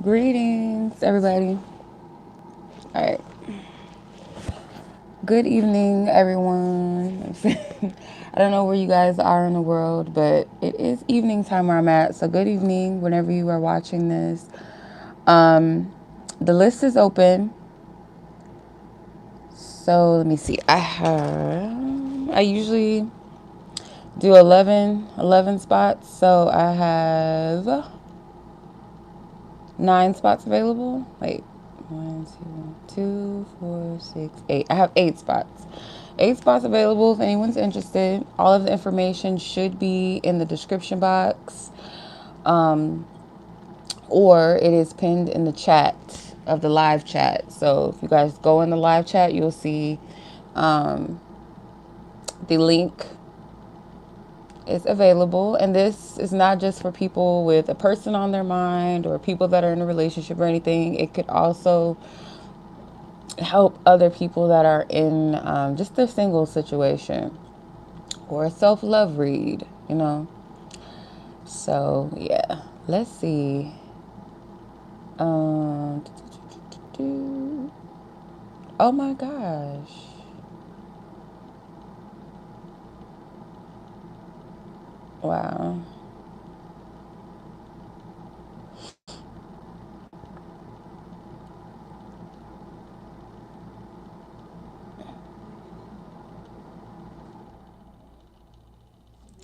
Greetings, everybody. All right. Good evening, everyone. I don't know where you guys are in the world, but it is evening time where I'm at. So, good evening, whenever you are watching this. Um, the list is open. So, let me see. I usually do 11 spots. So, I have 9 spots available. Wait, 1, 2, 3, 4, 6, 8. I have 8 spots. 8 spots available if anyone's interested. All of the information should be in the description box, um, or it is pinned in the chat of the live chat. So if you guys go in the live chat, you'll see um, the link is available. And this is not just for people with a person on their mind or people that are in a relationship or anything. It could also help other people that are in just a single situation or a self-love read. So yeah, let's see. Um, oh my gosh. Wow.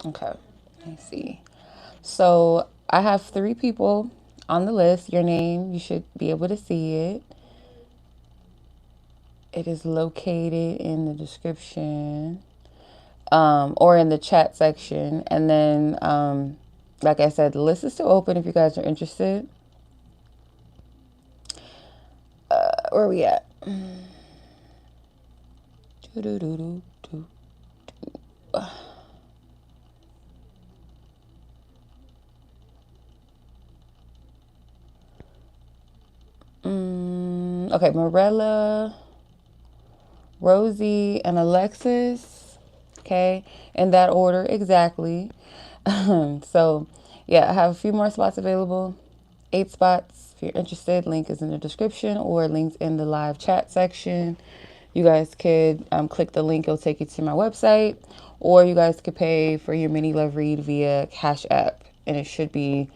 Okay, let's see. So I have 3 people on the list. Your name, you should be able to see it. It is located in the description, or in the chat section. And then, like I said, the list is still open if you guys are interested. Where are we at? Okay, Mirela, Rosie, and Alexis. Okay, in that order exactly. So, yeah, I have a few more spots available. 8 spots. If you're interested, link is in the description or links in the live chat section. You guys could click the link. It'll take you to my website. Or you guys could pay for your mini love read via Cash App. And it should be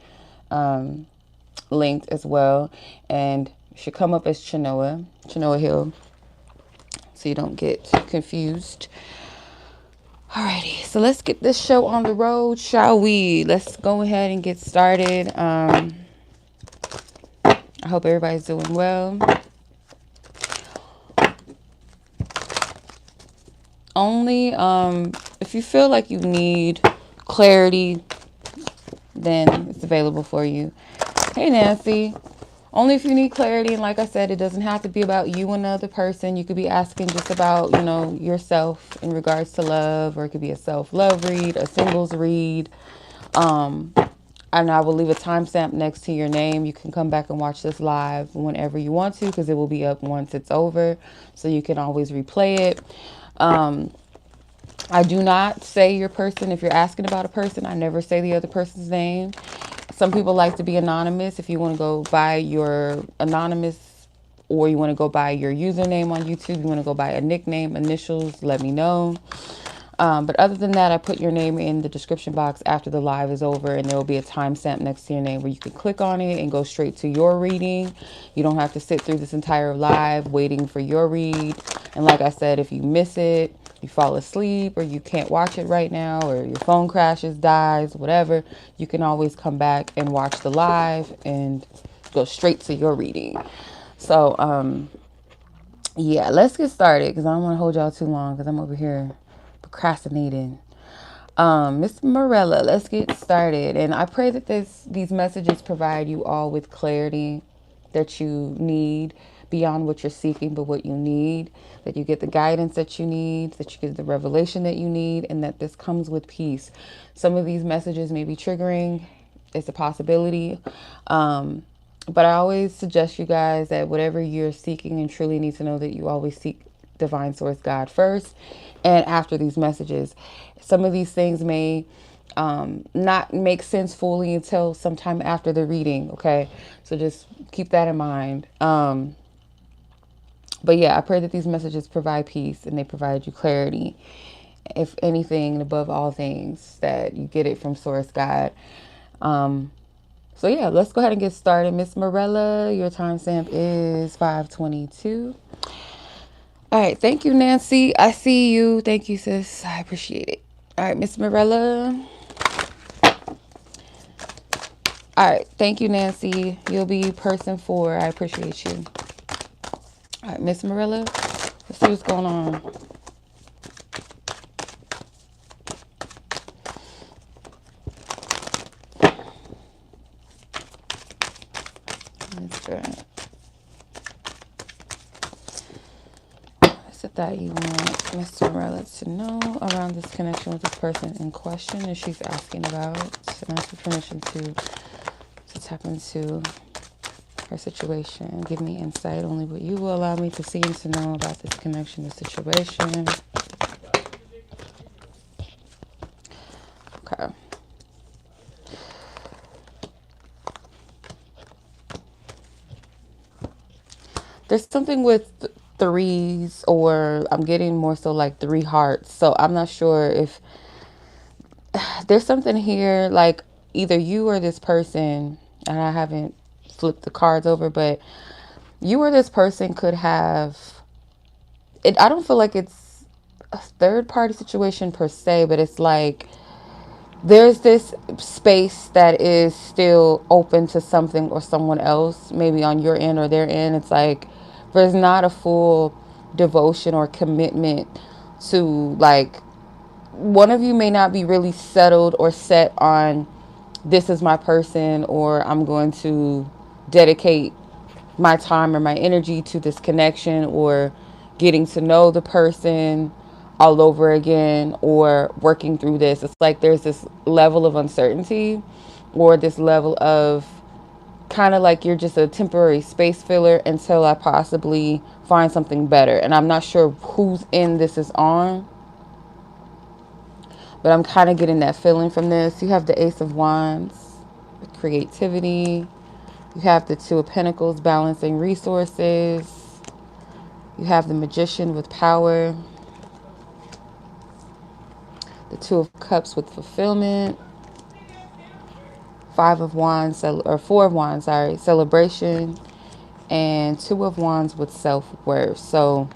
linked as well. And it should come up as 𝓛𝓸𝓿𝓮, so you don't get confused. Alrighty, so let's get this show on the road, shall we? Let's go ahead and get started. I hope everybody's doing well. Only if you feel like you need clarity, then it's available for you. Hey, Nancy. Only if you need clarity, and like I said, it doesn't have to be about you and another person. You could be asking just about, yourself in regards to love, or it could be a self-love read, a singles read. And I will leave a timestamp next to your name. You can come back and watch this live whenever you want to, because it will be up once it's over, so you can always replay it. I do not say your person. If you're asking about a person, I never say the other person's name. Some people like to be anonymous. If you want to go by your anonymous, or you want to go by your username on YouTube, you want to go by a nickname, initials, let me know. But other than that, I put your name in the description box after the live is over, and there will be a timestamp next to your name where you can click on it and go straight to your reading. You don't have to sit through this entire live waiting for your read. And like I said, if you miss it, you fall asleep, or you can't watch it right now, or your phone crashes, dies, whatever, you can always come back and watch the live and go straight to your reading. So, yeah, let's get started, because I don't want to hold y'all too long, because I'm over here procrastinating. Miss Mirela, let's get started. And I pray that these messages provide you all with clarity that you need, beyond what you're seeking, but what you need, that you get the guidance that you need, that you get the revelation that you need, and that this comes with peace. Some of these messages may be triggering. It's a possibility. But I always suggest you guys that whatever you're seeking and truly need to know, that you always seek divine source God first, and after these messages. Some of these things may not make sense fully until sometime after the reading. Okay, so just keep that in mind. But yeah, I pray that these messages provide peace and they provide you clarity. If anything, above all things, that you get it from Source God. So yeah, let's go ahead and get started. Miss Mirela, your timestamp is 5:22. All right, thank you, Nancy. I see you. Thank you, sis. I appreciate it. All right, Miss Mirela. All right, thank you, Nancy. You'll be person 4. I appreciate you. All right, Miss Mirela, let's see what's going on. Let's try. What's it that you want Miss Mirela to know around this connection with this person in question that she's asking about? And ask for permission to tap into her situation. Give me insight, only what you will allow me to see and to know about this connection, this situation. Okay. There's something with threes, or I'm getting more so like 3 hearts. So I'm not sure if there's something here, like either you or this person, and I haven't flipped the cards over, but you or this person could have it. I don't feel like it's a third party situation per se, but it's like there's this space that is still open to something or someone else, maybe on your end or their end. It's like there's not a full devotion or commitment to, like, one of you may not be really settled or set on this is my person, or I'm going to dedicate my time or my energy to this connection or getting to know the person all over again or working through this. It's like there's this level of uncertainty or this level of kind of like you're just a temporary space filler until I possibly find something better. And I'm not sure whose end this is on, but I'm kind of getting that feeling from this. You have the Ace of Wands, creativity. You have the Two of Pentacles, balancing resources. You have the Magician with power. The Two of Cups with fulfillment. Five of Wands, or Four of Wands, sorry, celebration. And Two of Wands with self-worth. So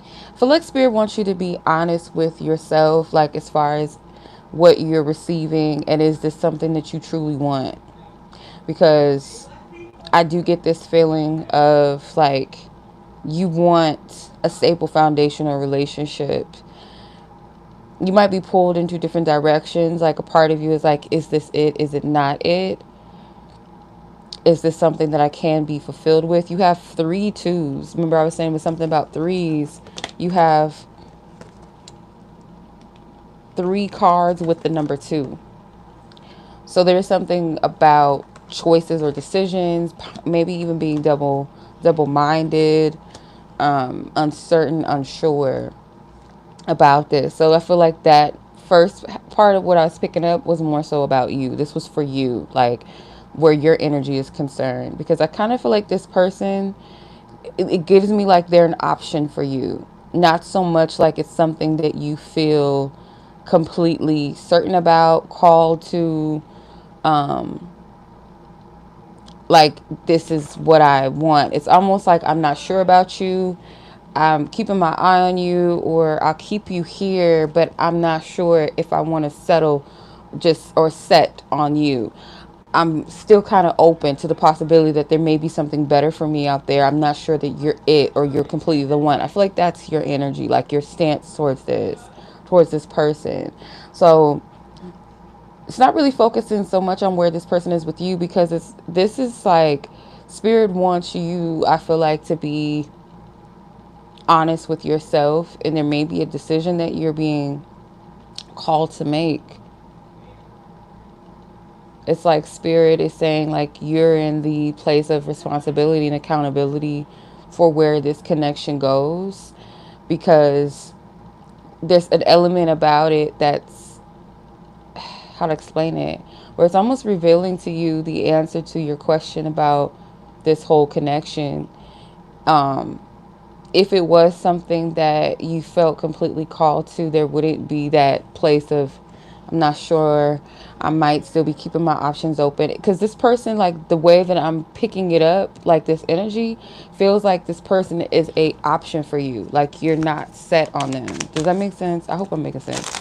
I feel like Spirit wants you to be honest with yourself, like as far as what you're receiving, and is this something that you truly want? Because I do get this feeling of like you want a stable foundation or relationship. You might be pulled into different directions. Like a part of you is like, is this it? Is it not it? Is this something that I can be fulfilled with? You have 3 twos. Remember I was saying with something about threes. You have 3 cards with the number 2. So there's something about choices or decisions, maybe even being double-minded, uncertain, unsure about this. So I feel like that first part of what I was picking up was more so about you. This was for you, like where your energy is concerned, because I kind of feel like this person, it gives me like they're an option for you, not so much like it's something that you feel completely certain about, called to, like this is what I want. It's almost like I'm not sure about you. I'm keeping my eye on you, or I'll keep you here, but I'm not sure if I want to settle just or set on you. I'm still kind of open to the possibility that there may be something better for me out there. I'm not sure that you're it or you're completely the one. I feel like that's your energy, like your stance towards this person. So it's not really focusing so much on where this person is with you, because this is like Spirit wants you, I feel like, to be honest with yourself, and there may be a decision that you're being called to make. It's like Spirit is saying like you're in the place of responsibility and accountability for where this connection goes, because there's an element about it that's, how to explain it, where it's almost revealing to you the answer to your question about this whole connection. If it was something that you felt completely called to, there wouldn't be that place of, I'm not sure, I might still be keeping my options open. Because this person, like the way that I'm picking it up, like this energy feels like this person is a option for you. Like you're not set on them. Does that make sense? I hope I'm making sense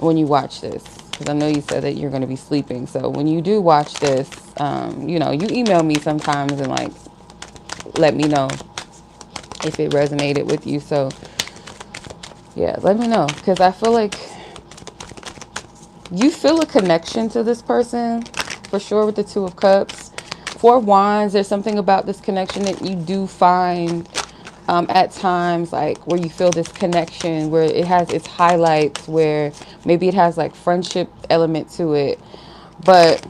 when you watch this. Because I know you said that you're going to be sleeping. So when you do watch this, you know, you email me sometimes and like let me know if it resonated with you. So yeah, let me know, because I feel like you feel a connection to this person for sure with the Two of Cups. Four of Wands, there's something about this connection that you do find at times, like where you feel this connection, where it has its highlights, where maybe it has like friendship element to it, but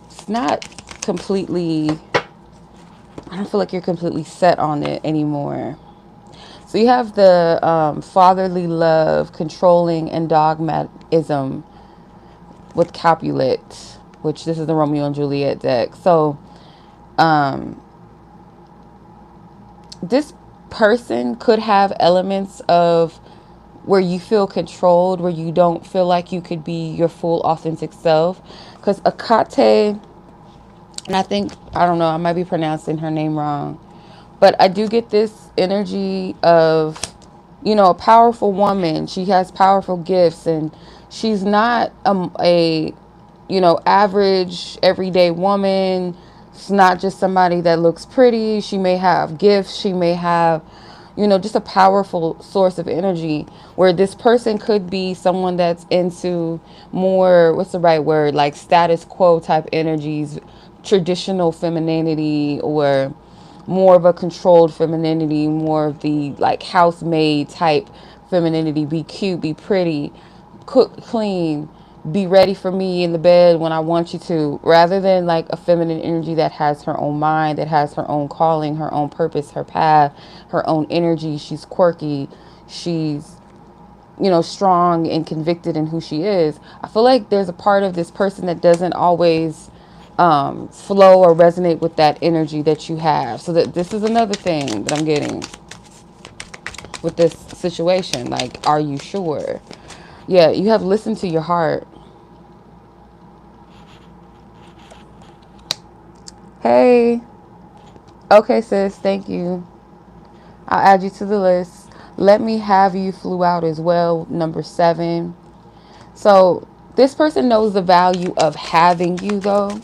it's not completely, I don't feel like you're completely set on it anymore. So you have the fatherly love, controlling, and dogmatism with Capulet, which this is the Romeo and Juliet deck. So this person could have elements of where you feel controlled, where you don't feel like you could be your full authentic self. Because Akate, and I think, I don't know, I might be pronouncing her name wrong, but I do get this energy of, you know, a powerful woman. She has powerful gifts, and she's not a you know, average, everyday woman. It's not just somebody that looks pretty. She may have gifts. She may have, you know, just a powerful source of energy, where this person could be someone that's into more, what's the right word, like status quo type energies, traditional femininity, or more of a controlled femininity, more of the like housemaid type femininity. Be cute, be pretty, cook, clean, be ready for me in the bed when I want you to, rather than like a feminine energy that has her own mind, that has her own calling, her own purpose, her path, her own energy. She's quirky. She's, you know, strong and convicted in who she is. I feel like there's a part of this person that doesn't always flow or resonate with that energy that you have. So that this is another thing that I'm getting with this situation. Like, are you sure? Yeah, you have listened to your heart. Hey. Okay, sis. Thank you. I'll add you to the list. Let me have you flew out as well. Number 7. So this person knows the value of having you, though.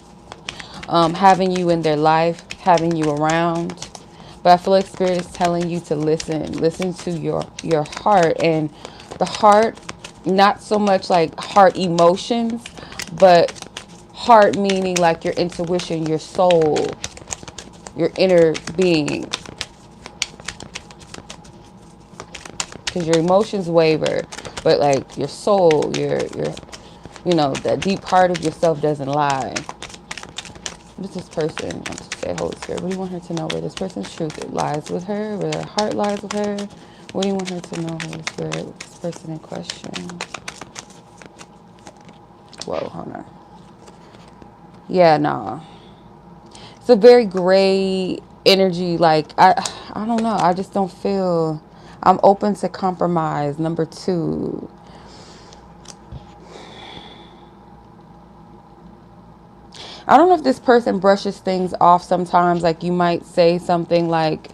Having you in their life, having you around. But I feel like Spirit is telling you to listen to your heart. And the heart, not so much like heart emotions, but heart meaning like your intuition, your soul, your inner being. Because your emotions waver, but like your soul, your you know, that deep part of yourself doesn't lie. What is this person want to say, Holy Spirit? What do you want her to know? Where this person's truth lies with her? Where their heart lies with her? What do you want her to know, Holy Spirit? With this person in question? Whoa, hold on. Yeah, nah. It's a very gray energy. Like, I don't know. I just don't feel... I'm open to compromise. Number 2. I don't know if this person brushes things off sometimes. Like, you might say something like,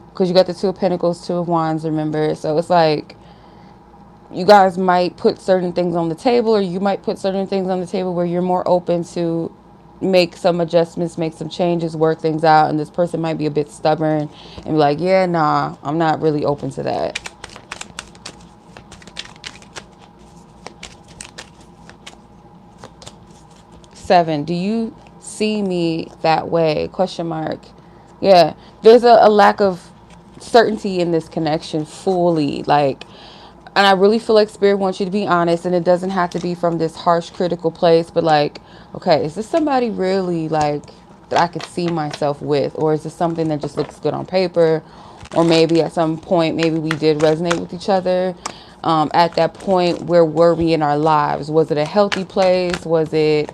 because you got the 2 of Pentacles, 2 of Wands, remember? So it's like, you guys might put certain things on the table, or you might put certain things on the table where you're more open to make some adjustments, make some changes, work things out. And this person might be a bit stubborn and be like, yeah, nah, I'm not really open to that. Seven, do you see me that way? Question mark. Yeah, there's a lack of certainty in this connection fully. Like, and I really feel like Spirit wants you to be honest, and it doesn't have to be from this harsh, critical place, but like, okay, is this somebody really like that I could see myself with? Or is this something that just looks good on paper? Or maybe at some point, maybe we did resonate with each other. At that point, where were we in our lives? Was it a healthy place? Was it,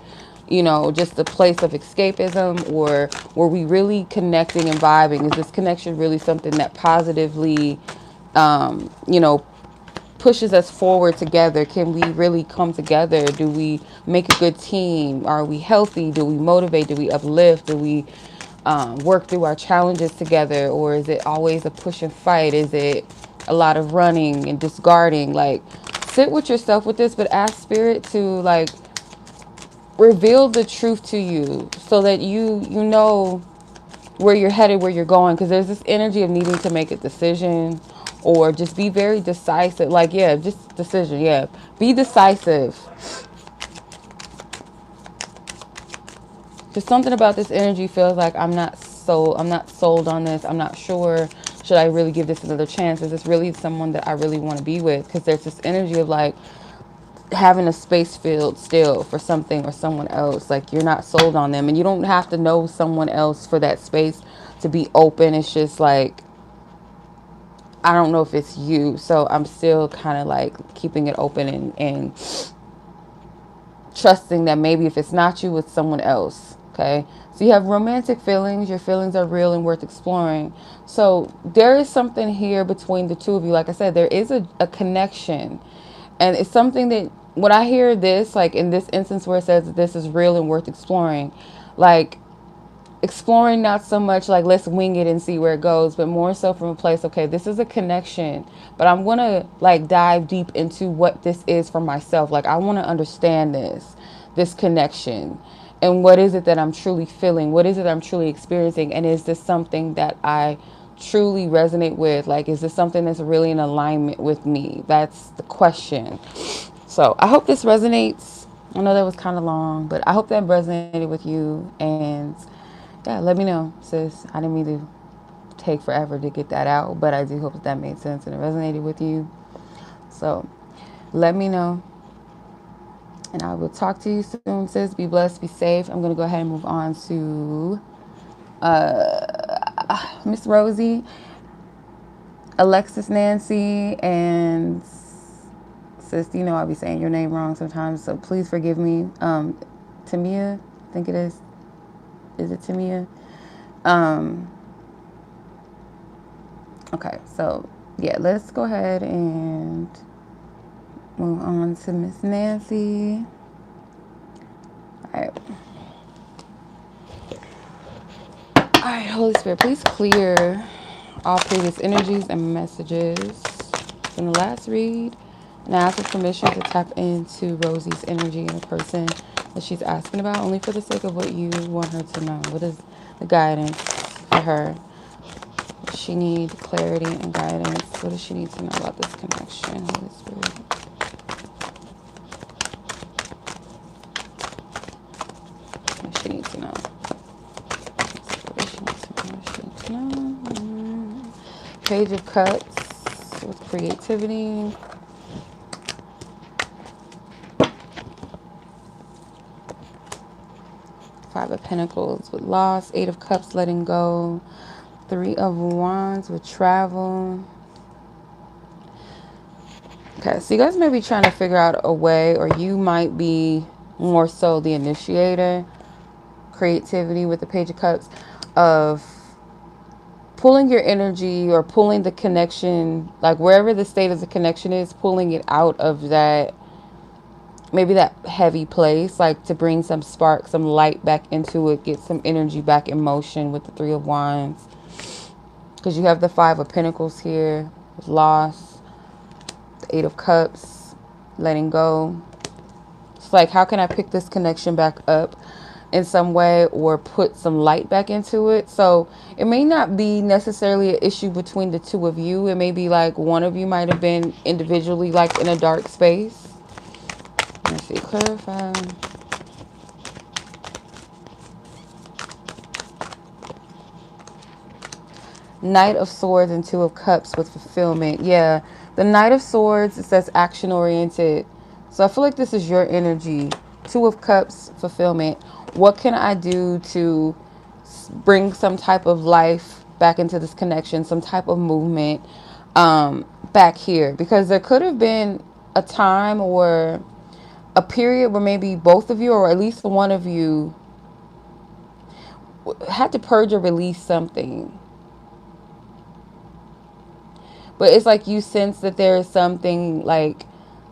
you know, just a place of escapism? Or were we really connecting and vibing? Is this connection really something that positively, you know, pushes us forward together? Can we really come together? Do we make a good team? Are we healthy? Do we motivate? Do we uplift? Do we work through our challenges together? Or is it always a push and fight? Is it a lot of running and discarding? Like, sit with yourself with this, but ask spirit to like reveal the truth to you so that you know where you're headed, where you're going. Because there's this energy of needing to make a decision or just be very decisive. Like, yeah, just decision. Yeah, be decisive. Just something about this energy feels like I'm not sold on this. I'm not sure. Should I really give this another chance? Is this really someone that I really want to be with? Because there's this energy of like having a space filled still for something or someone else. Like, you're not sold on them, and you don't have to know someone else for that space to be open. It's just like, I don't know if it's you. So I'm still kind of like keeping it open and trusting that maybe if it's not you, it's someone else. Okay. So you have romantic feelings. Your feelings are real and worth exploring. So there is something here between the two of you. Like I said, there is a connection. And it's something that when I hear this, like in this instance where it says that this is real and worth exploring, like exploring not so much like let's wing it and see where it goes, but more so from a place, okay, this is a connection, but I'm going to like dive deep into what this is for myself. Like, I want to understand this connection. And what is it that I'm truly feeling? What is it I'm truly experiencing? And is this something that I truly resonate with? Like, is this something that's really in alignment with me? That's the question. So I hope this resonates. I know that was kind of long, but I hope that resonated with you. And yeah, let me know, sis. I didn't mean to take forever to get that out, but I do hope that made sense and it resonated with you. So let me know. And I will talk to you soon, sis. Be blessed, be safe. I'm going to go ahead and move on to Miss Rosie, Alexis, Nancy, and sis, you know I'll be saying your name wrong sometimes, so please forgive me. Temia, I think it is. Is it Temia? Okay, so yeah, let's go ahead and move on to Miss Nancy. All right. All right, Holy Spirit, please clear all previous energies and messages from the last read. And I ask for permission to tap into Rosie's energy and the person that she's asking about, only for the sake of what you want her to know. What is the guidance for her? Does she need clarity and guidance? What does she need to know about this connection, Holy Spirit? What does she need to know? Page of Cups with creativity. Five of Pentacles with loss. Eight of Cups, letting go. Three of Wands with travel. Okay, so you guys may be trying to figure out a way, or you might be more so the initiator. Creativity with the Page of Cups, of pulling your energy or pulling the connection, like wherever the state of the connection is, pulling it out of that, maybe that heavy place, like to bring some spark, some light back into it, get some energy back in motion with the Three of Wands. Because you have the Five of Pentacles here with loss, the Eight of Cups, letting go. It's like, how can I pick this connection back up in some way or put some light back into it? So it may not be necessarily an issue between the two of you. It may be like one of you might have been individually like in a dark space. Let's see, clarify. Knight of Swords and Two of Cups with fulfillment. Yeah, the Knight of Swords, it says action oriented. So I feel like this is your energy. Two of Cups, fulfillment. What can I do to bring some type of life back into this connection, some type of movement back here. Because there could have been a time or a period where maybe both of you, or at least one of you, had to purge or release something. But it's like you sense that there is something like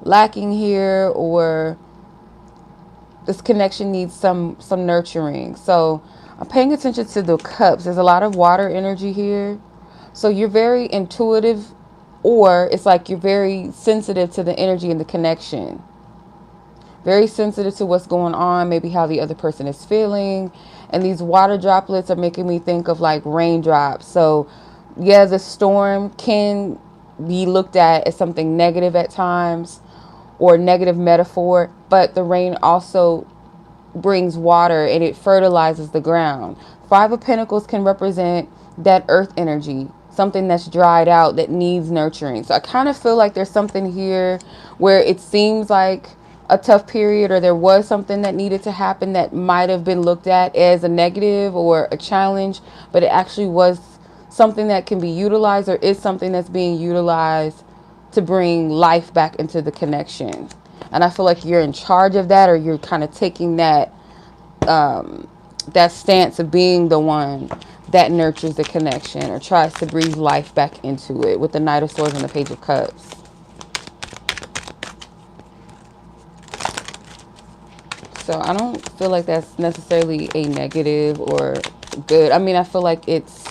lacking here, or this connection needs some nurturing. So I'm paying attention to the cups. There's a lot of water energy here. So you're very intuitive, or it's like you're very sensitive to the energy and the connection. Very sensitive to what's going on, maybe how the other person is feeling. And these water droplets are making me think of like raindrops. So yeah, the storm can be looked at as something negative at times, or negative metaphor, but the rain also brings water and it fertilizes the ground. Five of Pentacles can represent that earth energy, something that's dried out that needs nurturing. So I kind of feel like there's something here where it seems like a tough period, or there was something that needed to happen that might have been looked at as a negative or a challenge, but it actually was something that can be utilized, or is something that's being utilized to bring life back into the connection. And I feel like you're in charge of that, or you're kind of taking that that stance of being the one that nurtures the connection, or tries to breathe life back into it, with the Knight of Swords and the Page of Cups. So I don't feel like that's necessarily a negative or good. I mean, I feel like it's,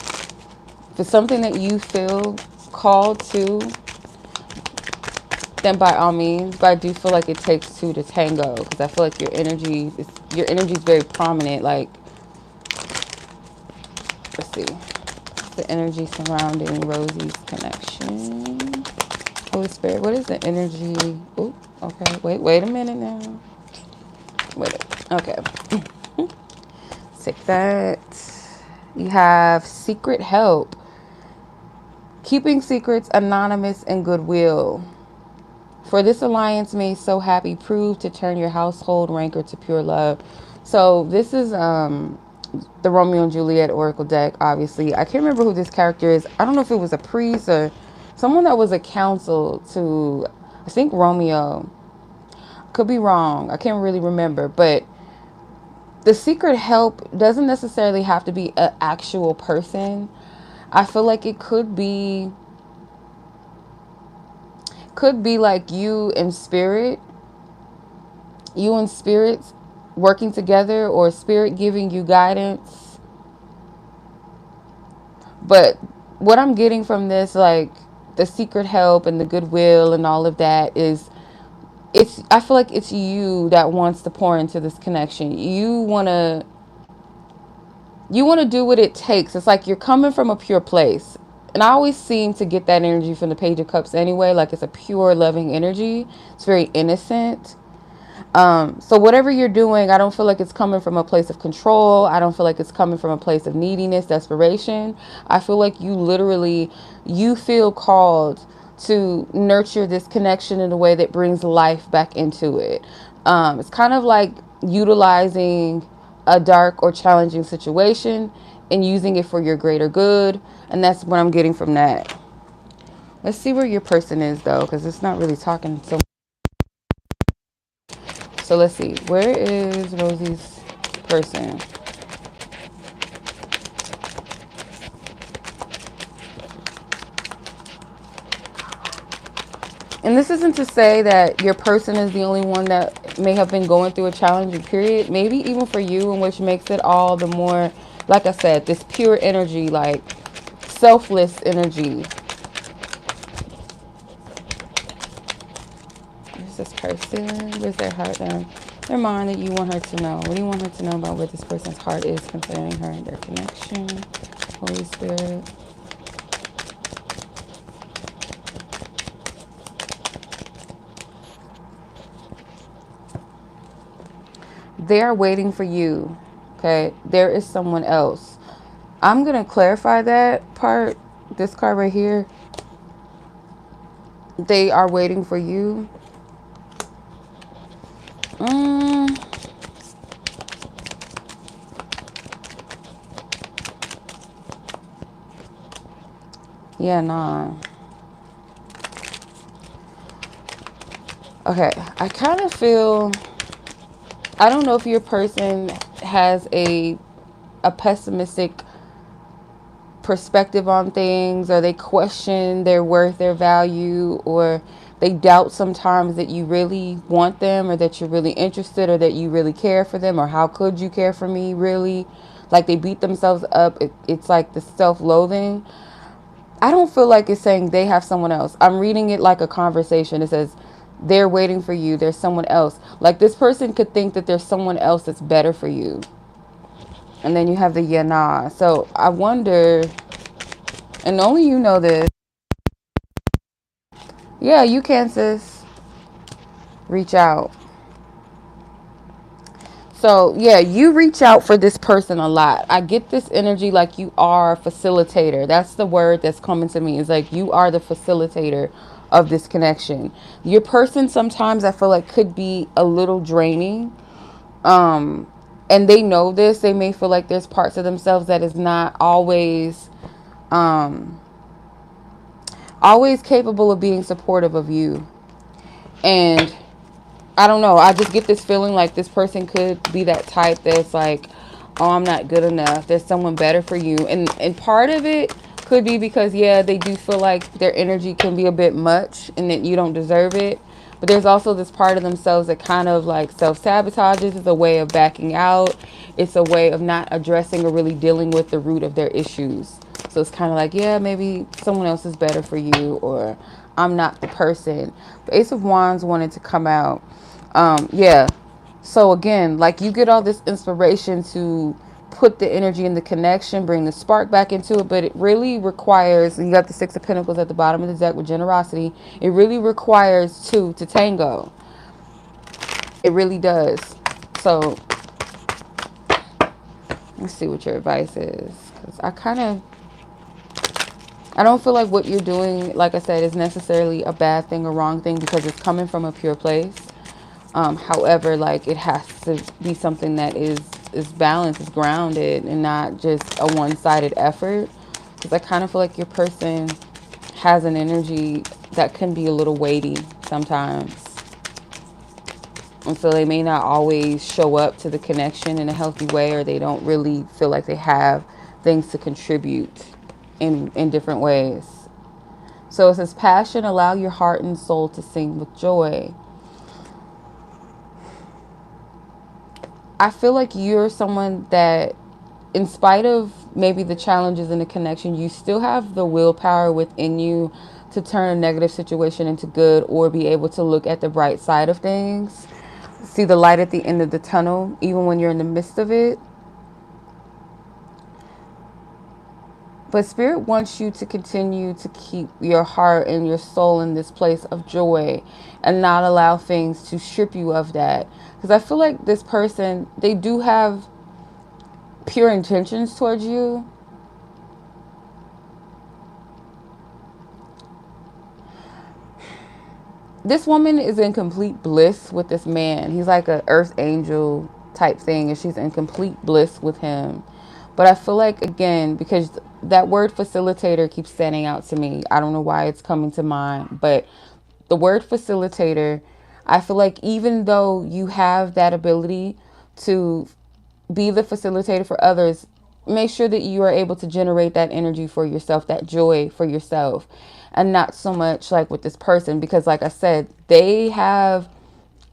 if it's something that you feel called to, then by all means. But I do feel like it takes two to tango, because I feel like your energy is very prominent. Like, let's see, the energy surrounding Rosie's connection. Holy Spirit, what is the energy? Oh, okay. Wait a minute now. Okay. Take that. You have secret help. Keeping secrets, anonymous, and goodwill. For this alliance may so happy prove to turn your household rancor to pure love. So this is the Romeo and Juliet Oracle deck, obviously. I can't remember who this character is. I don't know if it was a priest or someone that was a counsel to, I think, Romeo. Could be wrong. I can't really remember. But the secret help doesn't necessarily have to be an actual person. I feel like it could be like you and spirits working together, or spirit giving you guidance. But what I'm getting from this, like the secret help and the goodwill and all of that, is I feel like it's you that wants to pour into this connection. You want to do what it takes. It's like you're coming from a pure place. And I always seem to get that energy from the Page of Cups anyway. Like, it's a pure, loving energy. It's very innocent. So whatever you're doing, I don't feel like it's coming from a place of control. I don't feel like it's coming from a place of neediness, desperation. I feel like you feel called to nurture this connection in a way that brings life back into it. It's kind of like utilizing a dark or challenging situation and using it for your greater good. And that's what I'm getting from that. Let's see where your person is, though, because it's not really talking so much. So let's see. Where is Rosie's person? And this isn't to say that your person is the only one that may have been going through a challenging period. Maybe even for you, and which makes it all the more, like I said, this pure energy, like selfless energy. Where's this person? Where's their heart now? Their mind that you want her to know. What do you want her to know about where this person's heart is concerning her and their connection? Holy Spirit. They are waiting for you. Okay, there is someone else. I'm going to clarify that part. This card right here. They are waiting for you. Yeah, nah. Okay, I kind of feel, I don't know if your person has a pessimistic perspective on things, or they question their worth, their value, or they doubt sometimes that you really want them, or that you're really interested, or that you really care for them, or how could you care for me, really? Like, they beat themselves up. It's like the self-loathing. I don't feel like it's saying they have someone else. I'm reading it like a conversation. It says they're waiting for you, there's someone else. Like, this person could think that there's someone else that's better for you. And then you have the yeah, nah. So I wonder, and only you know this. Yeah, you can, sis. Reach out. So yeah, you reach out for this person a lot. I get this energy like you are a facilitator. That's the word that's coming to me. It's like you are the facilitator of this connection. Your person sometimes I feel like could be a little draining. And they know this. They may feel like there's parts of themselves that is not um always capable of being supportive of you. And I don't know. I just get this feeling like this person could be that type that's like, oh, I'm not good enough. There's someone better for you. And part of it could be because, yeah, they do feel like their energy can be a bit much and that you don't deserve it. But there's also this part of themselves that kind of like self-sabotages. It's a way of backing out. It's a way of not addressing or really dealing with the root of their issues. So it's kind of like, yeah, maybe someone else is better for you, or I'm not the person. The Ace of Wands wanted to come out. Yeah. So again, like, you get all this inspiration to put the energy in the connection, bring the spark back into it, but it really requires, you got the Six of Pentacles at the bottom of the deck with generosity. It really requires two to tango. It really does. So let's see what your advice is. Because I don't feel like what you're doing, like I said, is necessarily a bad thing or wrong thing, because it's coming from a pure place. However, like, it has to be something that is balanced, is grounded, and not just a one-sided effort. Because I kind of feel like your person has an energy that can be a little weighty sometimes. And so they may not always show up to the connection in a healthy way, or they don't really feel like they have things to contribute in different ways. So it says, passion, allow your heart and soul to sing with joy. I feel like you're someone that, in spite of maybe the challenges in the connection, you still have the willpower within you to turn a negative situation into good, or be able to look at the bright side of things, see the light at the end of the tunnel, even when you're in the midst of it. But Spirit wants you to continue to keep your heart and your soul in this place of joy, and not allow things to strip you of that. Because I feel like this person, they do have pure intentions towards you. This woman is in complete bliss with this man. He's like an earth angel type thing, and she's in complete bliss with him. But I feel like, again, because that word facilitator keeps standing out to me. I don't know why it's coming to mind, but the word facilitator, I feel like even though you have that ability to be the facilitator for others, make sure that you are able to generate that energy for yourself, that joy for yourself, and not so much like with this person, because like I said, they have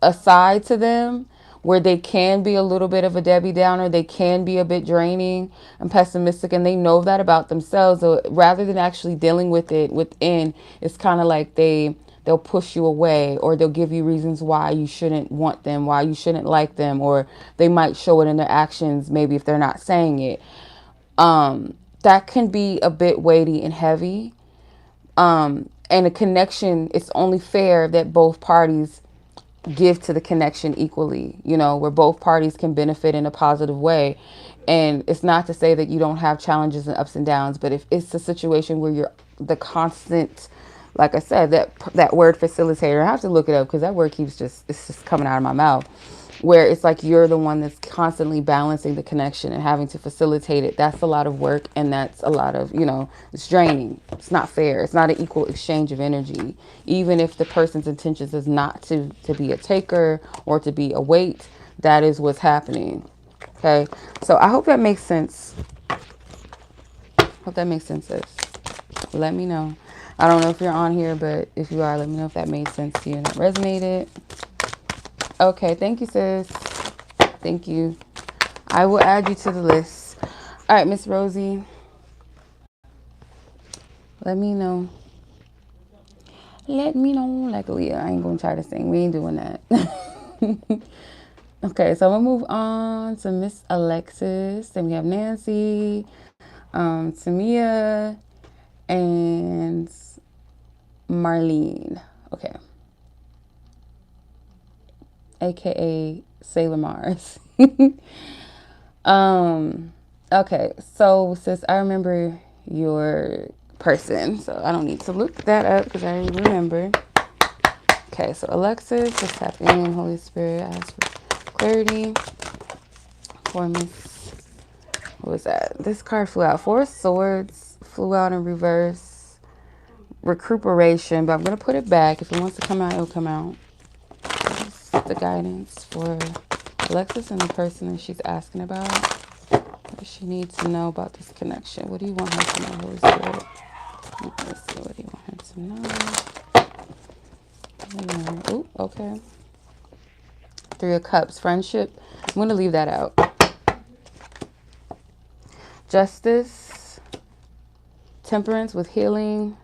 a side to them where they can be a little bit of a Debbie Downer. They can be a bit draining and pessimistic, and they know that about themselves. So rather than actually dealing with it within, it's kind of like they'll push you away, or they'll give you reasons why you shouldn't want them, why you shouldn't like them, or they might show it in their actions, maybe if they're not saying it. That can be a bit weighty and heavy. And a connection, it's only fair that both parties give to the connection equally, where both parties can benefit in a positive way. And it's not to say that you don't have challenges and ups and downs, but if it's a situation where you're the constant, like I said, that word facilitator, I have to look it up because that word it's just coming out of my mouth. where it's like you're the one that's constantly balancing the connection and having to facilitate it. That's a lot of work, and that's a lot of, it's draining. It's not fair. It's not an equal exchange of energy. Even if the person's intentions is not to be a taker or to be a weight, that is what's happening. Okay, so I hope that makes sense. Hope that makes sense, sis. Let me know. I don't know if you're on here, but if you are, let me know if that made sense to you and that resonated. Okay, thank you, sis. Thank you. I will add you to the list. All right, Miss Rosie. Let me know. Let me know. Like, oh yeah, I ain't gonna try to sing. We ain't doing that. Okay, so I'm gonna move on to Miss Alexis. Then we have Nancy, Temia, and Marlen. Okay. AKA Sailor Mars. Okay, so sis, I remember your person, so I don't need to look that up because I already remember. Okay, so Alexis, just tap in. Holy Spirit, ask for clarity for Miss. What was that? This card flew out. Four of Swords flew out in reverse. Recuperation, but I'm gonna put it back. If it wants to come out, it'll come out. The guidance for Alexis and the person that she's asking about. What does she need to know about this connection? What do you want her to know, Holy Spirit? Let's see, what do you want her to know? Oh, okay. Three of Cups, friendship. I'm going to leave that out. Justice, temperance with healing,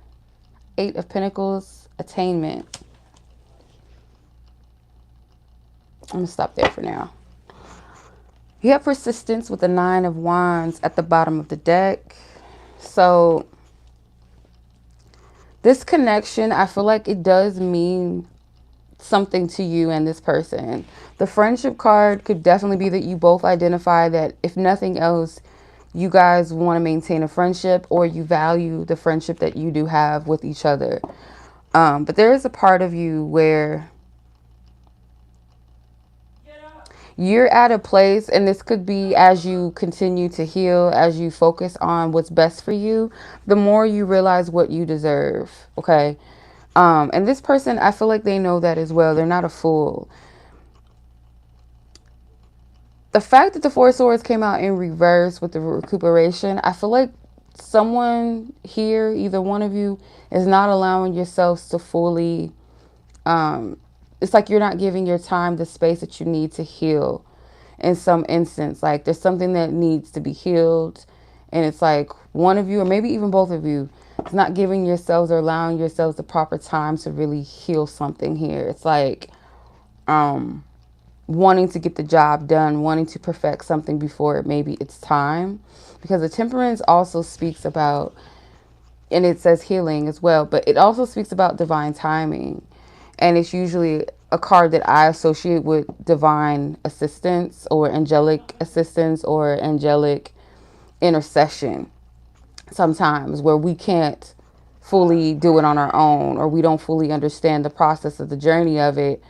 Eight of Pentacles, attainment. I'm going to stop there for now. You have persistence with the Nine of Wands at the bottom of the deck. So this connection, I feel like it does mean something to you and this person. The friendship card could definitely be that you both identify that, if nothing else, you guys want to maintain a friendship, or you value the friendship that you do have with each other. But there is a part of you where you're at a place, and this could be as you continue to heal, as you focus on what's best for you, the more you realize what you deserve. Okay. And this person, I feel like they know that as well. They're not a fool. The fact that the Four of Swords came out in reverse with the recuperation, I feel like someone here, either one of you, is not allowing yourselves to fully, it's like you're not giving your time the space that you need to heal in some instance. Like there's something that needs to be healed, and it's like one of you, or maybe even both of you, is not giving yourselves or allowing yourselves the proper time to really heal something here. It's like wanting to get the job done, wanting to perfect something before maybe it's time. Because the temperance also speaks about, and it says healing as well, but it also speaks about divine timing. And it's usually a card that I associate with divine assistance or angelic assistance or angelic intercession sometimes, where we can't fully do it on our own, or we don't fully understand the process of the journey of it,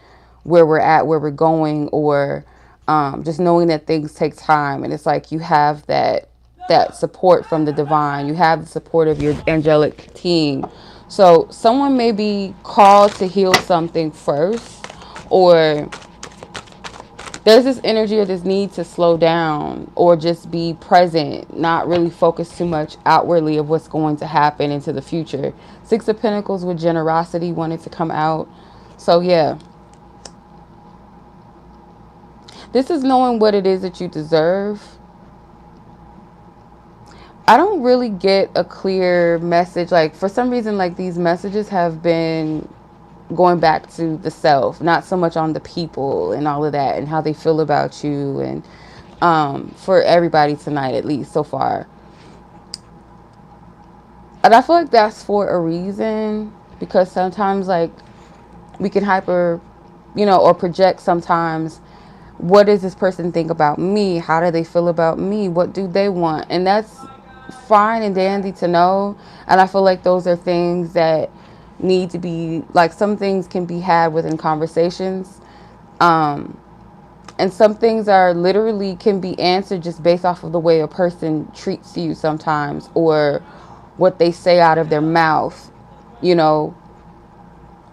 where we're at, where we're going, or just knowing that things take time. And it's like you have that support from the divine. You have the support of your angelic team. So someone may be called to heal something first, or there's this energy or this need to slow down or just be present, not really focus too much outwardly of what's going to happen into the future. Six of Pentacles with generosity wanted to come out. So yeah, this is knowing what it is that you deserve. I don't really get a clear message. Like for some reason, like these messages have been going back to the self, not so much on the people and all of that and how they feel about you, and for everybody tonight, at least so far. And I feel like that's for a reason, because sometimes like we can hyper, or project sometimes. What does this person think about me? How do they feel about me? What do they want? And that's fine and dandy to know. And I feel like those are things that need to be, like, some things can be had within conversations. And And some things are literally can be answered just based off of the way a person treats you sometimes, or what they say out of their mouth. You know,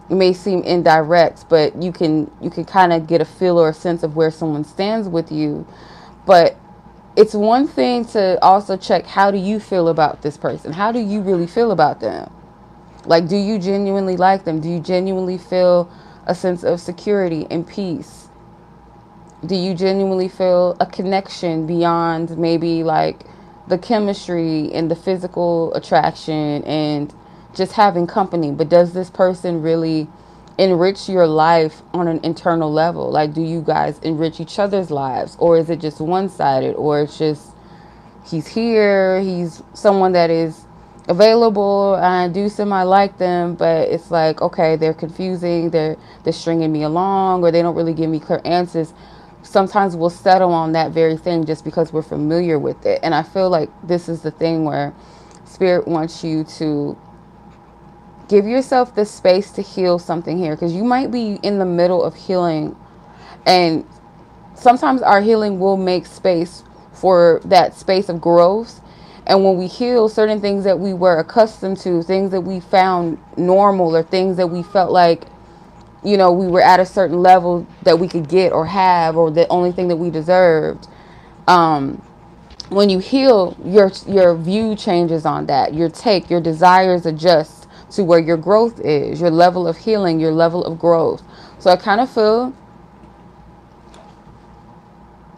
it may seem indirect, but you can kind of get a feel or a sense of where someone stands with you. But it's one thing to also check, how do you feel about this person? How do you really feel about them? Like, do you genuinely like them? Do you genuinely feel a sense of security and peace? Do you genuinely feel a connection beyond maybe like the chemistry and the physical attraction and just having company? But does this person really enrich your life on an internal level? Like, do you guys enrich each other's lives? Or is it just one-sided? Or it's just, he's here, he's someone that is available, and I do semi like them, but it's like, okay, they're confusing, they're stringing me along, or they don't really give me clear answers. Sometimes we'll settle on that very thing just because we're familiar with it. And I feel like this is the thing where Spirit wants you to give yourself the space to heal something here, because you might be in the middle of healing, and sometimes our healing will make space for that space of growth. And when we heal, certain things that we were accustomed to, things that we found normal, or things that we felt like, you know, we were at a certain level that we could get or have, or the only thing that we deserved. When you heal, your view changes on that. Your desires adjust to where your growth is, your level of healing, your level of growth. So I kind of feel,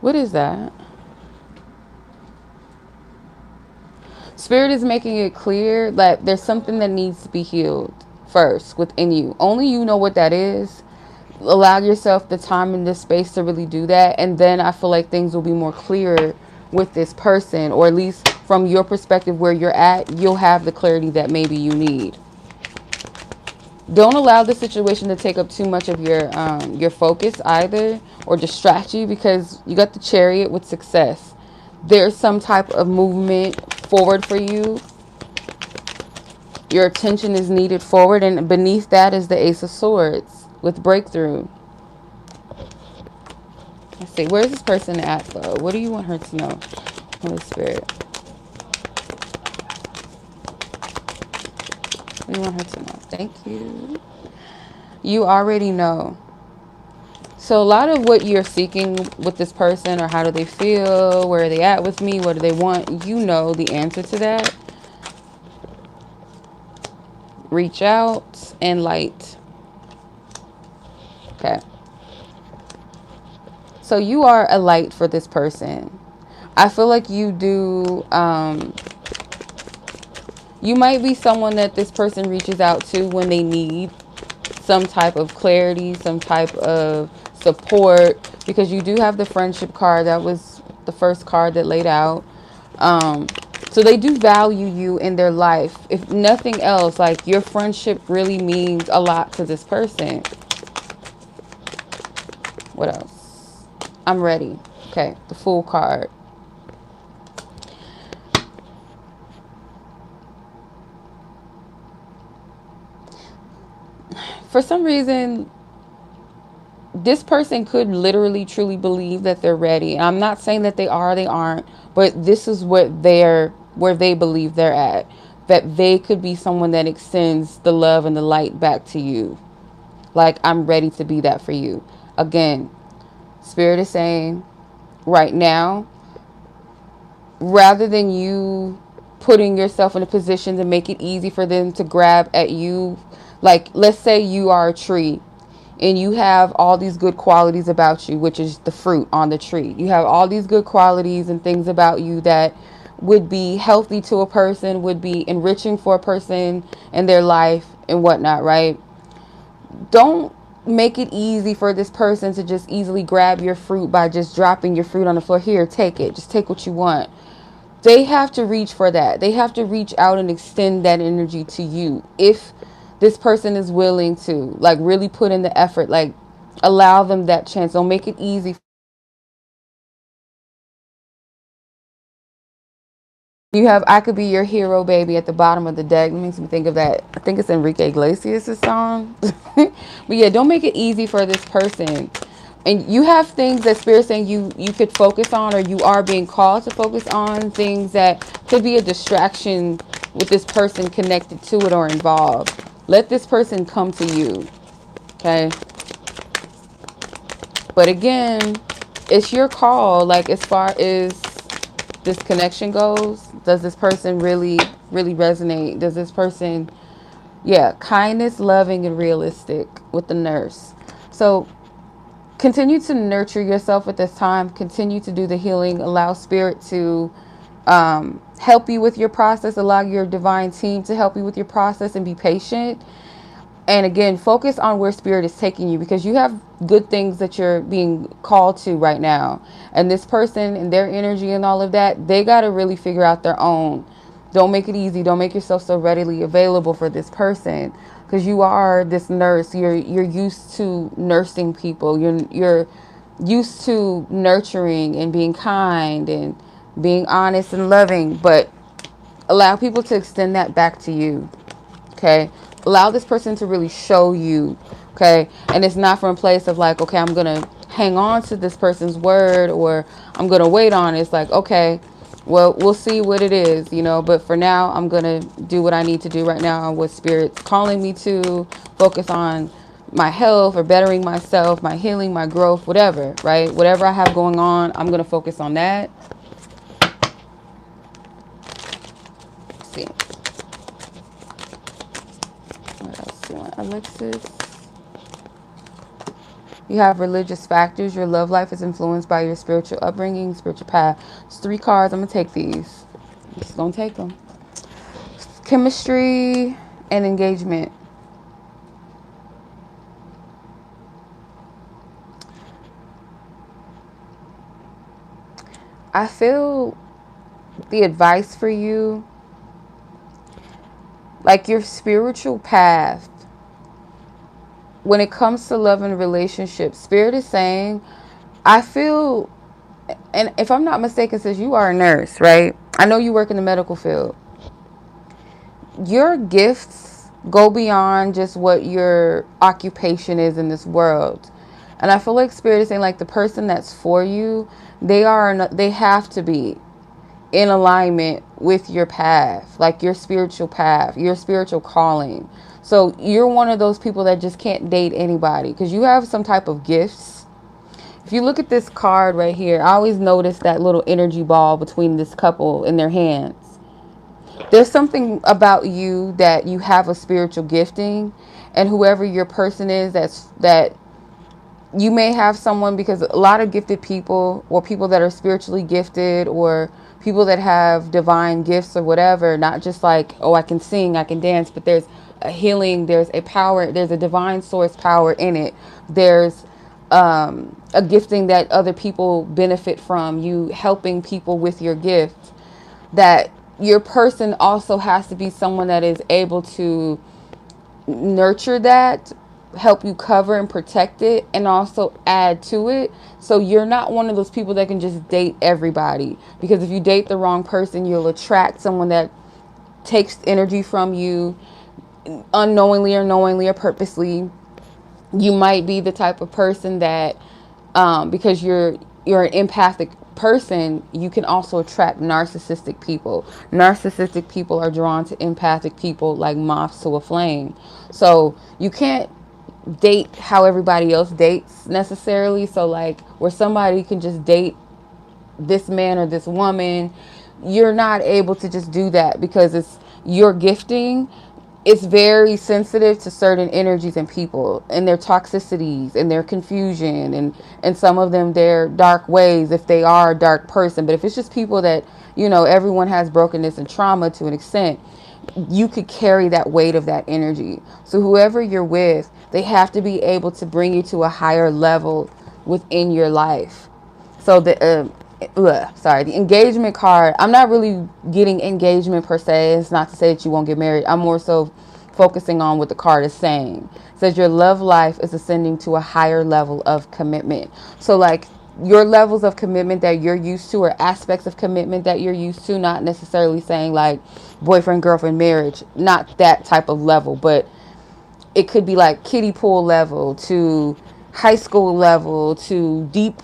what is that? Spirit is making it clear that there's something that needs to be healed first within you. Only you know what that is. Allow yourself the time and the space to really do that. And then I feel like things will be more clear with this person, or at least from your perspective where you're at, you'll have the clarity that maybe you need. Don't allow the situation to take up too much of your focus either, or distract you, because you got the Chariot with success. There's some type of movement forward for you. Your attention is needed forward, and beneath that is the Ace of Swords with breakthrough. Let's see, where's this person at though? What do you want her to know, Holy Spirit? What do you want her to know? Thank you. You already know. So a lot of what you're seeking with this person, or how do they feel, where are they at with me, what do they want, you know the answer to that. Reach out and light. Okay. So you are a light for this person. I feel like you do, you might be someone that this person reaches out to when they need some type of clarity, some type of support, because you do have the friendship card. That was the first card that laid out. So they do value you in their life. If nothing else, like, your friendship really means a lot to this person. What else? I'm ready. Okay, the Fool card. For some reason, this person could literally truly believe that they're ready. And I'm not saying that they are, they aren't, but this is what where they believe they're at. That they could be someone that extends the love and the light back to you. Like, I'm ready to be that for you. Again, Spirit is saying right now, rather than you putting yourself in a position to make it easy for them to grab at you, like, let's say you are a tree and you have all these good qualities about you, which is the fruit on the tree. You have all these good qualities and things about you that would be healthy to a person, would be enriching for a person in their life and whatnot, right? Don't make it easy for this person to just easily grab your fruit by just dropping your fruit on the floor. Here, take it. Just take what you want. They have to reach for that. They have to reach out and extend that energy to you. If this person is willing to, like, really put in the effort, like, allow them that chance. Don't make it easy. You have I Could Be Your Hero, Baby at the bottom of the deck. It makes me think of that. I think it's Enrique Iglesias' song. But yeah, don't make it easy for this person. And you have things that Spirit's saying you could focus on, or you are being called to focus on things that could be a distraction with this person connected to it or involved. Let this person come to you. Okay. But again, it's your call. Like, as far as this connection goes, does this person really, really resonate? Does this person, yeah, kindness, loving, and realistic with the nurse. So continue to nurture yourself at this time. Continue to do the healing. Allow Spirit to help you with your process. Allow your divine team to help you with your process, and be patient. And again, focus on where Spirit is taking you, because you have good things that you're being called to right now. And this person and their energy and all of that, they got to really figure out their own. Don't make it easy. Don't make yourself so readily available for this person, because you are this nurse. You're used to nursing people. You're used to nurturing and being kind and being honest and loving. But allow people to extend that back to you. Okay. Allow this person to really show you. Okay. And it's not from a place of like, okay, I'm going to hang on to this person's word, or I'm going to wait on it. It's like, okay, well, we'll see what it is, you know, but for now, I'm going to do what I need to do right now, what Spirit's calling me to focus on: my health, or bettering myself, my healing, my growth, whatever, right? Whatever I have going on, I'm going to focus on that. Let's see. What else do you want, Alexis? You have religious factors. Your love life is influenced by your spiritual upbringing, spiritual path. It's 3 cards. I'm going to take these. I'm just going to take them. Chemistry and engagement. I feel the advice for you, like your spiritual path, when it comes to love and relationships, Spirit is saying, I feel, and if I'm not mistaken, since you are a nurse, right? I know you work in the medical field. Your gifts go beyond just what your occupation is in this world. And I feel like Spirit is saying, like, the person that's for you, they have to be in alignment with your path, like your spiritual path, your spiritual calling. So you're one of those people that just can't date anybody, because you have some type of gifts. If you look at this card right here, I always notice that little energy ball between this couple in their hands. There's something about you that you have a spiritual gifting, and whoever your person is, that you may have someone, because a lot of gifted people, or people that are spiritually gifted, or people that have divine gifts or whatever, not just like, oh, I can sing, I can dance, but there's a healing, there's a power, there's a divine source power in it. There's a gifting that other people benefit from, you helping people with your gift. That your person also has to be someone that is able to nurture that, help you cover and protect it, and also add to it. So you're not one of those people that can just date everybody, because if you date the wrong person, you'll attract someone that takes energy from you unknowingly or knowingly or purposely. You might be the type of person that because you're an empathic person, you can also attract narcissistic people. Narcissistic people are drawn to empathic people like moths to a flame. So you can't date how everybody else dates necessarily. So like, where somebody can just date this man or this woman, you're not able to just do that, because it's your gifting. It's very sensitive to certain energies and people and their toxicities and their confusion, and some of them their dark ways, if they are a dark person. But if it's just people that, you know, everyone has brokenness and trauma to an extent, you could carry that weight of that energy. So whoever you're with, they have to be able to bring you to a higher level within your life. So the engagement card, I'm not really getting engagement per se. It's not to say that you won't get married. I'm more so focusing on what the card is saying. It says your love life is ascending to a higher level of commitment. So like, your levels of commitment that you're used to, or aspects of commitment that you're used to, not necessarily saying like boyfriend, girlfriend, marriage, not that type of level, but it could be like kiddie pool level to high school level to deep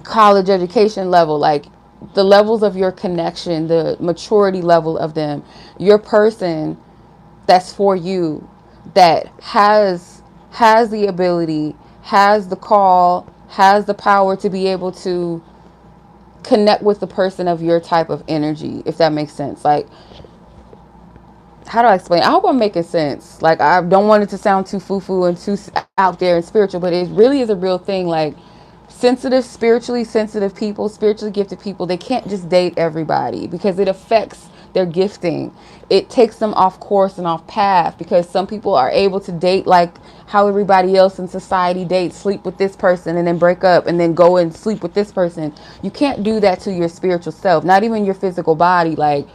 college education level, like the levels of your connection, the maturity level of them, your person that's for you, that has the ability, has the call, has the power to be able to connect with the person of your type of energy, if that makes sense. Like, how do I explain? I hope I'm making sense. Like, I don't want it to sound too foo-foo and too out there and spiritual, but it really is a real thing. Like, spiritually sensitive people, spiritually gifted people, they can't just date everybody because it affects their gifting. It takes them off course and off path, because some people are able to date like how everybody else in society dates, sleep with this person and then break up and then go and sleep with this person. You can't do that to your spiritual self, not even your physical body. Like,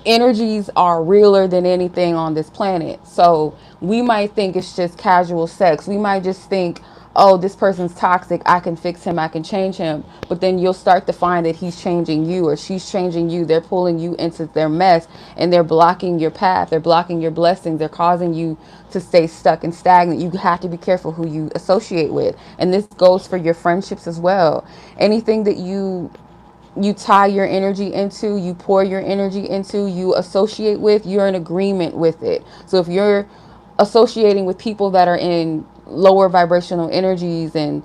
energies are realer than anything on this planet. So we might think it's just casual sex. We might just think, oh, this person's toxic, I can fix him, I can change him. But then you'll start to find that he's changing you or she's changing you. They're pulling you into their mess and they're blocking your path. They're blocking your blessings. They're causing you to stay stuck and stagnant. You have to be careful who you associate with. And this goes for your friendships as well. Anything that you tie your energy into, you pour your energy into, you associate with, you're in agreement with it. So if you're associating with people that are in lower vibrational energies and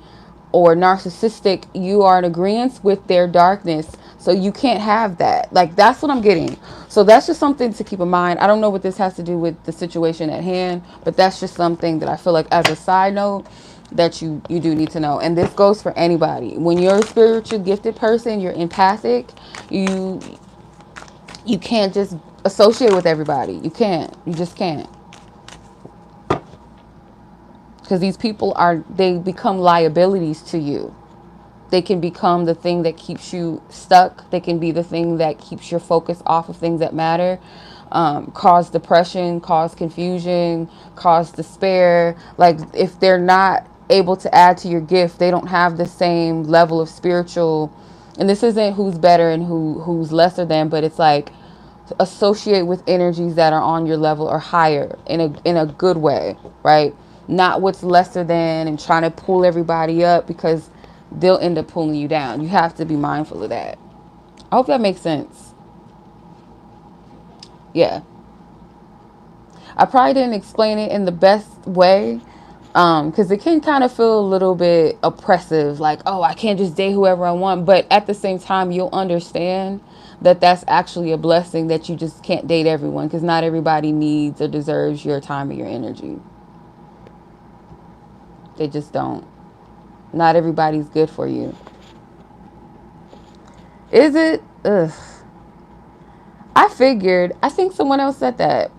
or narcissistic, you are in agreement with their darkness. So you can't have that. Like, that's what I'm getting. So that's just something to keep in mind. I don't know what this has to do with the situation at hand, but that's just something that I feel like, as a side note, that you do need to know. And this goes for anybody. When you're a spiritual gifted person, you're empathic, you can't just associate with everybody. You can't. You just can't. Because these people they become liabilities to you. They can become the thing that keeps you stuck. They can be the thing that keeps your focus off of things that matter. Cause depression, cause confusion, cause despair. Like, if they're not able to add to your gift, they don't have the same level of spiritual. And this isn't who's better and who's lesser than, but it's like, associate with energies that are on your level or higher in a good way, right? Not what's lesser than and trying to pull everybody up, because they'll end up pulling you down. You have to be mindful of that. I hope that makes sense. Yeah. I probably didn't explain it in the best way, because it can kind of feel a little bit oppressive, like, oh, I can't just date whoever I want. But at the same time, you'll understand that that's actually a blessing, that you just can't date everyone, because not everybody needs or deserves your time or your energy. They just don't. Not everybody's good for you. Is it? Ugh. I think someone else said that.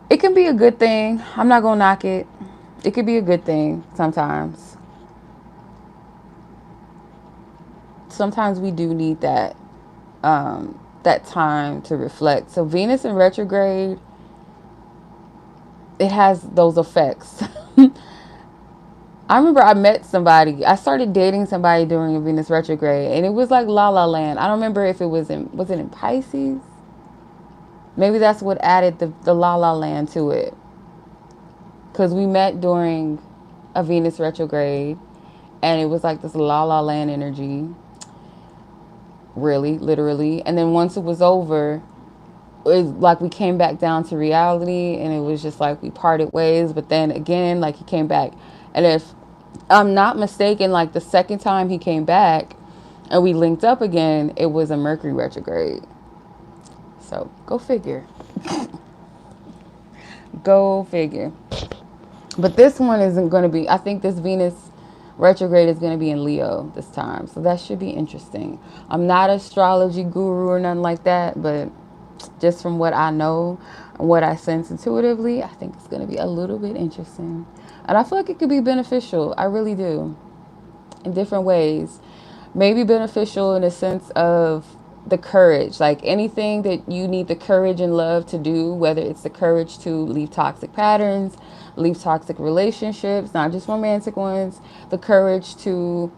It can be a good thing. I'm not going to knock it. It could be a good thing sometimes. Sometimes we do need that time to reflect. So Venus in retrograde, it has those effects. I remember I started dating somebody during a Venus retrograde, and it was like La La Land. I don't remember if was it in Pisces? Maybe that's what added the La La Land to it. Because we met during a Venus retrograde, and it was like this La La Land energy. Really, literally. And then once it was over, it was like we came back down to reality, and it was just like we parted ways. But then again, like, he came back. And if I'm not mistaken, like, the second time he came back and we linked up again, it was a Mercury retrograde. So go figure. Go figure. But this one isn't going to be, I think this Venus retrograde is going to be in Leo this time. So that should be interesting. I'm not an astrology guru or nothing like that, but just from what I know and what I sense intuitively, I think it's going to be a little bit interesting. And I feel like it could be beneficial. I really do. In different ways. Maybe beneficial in a sense of the courage. Like, anything that you need the courage and love to do, whether it's the courage to leave toxic patterns, leave toxic relationships, not just romantic ones, the courage to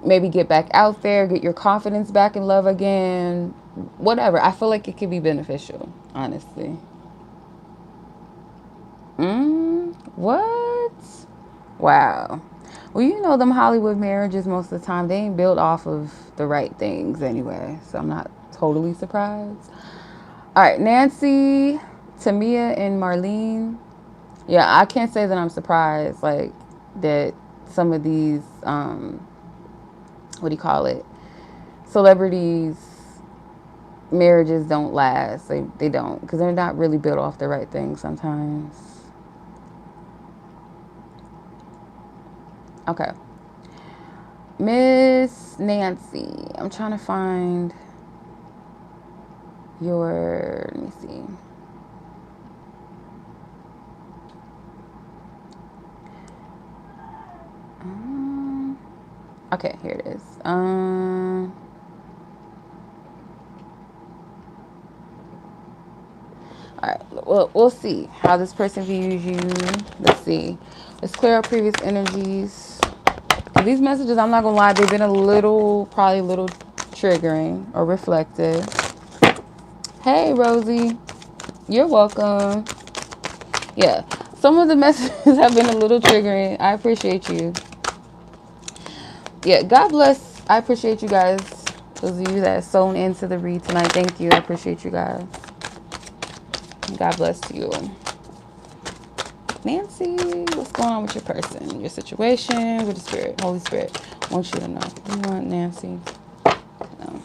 maybe get back out there, get your confidence back in love again, whatever. I feel like it could be beneficial, honestly. What? Wow. Well, you know them Hollywood marriages most of the time, they ain't built off of the right things anyway. So I'm not totally surprised. All right, Nancy, Temia, and Marlen. Yeah, I can't say that I'm surprised, like, that some of these, what do you call it, celebrities' marriages don't last. They don't, because they're not really built off the right things sometimes. Okay. Miss Nancy, I'm trying to find your, let me see. Okay, here it is. All right, well, we'll see how this person views you. Let's see. Let's clear up previous energies. These messages, I'm not gonna lie, they've been a little, probably a little triggering or reflective. Hey, Rosie, you're welcome. Yeah, some of the messages have been a little triggering. I appreciate you. Yeah, God bless. I appreciate you guys. Those of you that sewn into the read tonight, thank you. I appreciate you guys. God bless you. Nancy, what's going on with your person, your situation, with the Spirit, Holy Spirit wants you to know. You want Nancy? No.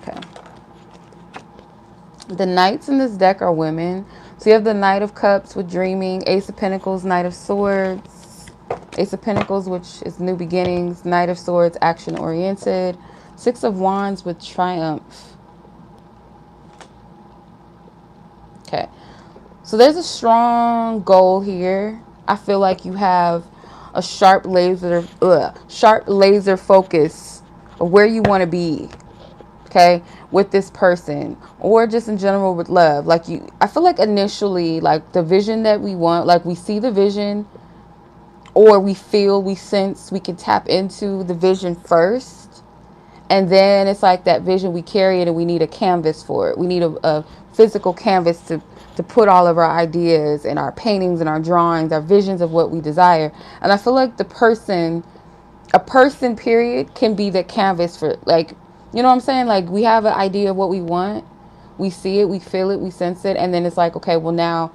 Okay. The Knights in this deck are women. So you have the Knight of Cups with dreaming, Ace of Pentacles, Knight of Swords, Ace of Pentacles, which is new beginnings, Knight of Swords, action oriented, Six of Wands with triumph. Okay. So there's a strong goal here. I feel like you have a sharp laser focus of where you want to be, okay, with this person, or just in general with love. Like, I feel like initially, like, the vision that we want, like, we see the vision, or we sense, we can tap into the vision first, and then it's like that vision, we carry it, and we need a canvas for it. We need a physical canvas to put all of our ideas and our paintings and our drawings, our visions of what we desire. And I feel like a person period can be the canvas for, like, you know what I'm saying? Like, we have an idea of what we want. We see it, we feel it, we sense it. And then it's like, okay, well, now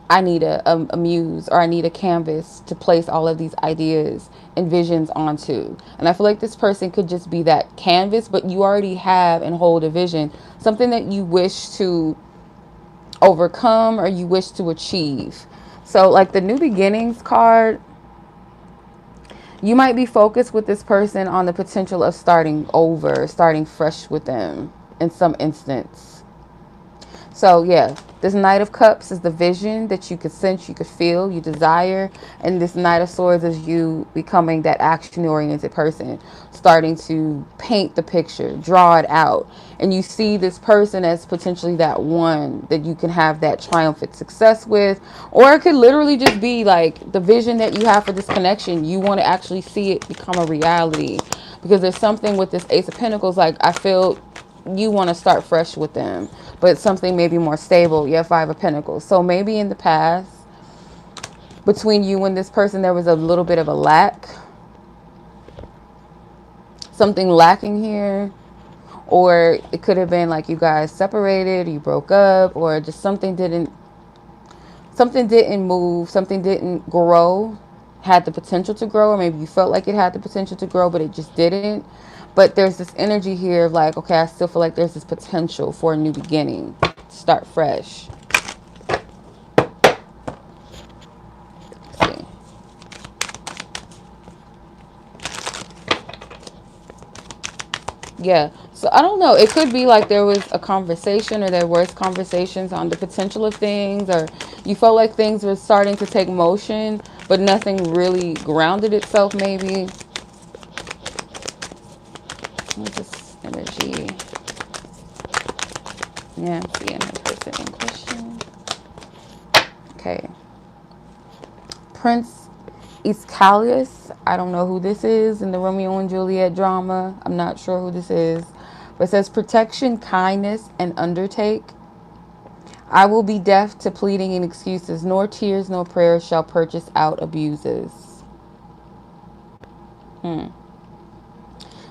I need a muse, or I need a canvas to place all of these ideas and visions onto. And I feel like this person could just be that canvas, but you already have and hold a vision, something that you wish to overcome or you wish to achieve. So, like, the new beginnings card, you might be focused with this person on the potential of starting over, starting fresh with them in some instance. So yeah, this Knight of Cups is the vision that you could sense, you could feel, you desire. And this Knight of Swords is you becoming that action-oriented person, starting to paint the picture, draw it out. And you see this person as potentially that one that you can have that triumphant success with. Or it could literally just be like the vision that you have for this connection. You want to actually see it become a reality. Because there's something with this Ace of Pentacles, like, I feel you want to start fresh with them, but something maybe more stable. You have Five of Pentacles. So maybe in the past, between you and this person, there was a little bit of a lack. Something lacking here. Or it could have been like you guys separated, you broke up, or just something didn't move, something didn't grow, had the potential to grow, or maybe you felt like it had the potential to grow, but it just didn't. But there's this energy here of like, okay, I still feel like there's this potential for a new beginning, start fresh. Let's see. Yeah, so I don't know. It could be like there was a conversation, or there was conversations on the potential of things, or you felt like things were starting to take motion, but nothing really grounded itself maybe. What's this energy? Nancy and the person in question. Okay. Prince 𝐿𝐼𝒱𝐸. I don't know who this is in the Romeo and Juliet drama. I'm not sure who this is. But it says protection, kindness, and undertake. I will be deaf to pleading and excuses, nor tears nor prayers shall purchase out abuses.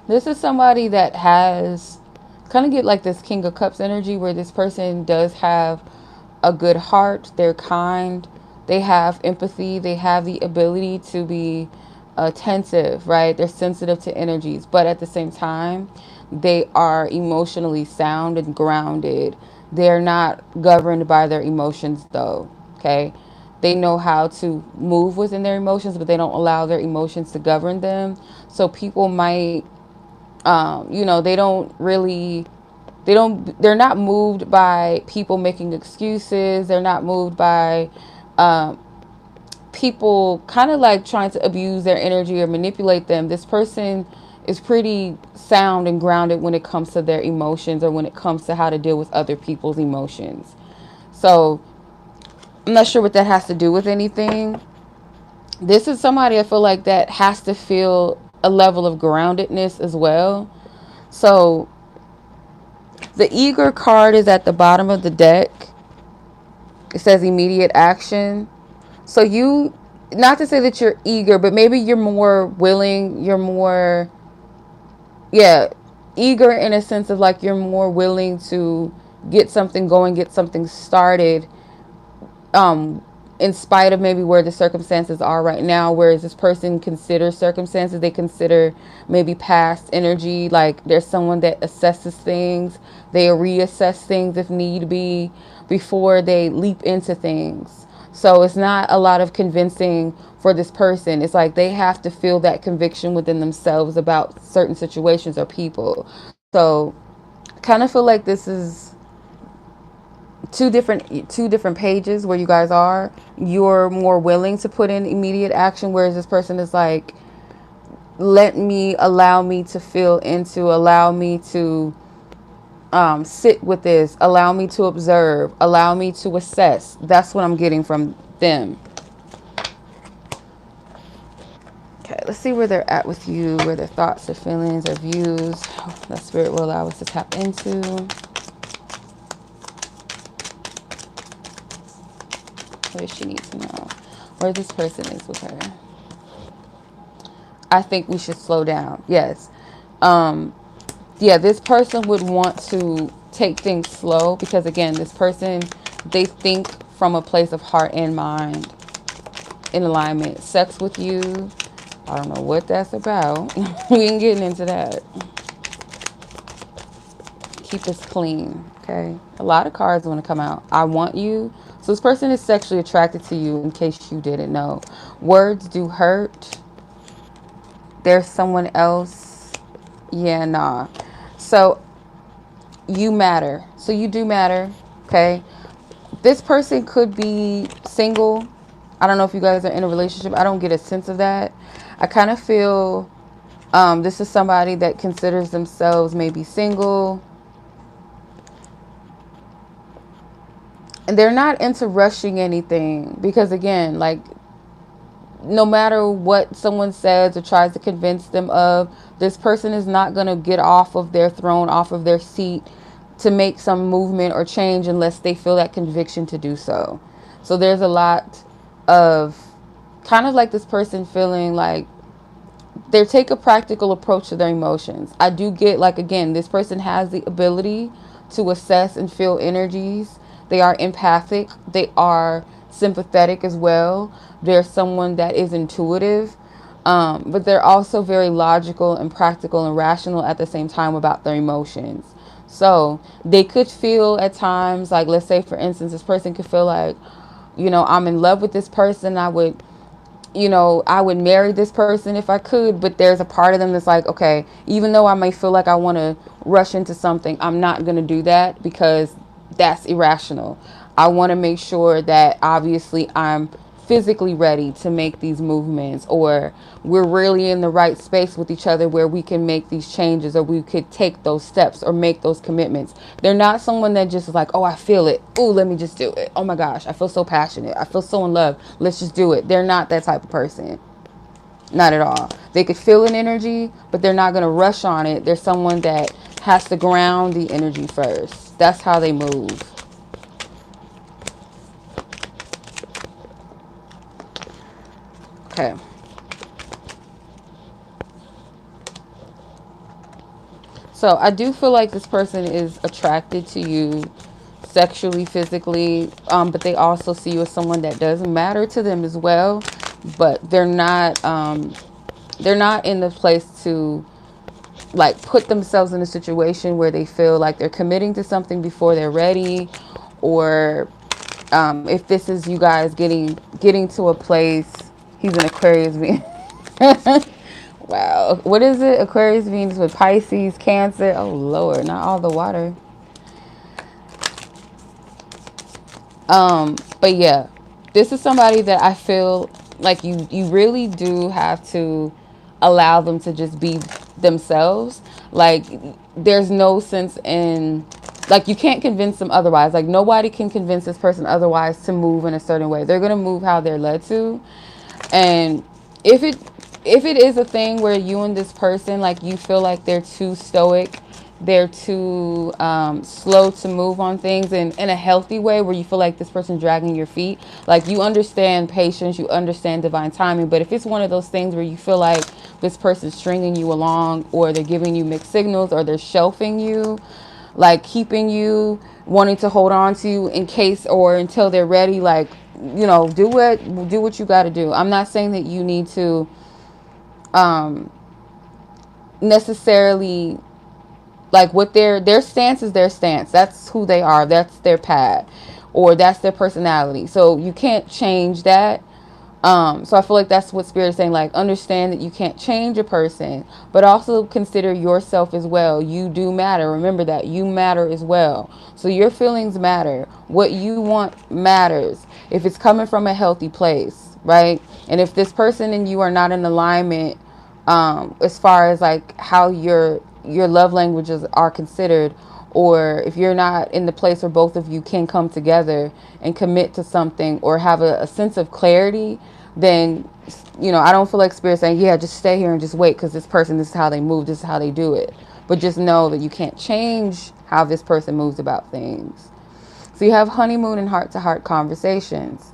This is somebody that has kind of get like this King of Cups energy where this person does have a good heart. They're kind. They have empathy. They have the ability to be attentive, right? They're sensitive to energies. But at the same time, they are emotionally sound and grounded. They're not governed by their emotions, though, okay? They know how to move within their emotions, but they don't allow their emotions to govern them. So people might you know, they're not moved by people making excuses. They're not moved by people kind of like trying to abuse their energy or manipulate them. This person is pretty sound and grounded when it comes to their emotions or when it comes to how to deal with other people's emotions. So I'm not sure what that has to do with anything. This is somebody I feel like that has to feel a level of groundedness as well. So the eager card is at the bottom of the deck. It says immediate action. So you, not to say that you're eager, but maybe you're more willing, you're more, yeah, eager in a sense of like you're more willing to get something going, get something started, in spite of maybe where the circumstances are right now. Whereas this person considers circumstances, they consider maybe past energy, like there's someone that assesses things, they reassess things if need be before they leap into things. So it's not a lot of convincing for this person. It's like they have to feel that conviction within themselves about certain situations or people. So I kind of feel like this is two different pages where you guys are. You're more willing to put in immediate action, whereas this person is like, allow me to feel into, allow me to sit with this, allow me to observe, allow me to assess. That's what I'm getting from them. Okay, let's see where they're at with you, where their thoughts, their feelings, their views, that spirit will allow us to tap into. What does she need to know? Where this person is with her. I think we should slow down. Yes. Yeah, this person would want to take things slow because, again, this person, they think from a place of heart and mind in alignment. Sex with you, I don't know what that's about. We ain't getting into that. Keep this clean, okay? A lot of cards want to come out. I want you. So this person is sexually attracted to you, in case you didn't know. Words do hurt. There's someone else. Yeah, nah. So you matter. So you do matter, okay? This person could be single. I don't know if you guys are in a relationship. I don't get a sense of that. I kind of feel this is somebody that considers themselves maybe single. And they're not into rushing anything because, again, like, no matter what someone says or tries to convince them of, this person is not going to get off of their throne, off of their seat to make some movement or change unless they feel that conviction to do so. So there's a lot of kind of like this person feeling like they take a practical approach to their emotions. I do get, like, again, this person has the ability to assess and feel energies. They are empathic. They are sympathetic as well. They're someone that is intuitive, but they're also very logical and practical and rational at the same time about their emotions. So they could feel at times, like, let's say, for instance, this person could feel like, I'm in love with this person. I would marry this person if I could, but there's a part of them that's like, okay, even though I may feel like I want to rush into something, I'm not going to do that because that's irrational. I want to make sure that obviously I'm physically ready to make these movements, or we're really in the right space with each other where we can make these changes, or we could take those steps or make those commitments. They're not someone that just is like, oh, I feel it. Oh, let me just do it. Oh my gosh, I feel so passionate. I feel so in love. Let's just do it. They're not that type of person. Not at all. They could feel an energy, but they're not going to rush on it. They're someone that has to ground the energy first. That's how they move. Okay. So I do feel like this person is attracted to you sexually, physically, but they also see you as someone that does matter to them as well. But they're not in the place to like put themselves in a situation where they feel like they're committing to something before they're ready, or if this is you guys getting to a place. He's an Aquarius Venus. Wow, what is it? Aquarius Venus with Pisces, Cancer. Oh Lord, not all the water. But yeah, this is somebody that I feel like you really do have to allow them to just be themselves. Like there's no sense in, like, you can't convince them otherwise. Like nobody can convince this person otherwise to move in a certain way. They're gonna move how they're led to. And if it if it is a thing where you and this person, like, you feel like they're too stoic, they're too slow to move on things in a healthy way, where you feel like this person's dragging your feet, like, you understand patience, you understand divine timing. But if it's one of those things where you feel like this person's stringing you along, or they're giving you mixed signals, or they're shelving you, like keeping you, wanting to hold on to you in case or until they're ready, like, do what you got to do. I'm not saying that you need to necessarily, like, what their stance is their stance. That's who they are. That's their path, or that's their personality. So you can't change that. So I feel like that's what Spirit is saying. Like, understand that you can't change a person, but also consider yourself as well. You do matter. Remember that you matter as well. So your feelings matter. What you want matters. If it's coming from a healthy place, right? And if this person and you are not in alignment, as far as like how your love languages are considered, or if you're not in the place where both of you can come together and commit to something, or have a sense of clarity, then I don't feel like Spirit saying, yeah, just stay here and just wait, because this person, this is how they move, this is how they do it. But just know that you can't change how this person moves about things. So you have honeymoon and heart-to-heart conversations.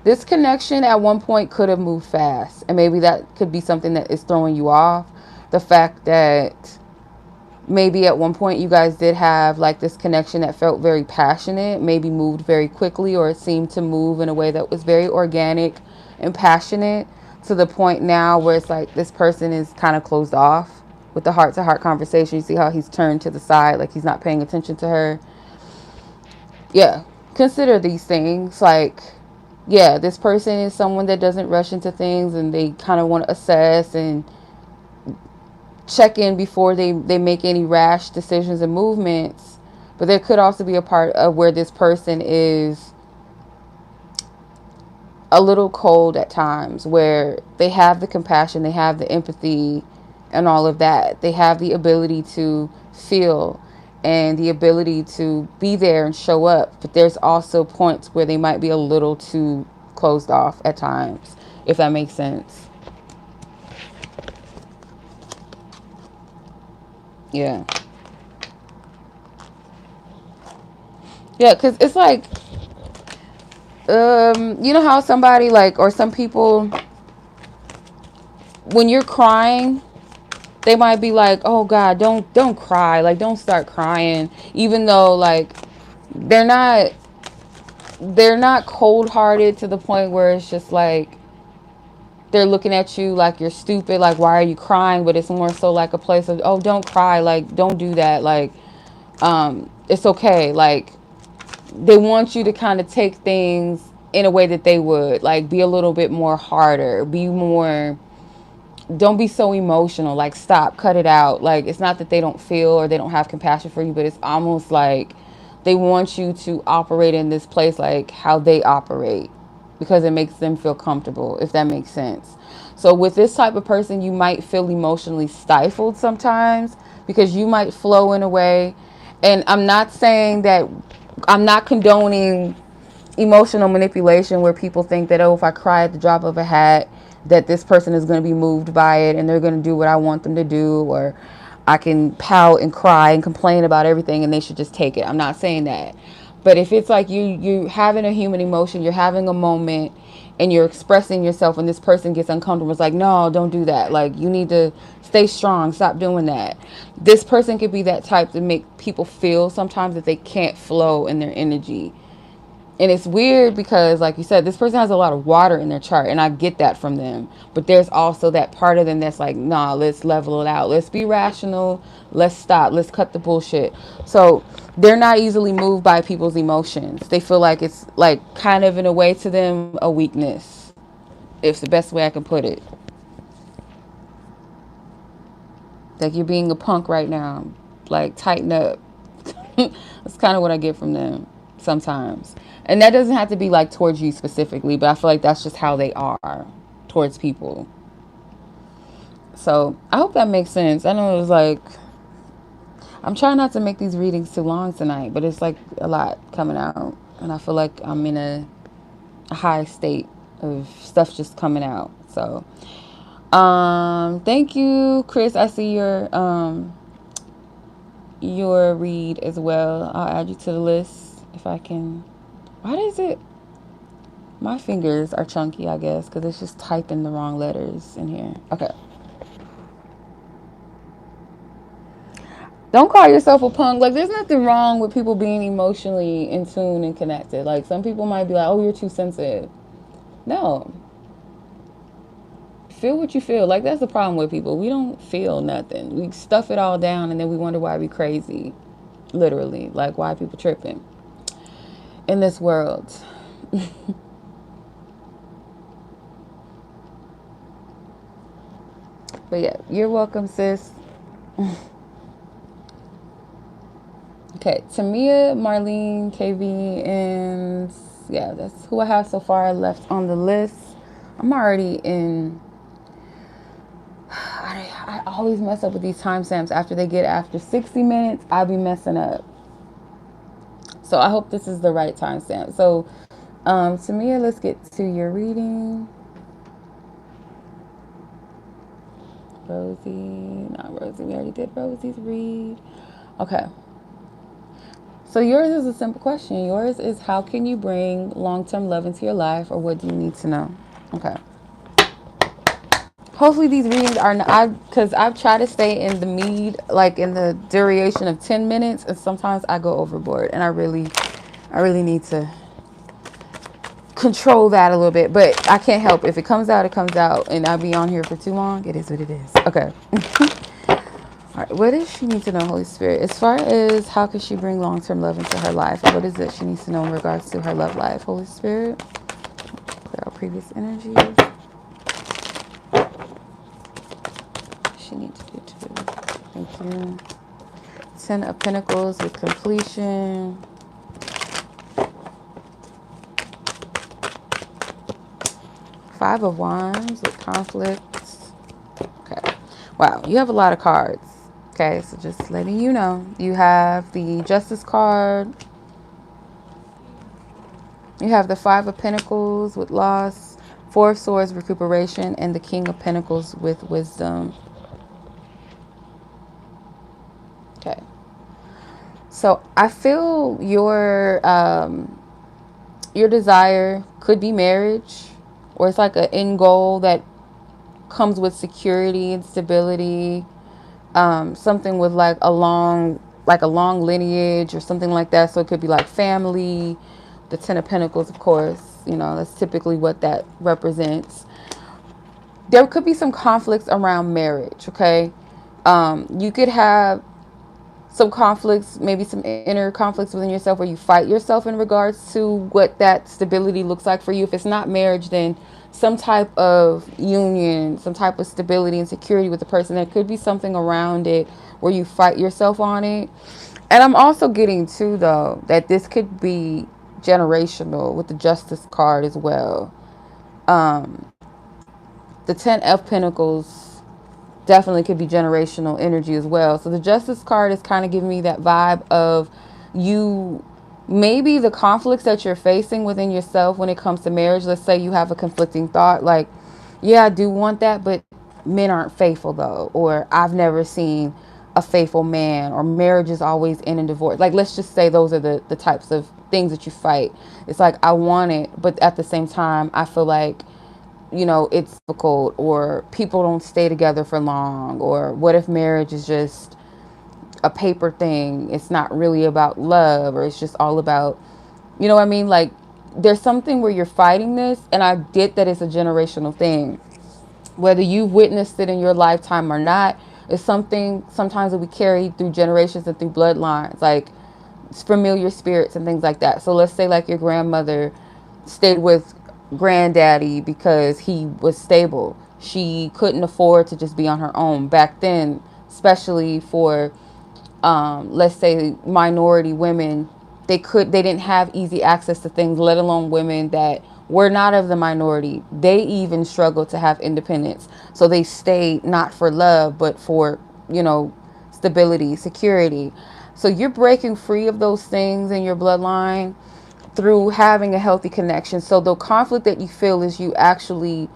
This connection at one point could have moved fast, and maybe that could be something that is throwing you off. The fact that maybe at one point you guys did have like this connection that felt very passionate, maybe moved very quickly, or it seemed to move in a way that was very organic and passionate, to the point now where it's like this person is kind of closed off. With the heart-to-heart conversation, you see how he's turned to the side, like he's not paying attention to her. Yeah, consider these things. Like, yeah, this person is someone that doesn't rush into things, and they kind of want to assess and check in before they make any rash decisions and movements. But there could also be a part of where this person is a little cold at times, where they have the compassion, they have the empathy and all of that. They have the ability to feel and the ability to be there and show up. But there's also points where they might be a little too closed off at times, if that makes sense. Yeah. Yeah, because it's like, you know how somebody, like, or some people, when you're crying, they might be like, oh God, don't cry. Like, don't start crying. Even though, like, they're not cold-hearted to the point where it's just like they're looking at you like you're stupid, like, why are you crying? But it's more so like a place of, oh, don't cry, like, don't do that, like, it's okay. Like, they want you to kind of take things in a way that they would, like, be a little bit more harder, be more, don't be so emotional, like, stop, cut it out. Like, it's not that they don't feel or they don't have compassion for you, but it's almost like they want you to operate in this place like how they operate, because it makes them feel comfortable, if that makes sense. So with this type of person, you might feel emotionally stifled sometimes, because you might flow in a way. And I'm not saying that, I'm not condoning emotional manipulation where people think that, oh, if I cry at the drop of a hat, that this person is going to be moved by it and they're going to do what I want them to do, or I can pout and cry and complain about everything and they should just take it. I'm not saying that. But if it's like you having a human emotion, you're having a moment, and you're expressing yourself and this person gets uncomfortable. It's like, no, don't do that. Like, you need to stay strong. Stop doing that. This person could be that type to make people feel sometimes that they can't flow in their energy. And it's weird because, like you said, this person has a lot of water in their chart, and I get that from them. But there's also that part of them that's like, nah, let's level it out. Let's be rational. Let's stop. Let's cut the bullshit. So they're not easily moved by people's emotions. They feel like it's like kind of in a way to them a weakness. It's the best way I can put it. Like, you're being a punk right now. Like, tighten up. That's kind of what I get from them sometimes. And that doesn't have to be like towards you specifically, but I feel like that's just how they are towards people. So I hope that makes sense. I know it was like, I'm trying not to make these readings too long tonight, but it's like a lot coming out. And I feel like I'm in a high state of stuff just coming out. So thank you, Chris. I see your read as well. I'll add you to the list if I can. Why does it? My fingers are chunky, I guess, because it's just typing the wrong letters in here. Okay. Don't call yourself a punk. Like, there's nothing wrong with people being emotionally in tune and connected. Like, some people might be like, oh, you're too sensitive. No. Feel what you feel. Like, that's the problem with people. We don't feel nothing. We stuff it all down, and then we wonder why we crazy. Literally. Like, why people tripping in this world. But yeah, you're welcome, sis. Okay, Temia, Marlen, KV, and yeah, that's who I have so far left on the list. I'm already in. I always mess up with these timestamps. After 60 minutes, I'll be messing up. So I hope this is the right timestamp. So, Temia, let's get to your reading. Rosie, not Rosie. We already did Rosie's read. Okay. So yours is a simple question. Yours is, how can you bring long-term love into your life, or what do you need to know? Okay. Hopefully these readings are not, because I've tried to stay in the duration of 10 minutes, and sometimes I go overboard, and I really need to control that a little bit, but I can't help. If it comes out, it comes out, and I'll be on here for too long. It is what it is. Okay. All right, what does she need to know, Holy Spirit? As far as how can she bring long-term love into her life, what is it she needs to know in regards to her love life, Holy Spirit? Clear out previous energies. She needs to do too. Thank you. 10 of Pentacles with completion. Five of Wands with conflicts. Okay. Wow, you have a lot of cards. Okay, so just letting you know. You have the Justice card. You have the Five of Pentacles with loss. Four of Swords, recuperation. And the King of Pentacles with wisdom. Okay. So I feel your desire could be marriage. Or it's like an end goal that comes with security and stability. Something with like a long lineage or something like that. So it could be like family. The Ten of Pentacles, of course. You know, that's typically what that represents. There could be some conflicts around marriage, okay? You could have some conflicts, maybe some inner conflicts within yourself where you fight yourself in regards to what that stability looks like for you. If it's not marriage, then some type of union, some type of stability and security with the person. There could be something around it where you fight yourself on it. And I'm also getting too, though, that this could be generational with the Justice card as well. The 10 of Pentacles definitely could be generational energy as well. So the Justice card is kind of giving me that vibe of you, maybe the conflicts that you're facing within yourself when it comes to marriage. Let's say you have a conflicting thought like, yeah, I do want that, but men aren't faithful though. Or I've never seen a faithful man, or marriage is always in divorce. Like, let's just say those are the types of things that you fight. It's like, I want it, but at the same time, I feel like, you know, it's difficult, or people don't stay together for long, or what if marriage is just a paper thing? It's not really about love, or it's just all about, you know what I mean? Like, there's something where you're fighting this, and I get that it's a generational thing. Whether you've witnessed it in your lifetime or not, it's something sometimes that we carry through generations and through bloodlines, like familiar spirits and things like that. So let's say like your grandmother stayed with granddaddy because he was stable. She couldn't afford to just be on her own back then, especially for let's say minority women. They didn't have easy access to things, let alone women that were not of the minority. They even struggled to have independence. So they stayed not for love, but for, you know, stability, security. So you're breaking free of those things in your bloodline through having a healthy connection. So the conflict that you feel is you actually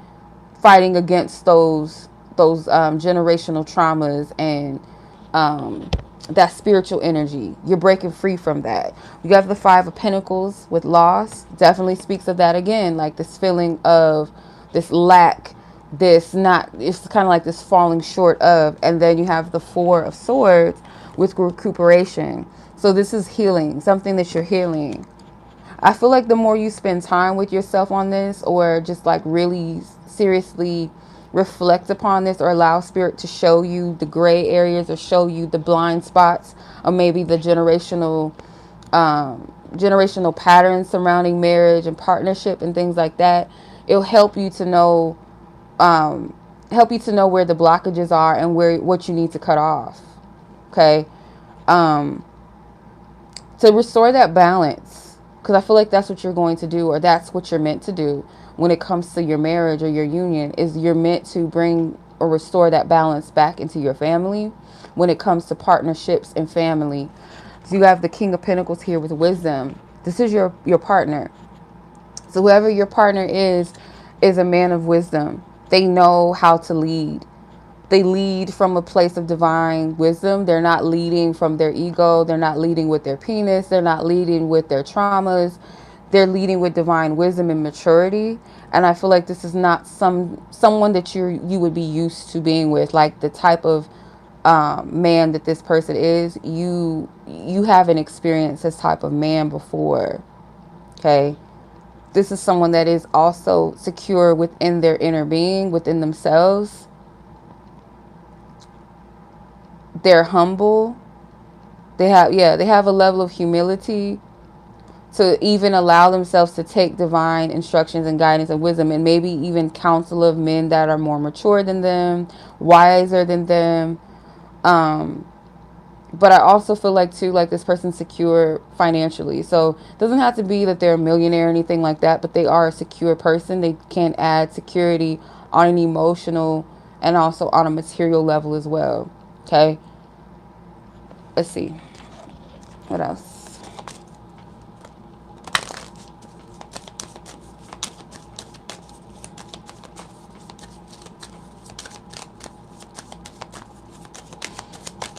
fighting against those generational traumas and that spiritual energy. You're breaking free from that. You have the Five of Pentacles with loss. Definitely speaks of that again, like this feeling of this lack, this not, it's kind of like this falling short of. And then you have the Four of Swords with recuperation. So this is healing, something that you're healing. I feel like the more you spend time with yourself on this, or just like really seriously reflect upon this, or allow spirit to show you the gray areas or show you the blind spots, or maybe the generational patterns surrounding marriage and partnership and things like that, it'll help you to know where the blockages are and what you need to cut off. Okay. To restore that balance, because I feel like that's what you're going to do, or that's what you're meant to do when it comes to your marriage or your union, is you're meant to bring or restore that balance back into your family when it comes to partnerships and family. So you have the King of Pentacles here with wisdom. This is your partner. So whoever your partner is a man of wisdom. They know how to lead. They lead from a place of divine wisdom. They're not leading from their ego. They're not leading with their penis. They're not leading with their traumas. They're leading with divine wisdom and maturity. And I feel like this is not someone that you would be used to being with, like the type of man that this person is. You haven't experienced this type of man before. Okay. This is someone that is also secure within their inner being, within themselves. They're humble. They have a level of humility to even allow themselves to take divine instructions and guidance and wisdom, and maybe even counsel of men that are more mature than them, wiser than them. But I also feel like too, like this person's secure financially. So it doesn't have to be that they're a millionaire or anything like that, but they are a secure person. They can add security on an emotional and also on a material level as well. Okay. Let's see. What else?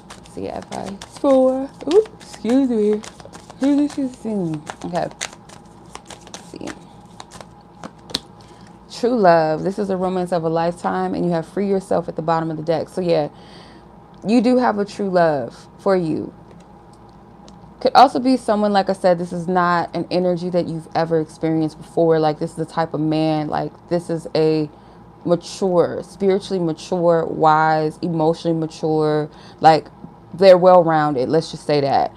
Let's see, advice for, oops, excuse me. Okay. Let's see. True love. This is a romance of a lifetime, and you have free yourself at the bottom of the deck. So yeah, you do have a true love for you. Could also be someone, like I said, this is not an energy that you've ever experienced before. Like, this is the type of man, like, this is a mature, spiritually mature, wise, emotionally mature, like, they're well-rounded. Let's just say that.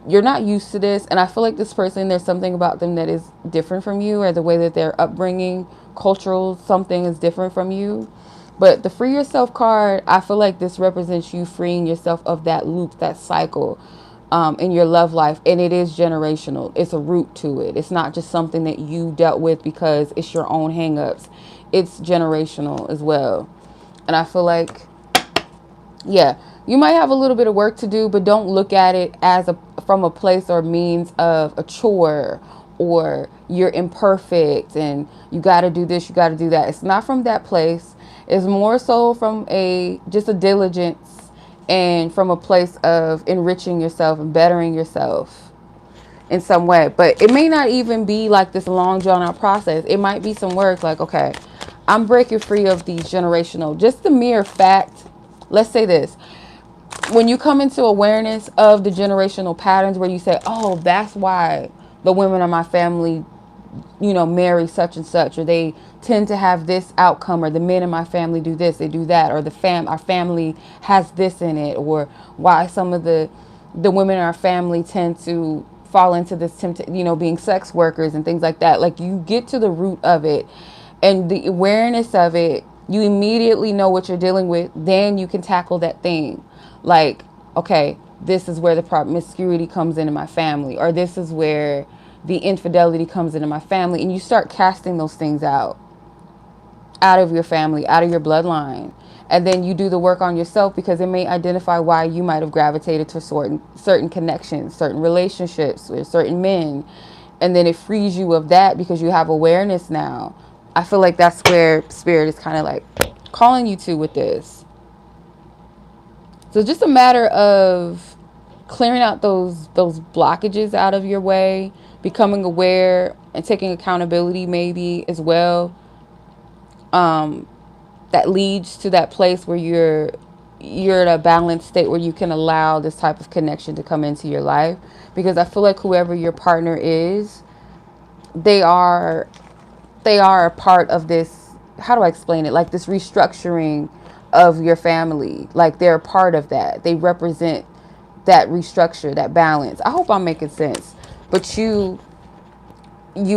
You're not used to this, and I feel like this person, there's something about them that is different from you, or the way that their upbringing, cultural, something is different from you. But the Free Yourself card, I feel like this represents you freeing yourself of that loop, that cycle in your love life. And it is generational. It's a root to it. It's not just something that you dealt with because it's your own hangups. It's generational as well. And I feel like, yeah, you might have a little bit of work to do, but don't look at it as from a place or means of a chore, or you're imperfect and you got to do this, you got to do that. It's not from that place. It's more so from just a diligence, and from a place of enriching yourself and bettering yourself in some way. But it may not even be like this long drawn out process. It might be some work like, okay, I'm breaking free of these generational, just the mere fact. Let's say this. When you come into awareness of the generational patterns where you say, oh, that's why the women of my family, marry such and such, or they tend to have this outcome, or the men in my family do this, they do that, or our family has this in it, or why some of the women in our family tend to fall into this being sex workers and things like that. Like, you get to the root of it and the awareness of it, you immediately know what you're dealing with. Then you can tackle that thing. Like, okay, this is where the promiscuity comes into my family, or this is where the infidelity comes into my family, and you start casting those things out of your family, out of your bloodline. And then you do the work on yourself, because it may identify why you might have gravitated to certain connections, certain relationships with certain men. And then it frees you of that because you have awareness now. I feel like that's where Spirit is kind of like calling you to with this. So it's just a matter of clearing out those blockages out of your way, becoming aware and taking accountability maybe as well. That leads to that place where you're in a balanced state where you can allow this type of connection to come into your life. Because I feel like whoever your partner is, they are a part of this, how do I explain it? Like this restructuring of your family. Like they're a part of that. They represent that restructure, that balance. I hope I'm making sense. But you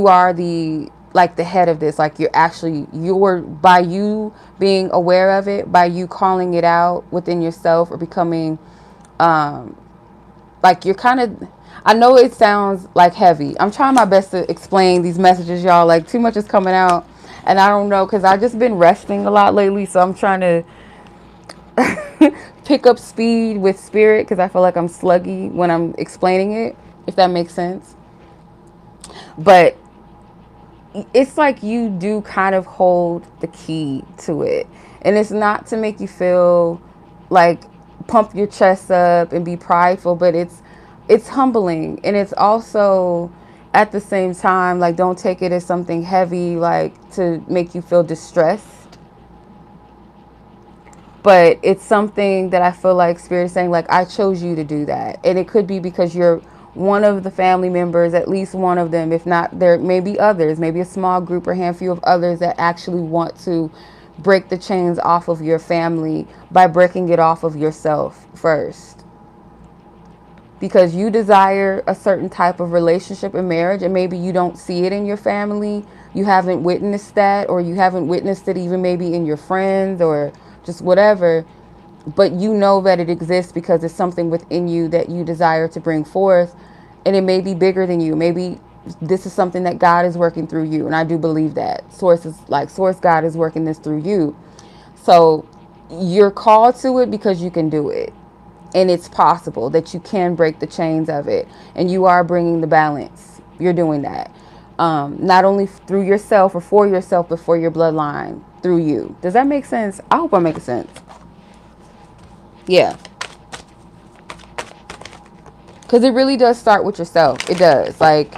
are the head of this. Like you're by you being aware of it, by you calling it out within yourself, or becoming like you're kind of, I know it sounds like heavy. I'm trying my best to explain these messages, y'all. Like too much is coming out, and I don't know, because I've just been resting a lot lately, so I'm trying to pick up speed with Spirit, because I feel like I'm sluggy when I'm explaining it, if that makes sense. But it's like you do kind of hold the key to it. And it's not to make you feel like pump your chest up and be prideful, but it's humbling. And it's also at the same time, like, don't take it as something heavy, like to make you feel distressed. But it's something that I feel like Spirit is saying, like, I chose you to do that. And it could be because you're one of the family members, at least one of them. If not, there may be others, maybe a small group or handful of others that actually want to break the chains off of your family by breaking it off of yourself first. Because you desire a certain type of relationship and marriage, and maybe you don't see it in your family. You haven't witnessed that, or you haven't witnessed it even maybe in your friends or just whatever. But you know that it exists because it's something within you that you desire to bring forth. And it may be bigger than you. Maybe this is something that God is working through you. And I do believe that. Source God is working this through you. So you're called to it because you can do it. And it's possible that you can break the chains of it. And you are bringing the balance. You're doing that. Not only through yourself or for yourself, but for your bloodline, through you. Does that make sense? I hope I'm making sense. Yeah. Because it really does start with yourself. It does. Like,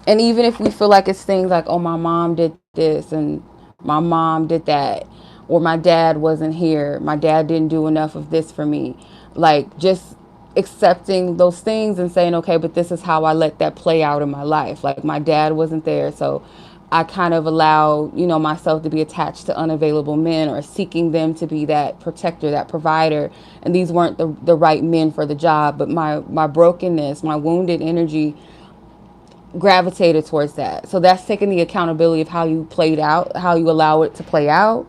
and even if we feel like it's things like, oh, my mom did this and my mom did that, or my dad wasn't here, my dad didn't do enough of this for me. Like, just accepting those things and saying, okay, but this is how I let that play out in my life. Like, my dad wasn't there, so I kind of allow, myself to be attached to unavailable men, or seeking them to be that protector, that provider. And these weren't the right men for the job, but my brokenness, my wounded energy gravitated towards that. So that's taking the accountability of how you played out, how you allow it to play out.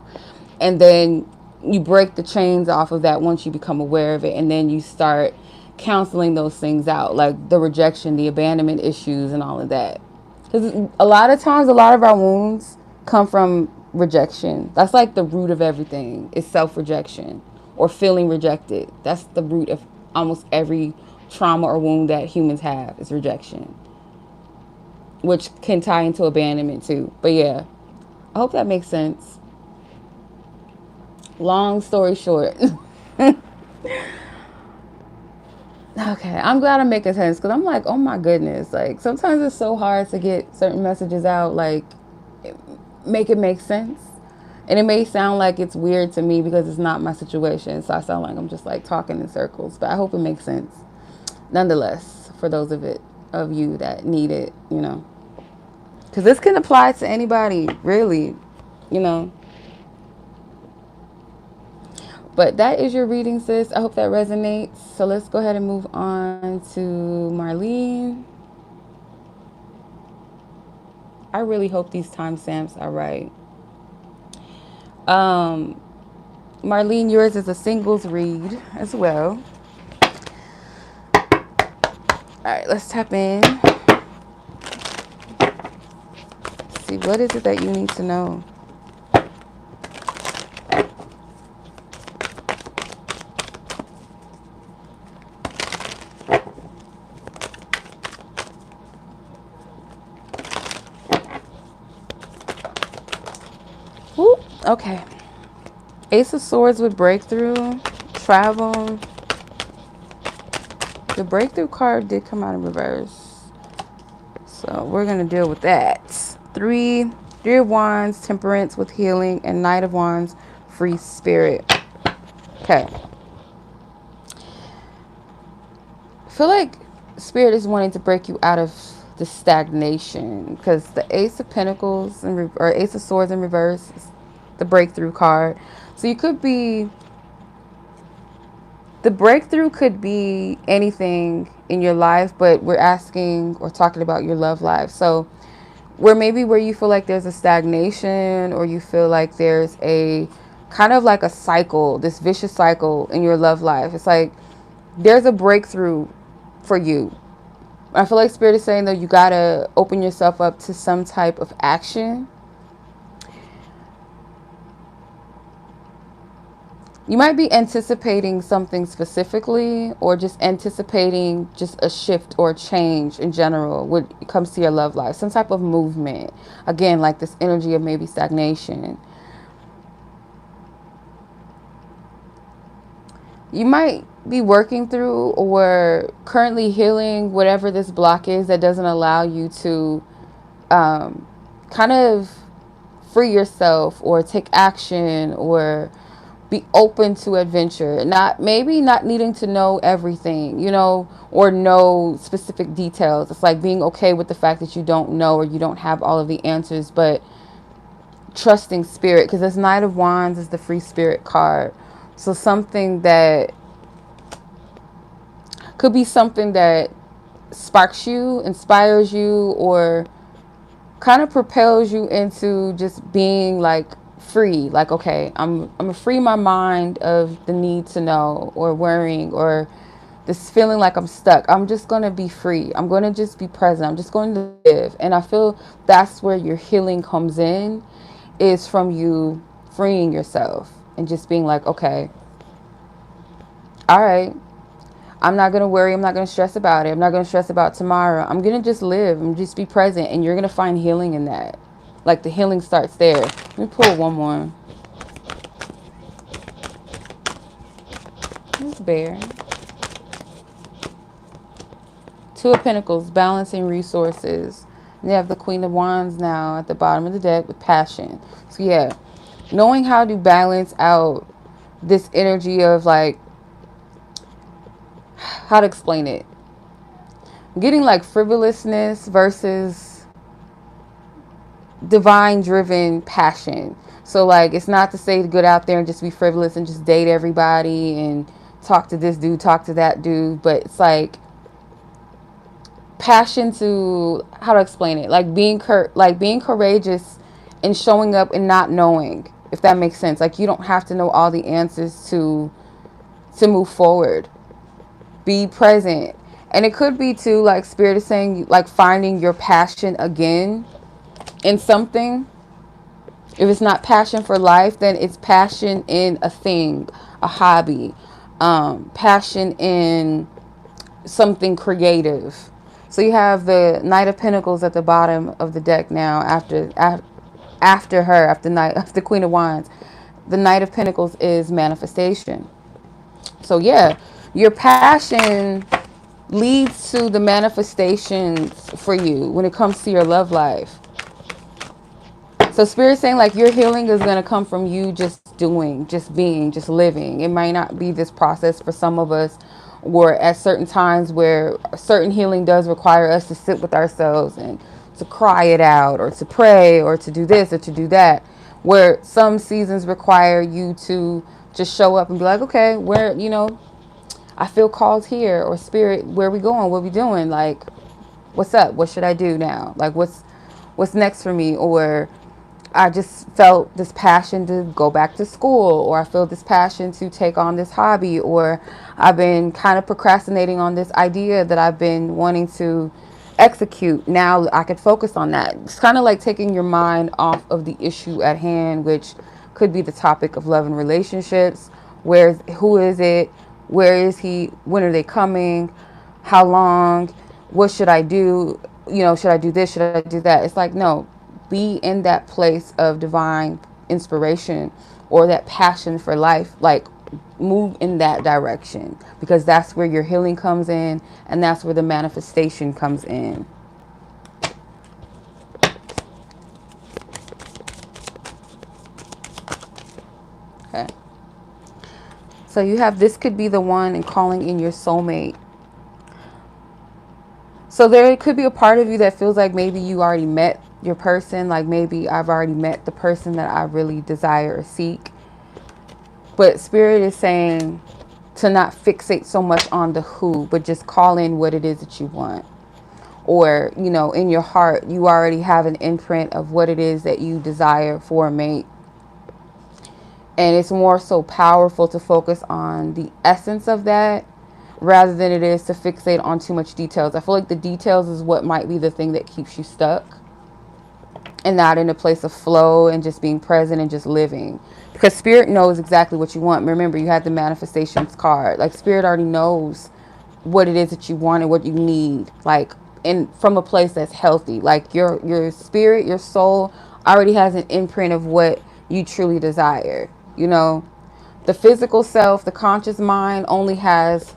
And then you break the chains off of that once you become aware of it. And then you start counseling those things out, like the rejection, the abandonment issues, and all of that. Because a lot of times, a lot of our wounds come from rejection. That's like the root of everything, is self-rejection or feeling rejected. That's the root of almost every trauma or wound that humans have, is rejection, which can tie into abandonment too. But yeah, I hope that makes sense. Long story short. Okay, I'm glad I'm making sense because I'm like, oh my goodness. Like, sometimes it's so hard to get certain messages out, like, make it make sense. And it may sound like it's weird to me because it's not my situation. So I sound like I'm just like talking in circles, but I hope it makes sense. Nonetheless, for those of you that need it, you know, because this can apply to anybody, really, you know. But that is your reading, sis. I hope that resonates. So let's go ahead and move on to Marlen. I really hope these timestamps are right. Um, Marlen, yours is a singles read as well. All right, let's tap in. See, what is it that you need to know? Whoop, okay. Ace of Swords with breakthrough, travel. The breakthrough card did come out in reverse. So we're going to deal with that. Three of Wands, Temperance with healing, and Knight of Wands, free spirit. Okay. I feel like spirit is wanting to break you out of the stagnation because the Ace of Pentacles or Ace of Swords in reverse is the breakthrough card. So you could be, the breakthrough could be anything in your life, but we're asking or talking about your love life. So where you feel like there's a stagnation, or you feel like there's a kind of like a cycle, this vicious cycle in your love life. It's like there's a breakthrough for you. I feel like Spirit is saying that you gotta open yourself up to some type of action. You might be anticipating something specifically, or just anticipating just a shift or change in general when it comes to your love life. Some type of movement. Again, like this energy of maybe stagnation. You might be working through or currently healing whatever this block is that doesn't allow you to kind of free yourself or take action or be open to adventure. Maybe not needing to know everything, you know, or know specific details. It's like being okay with the fact that you don't know or you don't have all of the answers, but trusting spirit, because this Knight of Wands is the free spirit card. So something that could be something that sparks you, inspires you, or kind of propels you into just being like free. Like, okay, I'm gonna free my mind of the need to know or worrying or this feeling like I'm stuck. I'm just gonna be free. I'm gonna just be present. I'm just going to live. And I feel that's where your healing comes in, is from you freeing yourself and just being like, okay, all right, I'm not going to worry. I'm not going to stress about it. I'm not going to stress about tomorrow. I'm going to just live and just be present. And you're going to find healing in that. Like the healing starts there. Let me pull one more. This bear. Two of Pentacles, balancing resources. And you have the Queen of Wands now at the bottom of the deck with passion. So yeah, knowing how to balance out this energy of like, how to explain it? Getting like frivolousness versus divine driven passion. So like, it's not to say to get out there and just be frivolous and just date everybody and talk to this dude, talk to that dude, but it's like passion to, how to explain it, like being courageous and showing up and not knowing, if that makes sense. Like, you don't have to know all the answers to move forward. Be present. And it could be too, like Spirit is saying, like finding your passion again in something. If it's not passion for life, then it's passion in a thing, a hobby, passion in something creative. So you have the Knight of Pentacles at the bottom of the deck now. After the Queen of Wands, the Knight of Pentacles is manifestation. So yeah, your passion leads to the manifestations for you when it comes to your love life. So Spirit's saying like your healing is going to come from you just doing, just being, just living. It might not be this process for some of us, or at certain times where certain healing does require us to sit with ourselves and to cry it out, or to pray, or to do this or to do that, where some seasons require you to just show up and be like, okay, where, you know, I feel called here, or Spirit, where we going, what we doing, like, what's up, what should I do now, like what's next for me, or I just felt this passion to go back to school, or I feel this passion to take on this hobby, or I've been kind of procrastinating on this idea that I've been wanting to execute. Now I could focus on that. It's kind of like taking your mind off of the issue at hand, which could be the topic of love and relationships. Who is it? Where is he? When are they coming? How long? What should I do? You know, should I do this? Should I do that? It's like, no, be in that place of divine inspiration or that passion for life. Like, move in that direction, because that's where your healing comes in, and that's where the manifestation comes in. Okay. So you have, this could be the one, and calling in your soulmate. So there could be a part of you that feels like maybe you already met your person. Like, maybe I've already met the person that I really desire or seek. But Spirit is saying to not fixate so much on the who, but just call in what it is that you want. Or, you know, in your heart, you already have an imprint of what it is that you desire for a mate. And it's more so powerful to focus on the essence of that rather than it is to fixate on too much details. I feel like the details is what might be the thing that keeps you stuck and not in a place of flow and just being present and just living. Because Spirit knows exactly what you want. Remember, you had the manifestations card. Like, Spirit already knows what it is that you want and what you need. Like, and from a place that's healthy. Like, your spirit, your soul already has an imprint of what you truly desire. You know, the physical self, the conscious mind only has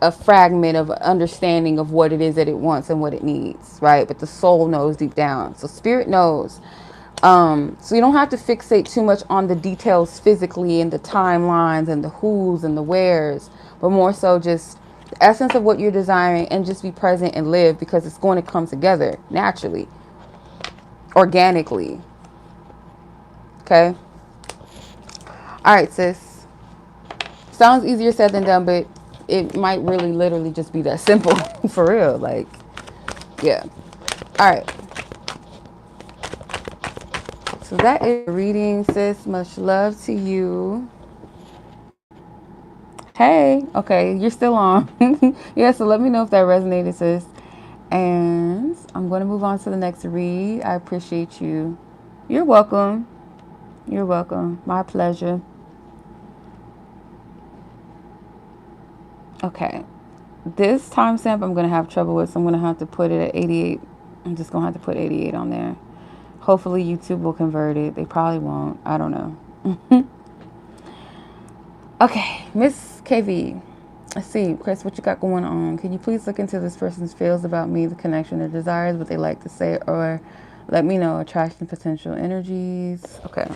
a fragment of understanding of what it is that it wants and what it needs, right? But the soul knows deep down. So Spirit knows. So you don't have to fixate too much on the details physically and the timelines and the who's and the where's, but more so just the essence of what you're desiring, and just be present and live, because it's going to come together naturally, organically. Okay. All right, sis. Sounds easier said than done, but it might really literally just be that simple. For real. Like, yeah. All right. So that is the reading, sis. Much love to you. Hey. Okay. You're still on. Yeah. So let me know if that resonated, sis. And I'm going to move on to the next read. I appreciate you. You're welcome. You're welcome. My pleasure. Okay. This timestamp I'm going to have trouble with, so I'm going to have to put it at 88. I'm just going to have to put 88 on there. Hopefully YouTube will convert it. They probably won't. I don't know. Okay, Miss KV. Let's see, Chris, what you got going on? Can you please look into this person's feels about me, the connection, their desires, what they like to say, or let me know attraction, potential energies. Okay.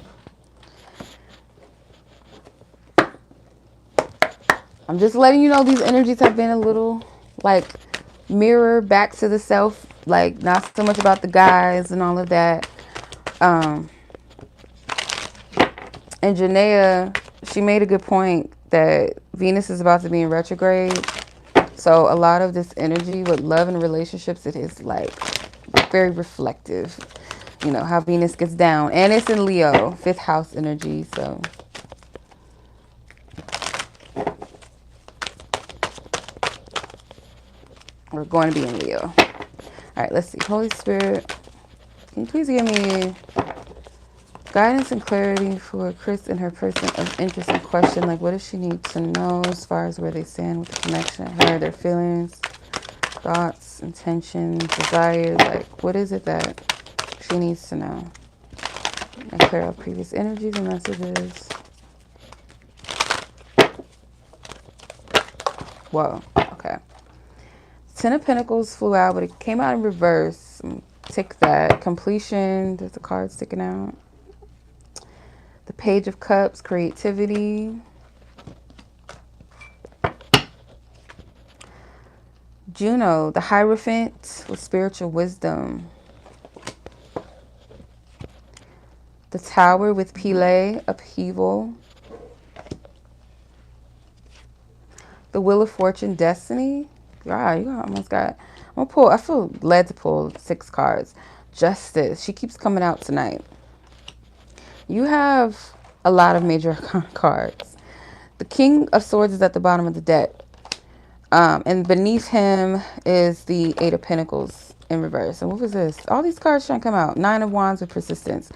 I'm just letting you know these energies have been a little, like, mirror back to the self. Like, not so much about the guys and all of that. And Janaea, she made a good point that Venus is about to be in retrograde. So a lot of this energy with love and relationships, it is like very reflective. You know, how Venus gets down. And it's in Leo, 5th house energy, so. We're going to be in Leo. All right, let's see. Holy Spirit, can you please give me guidance and clarity for Chris and her person of interest and question? Like, what does she need to know as far as where they stand with the connection, her, their feelings, thoughts, intentions, desires? Like, what is it that she needs to know? And clear out previous energies and messages. Whoa, okay. Ten of Pentacles flew out, but it came out in reverse. Take that. Completion. There's a card sticking out. The Page of Cups, creativity. Juno, the Hierophant with spiritual wisdom. The Tower with 𝓿𝓱, upheaval. The Wheel of Fortune, destiny. God, you almost got... I feel led to pull 6 cards. Justice. She keeps coming out tonight. You have a lot of major cards. The King of Swords is at the bottom of the deck. And beneath him is the 8 of Pentacles in reverse. And what was this? All these cards trying to come out. 9 of Wands with persistence.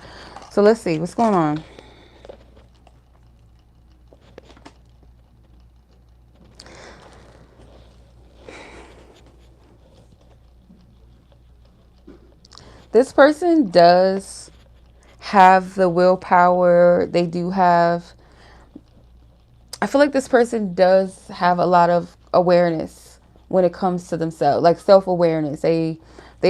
So let's see. What's going on? This person does have the willpower. They do have... I feel like this person does have a lot of awareness when it comes to themselves. Like self-awareness. They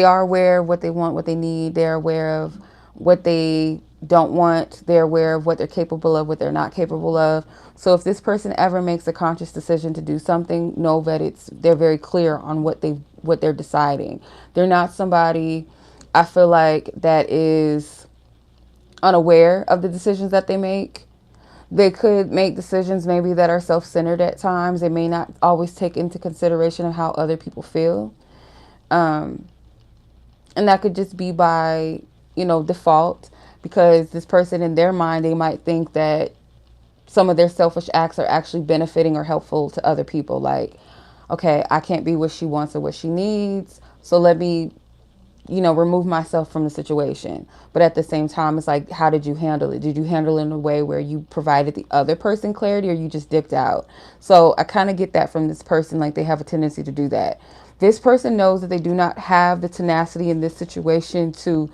are aware of what they want, what they need. They're aware of what they don't want. They're aware of what they're capable of, what they're not capable of. So if this person ever makes a conscious decision to do something, know that they're very clear on what they're deciding. They're not somebody, I feel like, that is unaware of the decisions that they make. They could make decisions maybe that are self-centered at times. They may not always take into consideration of how other people feel. And that could just be by, default, because this person in their mind, they might think that some of their selfish acts are actually benefiting or helpful to other people. Like, okay, I can't be what she wants or what she needs, so let me, remove myself from the situation. But at the same time, it's like, how did you handle it? Did you handle it in a way where you provided the other person clarity, or you just dipped out? So I kind of get that from this person. Like, they have a tendency to do that. This person knows that they do not have the tenacity in this situation to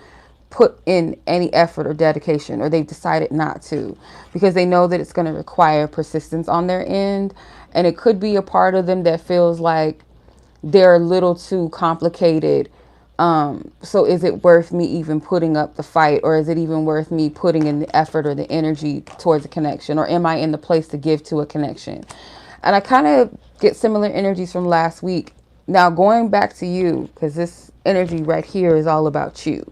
put in any effort or dedication, or they've decided not to, because they know that it's going to require persistence on their end. And it could be a part of them that feels like they're a little too complicated. So is it worth me even putting up the fight, or is it even worth me putting in the effort or the energy towards a connection, or am I in the place to give to a connection? And I kind of get similar energies from last week. Now going back to you, because this energy right here is all about you.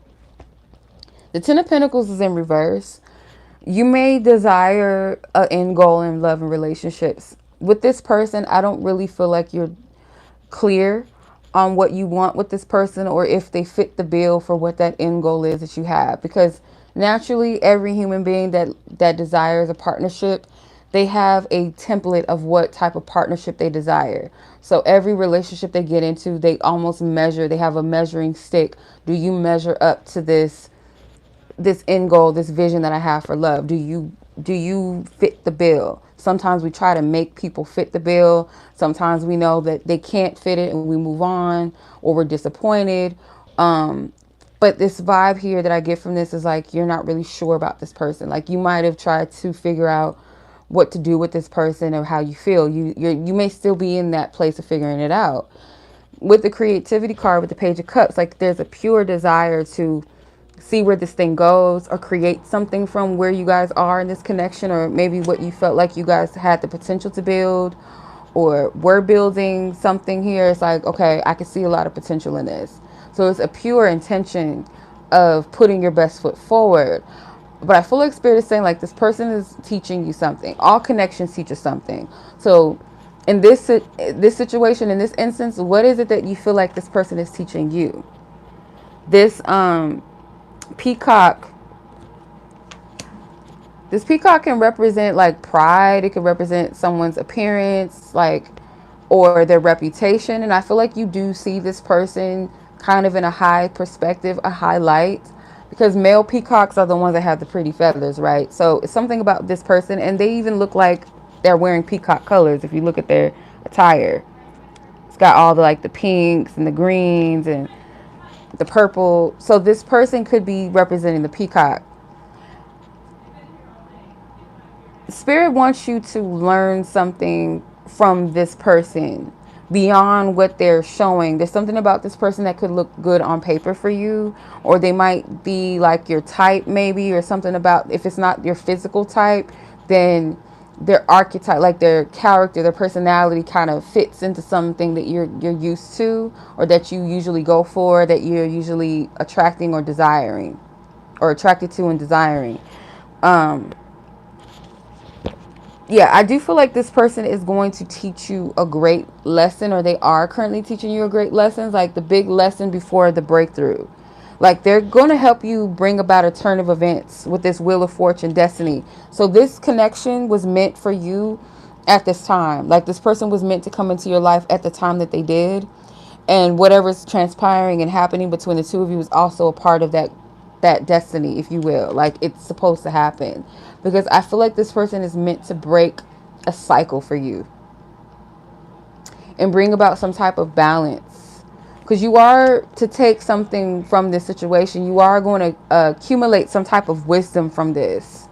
The Ten of Pentacles is in reverse. You may desire an end goal in love and relationships. With this person, I don't really feel like you're clear on what you want with this person, or if they fit the bill for what that end goal is that you have. Because naturally, every human being that desires a partnership, they have a template of what type of partnership they desire. So every relationship they get into, they almost measure. They have a measuring stick. Do you measure up to this end goal, this vision that I have for love? Do you fit the bill? Sometimes we try to make people fit the bill. Sometimes we know that they can't fit it and we move on, or we're disappointed. But this vibe here that I get from this is like, you're not really sure about this person. Like, you might have tried to figure out what to do with this person or how you feel. You may still be in that place of figuring it out. With the creativity card, with the Page of Cups, like, there's a pure desire to see where this thing goes, or create something from where you guys are in this connection, or maybe what you felt like you guys had the potential to build, or were building something here. It's like, okay, I can see a lot of potential in this. So it's a pure intention of putting your best foot forward. But I feel like Spirit is saying, like, this person is teaching you something. All connections teach us something. So in this situation, in this instance, what is it that you feel like this person is teaching you? This peacock, this peacock can represent like pride. It can represent someone's appearance, like, or their reputation. And I feel like you do see this person kind of in a high perspective, a high light, because male peacocks are the ones that have the pretty feathers, right? So it's something about this person, and they even look like they're wearing peacock colors. If you look at their attire, it's got all the, like, the pinks and the greens and the purple. So this person could be representing the peacock. Spirit wants you to learn something from this person, beyond what they're showing. There's something about this person that could look good on paper for you, or they might be like your type maybe, or something about, if it's not your physical type, then their archetype, like their character, their personality kind of fits into something that you're used to, or that you usually go for, that you're usually attracting or desiring, or attracted to and desiring. Yeah, I do feel like this person is going to teach you a great lesson, or they are currently teaching you a great lesson, like the big lesson before the breakthrough. Like they're going to help you bring about a turn of events with this Wheel of Fortune destiny. So this connection was meant for you at this time. Like this person was meant to come into your life at the time that they did. And whatever's transpiring and happening between the two of you is also a part of that destiny, if you will. Like it's supposed to happen, because I feel like this person is meant to break a cycle for you and bring about some type of balance, because you are to take something from this situation. You are going to accumulate some type of wisdom from this.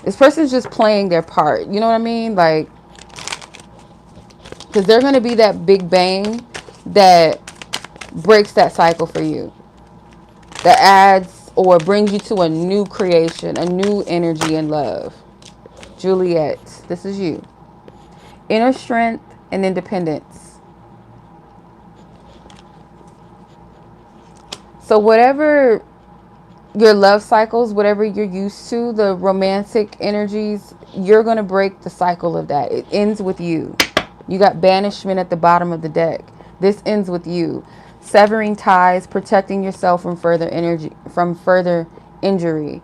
This person's just playing their part, you know what I mean? Like, because they're going to be that big bang that breaks that cycle for you, that adds or brings you to a new creation, a new energy and love. Juliet, this is you. Inner strength and independence. So whatever your love cycles, whatever you're used to, the romantic energies, you're going to break the cycle of that. It ends with you. You got banishment at the bottom of the deck. This ends with you. Severing ties, protecting yourself from further injury.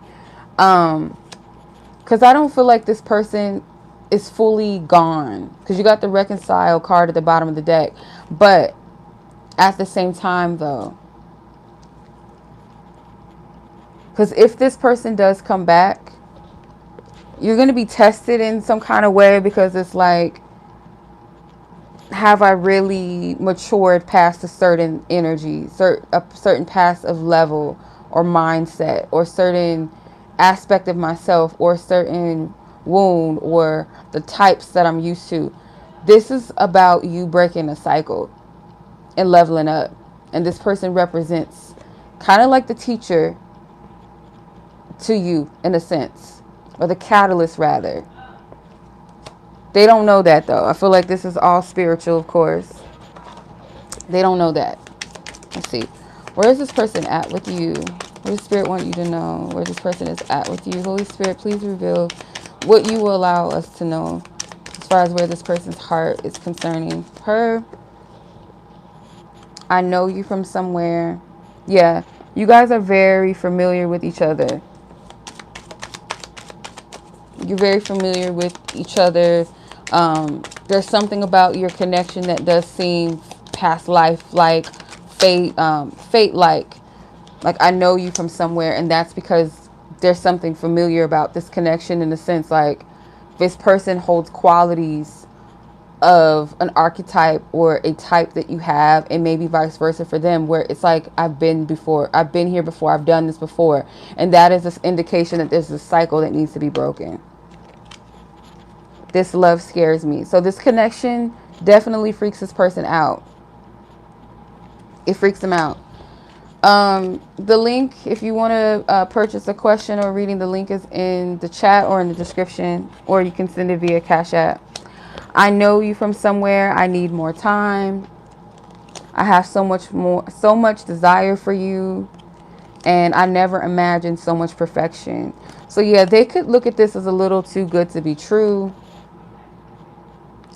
Because I don't feel like this person is fully gone. Because you got the reconcile card at the bottom of the deck. But at the same time, though, because if this person does come back, you're going to be tested in some kind of way, because it's like, have I really matured past a certain energy, a certain past of level or mindset, or certain aspect of myself, or certain wound, or the types that I'm used to. This is about you breaking a cycle and leveling up. And this person represents kind of like the teacher to you, in a sense, or the catalyst rather. They don't know that, though. I feel like this is all spiritual, of course. They don't know that. Let's see. Where is this person at with you? What does Spirit want you to know? Where this person is at with you? Holy Spirit, please reveal what you will allow us to know as far as where this person's heart is concerning her. I know you from somewhere. Yeah, you guys are very familiar with each other. You're very familiar with each other. There's something about your connection that does seem past life like, fate like I know you from somewhere, and that's because there's something familiar about this connection, in the sense like this person holds qualities of an archetype or a type that you have, and maybe vice versa for them, where it's like, I've been here before, I've done this before, and that is this indication that there's a cycle that needs to be broken. This love scares me. So this connection definitely freaks this person out. It freaks them out. The link, if you want to purchase a question or reading, the link is in the chat or in the description, or you can send it via Cash App. I know you from somewhere. I need more time. I have so much desire for you, and I never imagined so much perfection. So yeah, they could look at this as a little too good to be true.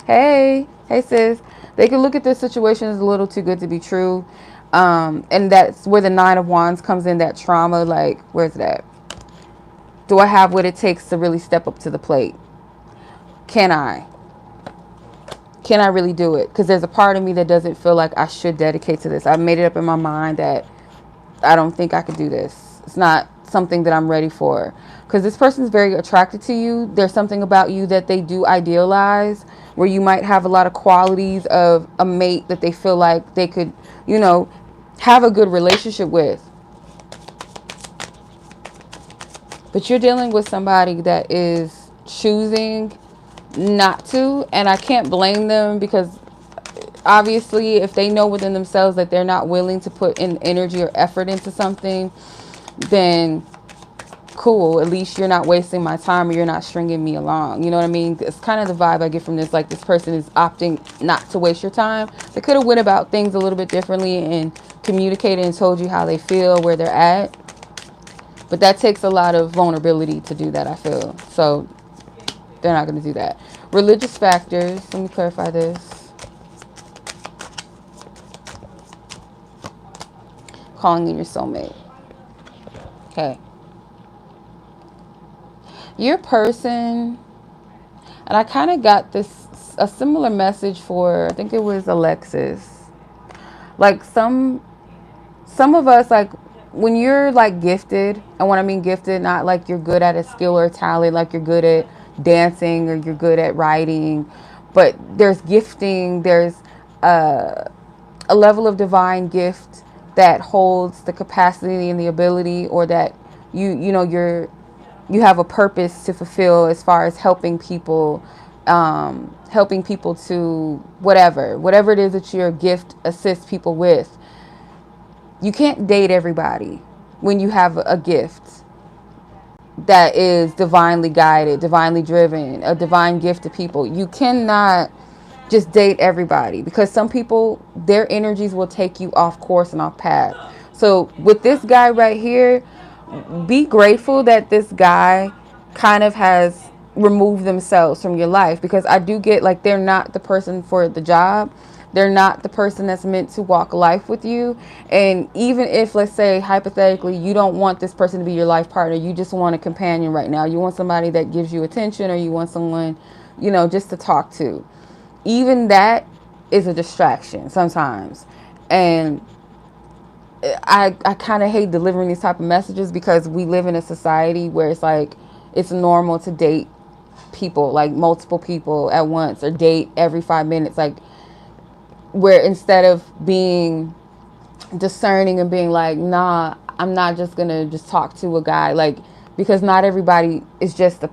Hey sis. They could look at this situation as a little too good to be true. And that's where the 9 of Wands comes in, that trauma. Like, where's that? Do I have what it takes to really step up to the plate? Can I really do it? Because there's a part of me that doesn't feel like I should dedicate to this. I've made it up in my mind that I don't think I could do this. It's not something that I'm ready for. Because this person is very attracted to you. There's something about you that they do idealize, where you might have a lot of qualities of a mate that they feel like they could, have a good relationship with. But you're dealing with somebody that is choosing not to, and I can't blame them, because obviously, if they know within themselves that they're not willing to put in energy or effort into something, then cool, at least you're not wasting my time or you're not stringing me along. You know what I mean? It's kind of the vibe I get from this. Like, this person is opting not to waste your time. They could have went about things a little bit differently and communicated and told you how they feel, where they're at. But that takes a lot of vulnerability to do that, I feel. So they're not going to do that. Religious factors. Let me clarify this. Calling in your soulmate. Okay. Your person, and I kind of got a similar message for, I think it was Alexis. Like, some of us, like, when you're like gifted, and when I mean gifted, not like you're good at a skill or a talent, like you're good at dancing or you're good at writing, but there's gifting, there's a level of divine gift that holds the capacity and the ability, or that you have a purpose to fulfill as far as helping people to whatever it is that your gift assists people with. You can't date everybody when you have a gift that is divinely guided, divinely driven, a divine gift to people. You cannot just date everybody, because some people, their energies will take you off course and off path. So with this guy right here, be grateful that this guy kind of has removed themselves from your life, because I do get, like, they're not the person for the job. They're not the person that's meant to walk life with you. And even if, let's say, hypothetically, you don't want this person to be your life partner, you just want a companion right now. You want somebody that gives you attention, or you want someone, just to talk to. Even that is a distraction sometimes. And I kind of hate delivering these type of messages, because we live in a society where it's like, it's normal to date people, like multiple people at once, or date every 5 minutes. Like, where instead of being discerning and being like, nah, I'm not just gonna just talk to a guy, like, because not everybody is just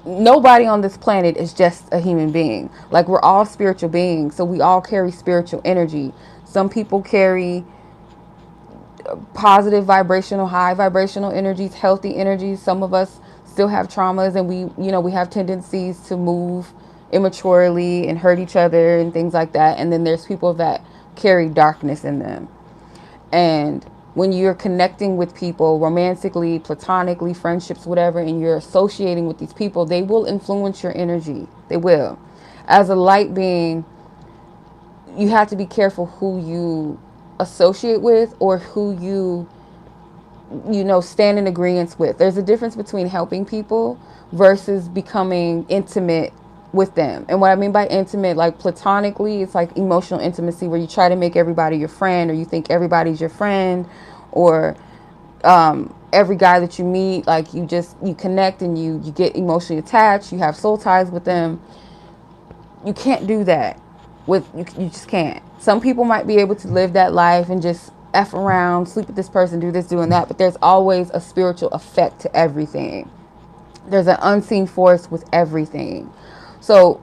nobody on this planet is just a human being. Like, we're all spiritual beings, so we all carry spiritual energy. Some people carry positive vibrational, high vibrational energies, healthy energies. Some of us still have traumas, and we have tendencies to move immaturely and hurt each other and things like that. And then there's people that carry darkness in them. And when you're connecting with people romantically, platonically, friendships, whatever, and you're associating with these people, they will influence your energy. They will. As a light being, you have to be careful who you associate with, or who you stand in agreement with. There's a difference between helping people versus becoming intimate with them. And what I mean by intimate, like platonically, it's like emotional intimacy, where you try to make everybody your friend, or you think everybody's your friend, or every guy that you meet, like, you connect and you get emotionally attached, you have soul ties with them. You can't do that you just can't. Some people might be able to live that life and just F around, sleep with this person, do this, doing that, but there's always a spiritual effect to everything. There's an unseen force with everything. So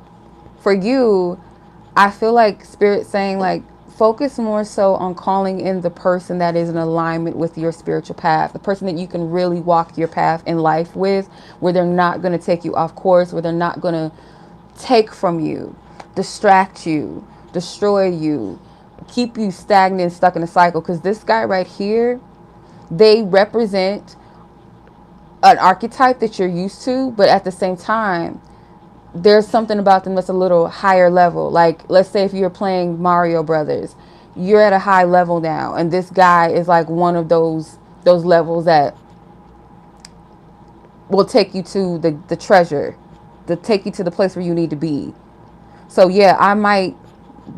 for you, I feel like Spirit's saying, like, focus more so on calling in the person that is in alignment with your spiritual path, the person that you can really walk your path in life with, where they're not going to take you off course, where they're not going to take from you, distract you, destroy you, keep you stagnant, stuck in a cycle. Because this guy right here, they represent an archetype that you're used to, but at the same time, there's something about them that's a little higher level. Like, let's say if you're playing Mario Brothers, you're at a high level now, and this guy is like one of those levels that will take you to the treasure, to take you to the place where you need to be. So yeah, I might